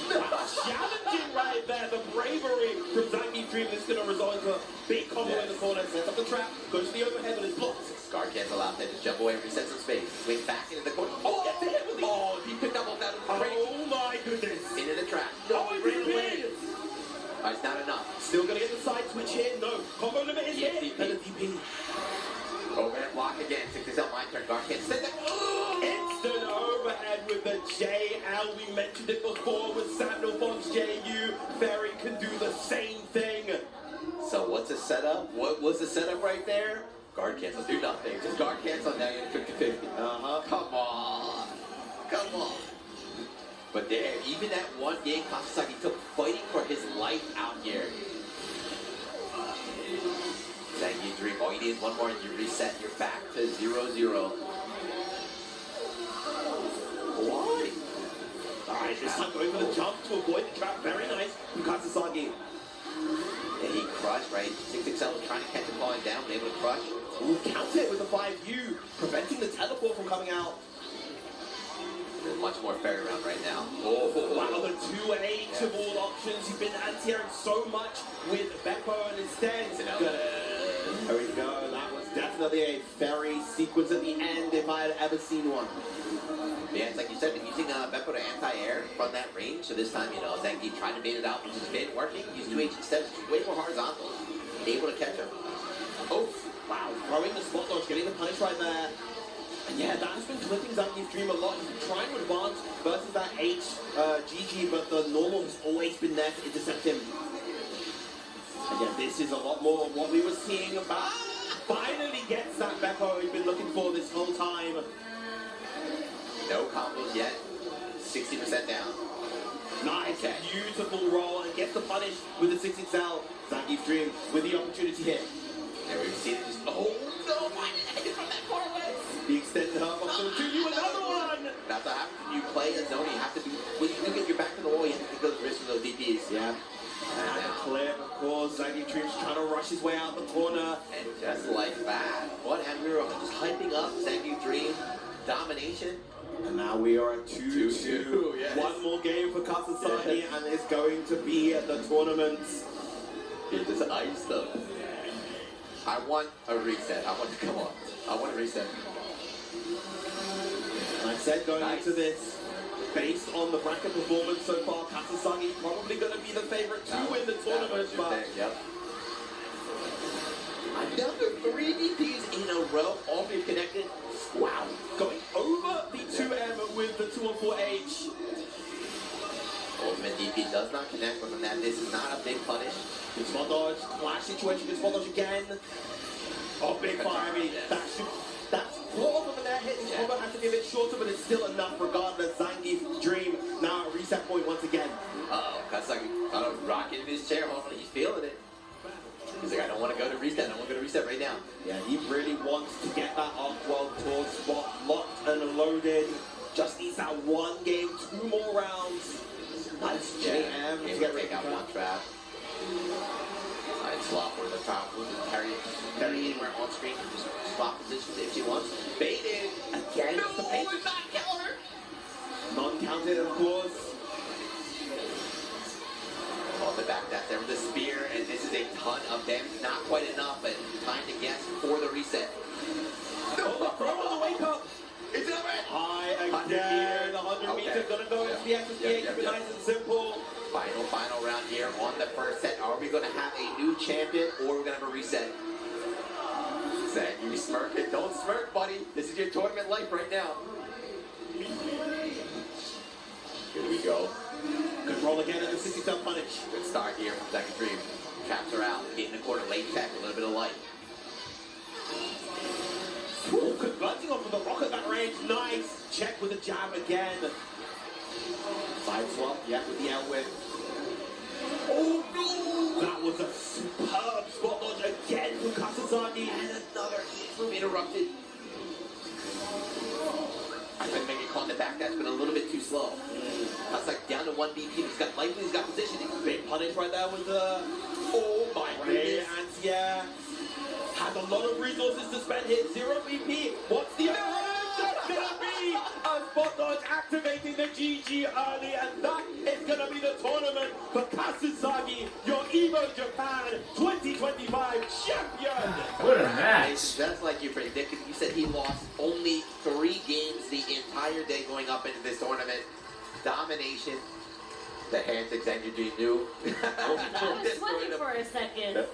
Challenging right there, the bravery from Zangief Dream is going to result into a big combo in the corner. Sets up the trap, goes to the overhead, but it's blocked. Guard cancel out there, just jump away, reset some space. Swing back into the corner. Oh, gets the hit with the... Oh, he picked up on that. Oh my goodness. Into the trap. No, he ran away. It's not enough. Still going to get the side switch here. No, combo limit is hit. And a DP. Overhead block again. Check this out, my turn. Guard can't send that. Instant overhead with the JL. We mentioned it before with Samuel Bond's JU. Ferry can do the same thing. So what's the setup? What was the setup right there? Guard cancel. Do nothing. Just guard cancel. Now you're 50-50. Come on. Come on. But there, even that one game, Kasasagi took fighting for his life out here. Zangief Dream. All you need is one more and you reset. You're back to 0-0. Why? Alright, this time going for the jump to avoid the trap. Very nice from Kasasagi. And he crushed, right? 6XL trying to catch him falling down, but able to crush. Ooh, count it with the 5U, preventing the teleport from coming out. much more fair round right now. Oh, wow, the 2H of all options. You've been anti-airing so much with Beppo, and instead, there we go. That was definitely a fairy sequence at the end if I had ever seen one. Yeah, it's like you said, been using Beppo to anti-air from that range, so this time, you know, Zangief trying to bait it out, which has been working. Use 2H instead, it's way more horizontal. Able to catch him. Oh, wow, throwing the spot dodge, getting the punish right there. And yeah, that has been clipping Zangief's dream a lot. He's been trying to advance versus that GG, but the normal has always been there to intercept him. And yeah, this is a lot more of what we were seeing about. Finally gets that Beppo he's been looking for this whole time. No combos yet. 60% down. Nice, beautiful roll, and gets the punish with the 6XL. Zangief's dream with the opportunity here. There we've seen it just, oh no, why did I hit from that far away? The extended half off to the 2, another one! That's what happens when you play a zone, you have to do, when you get your back to the wall, you have to take those risks with those DPs. Yeah. And a clip, of course, Zangief Dream's trying to rush his way out the corner. And just like that, what and we were just hyping up Zangief Dream domination. And now we are at 2-2. Yes. One more game for Kasasagi, and it's going to be at the tournament. It is ice though. I want a reset. I want to come on. I want a reset. And I said going into this, based on the bracket performance so far, Kasasagi probably going to be the favorite to win the tournament. But yep. I'm down to 3 DPs in a row, all being connected. Wow, going over the 2M with the 2-on-4H. Ultimate DP does not connect, but from that, this is not a big punish. Good spot dodge, clash situation, good spot dodge again. Oh, big fire, I mean, that's 4 of them in their hit. His combo has to be a bit shorter, but it's still enough regardless. Zangief Dream now at reset point once again. Uh-oh, Kasasagi rocking in his chair, hopefully he's feeling it. He's like, I don't want to go to reset, I want to go to reset right now. Yeah, he really wants to get that off-12 towards spot locked and loaded. Just needs that one game, 2 more rounds. Nice JM to get take out one trap. Side swap over the top, move and carry anywhere on screen, just swap positions if she wants. Baited again. No, the pace is not counter. Non-counted, of course. Off the back, that's there with the spear, and this is a ton of damage. Not quite enough, but time to guess for the reset. No, throw on the wake up. It's over. High again. The 100 meter gonna go into the XSPA. Keep it nice and simple. Final round here on the first set. Are we going to have a new champion, or are we going to have a reset? Zach, you smirking? Don't smirk, buddy. This is your tournament life right now. Here we go. Good roll again in the 60-step punish. Good start here from Zangief Dream. Caps her out. Getting the corner late tech. A little bit of light. Ooh, converting off of the rock at that range. Nice. Check with the jab again. Side swap. Yeah, with the out whip. Oh no! That was a superb spot dodge again from Kasasagi. And another move interrupted. I've been making call in the back. That's been a little bit too slow. That's like down to 1 BP. He's got likely, he's got positioning. Big punish right there with the. Oh my goodness. And yeah, has a lot of resources to spend here. 0 BP. What's the other? That's gonna be a spot dodge activating the GG early, and that is gonna be the tournament for Kasasagi, your Evo Japan 2025 champion. What a match. That's like you predicted. You said he lost only 3 games the entire day going up into this tournament. Domination. The handshake Zangief Dream knew. I was sweating for a second.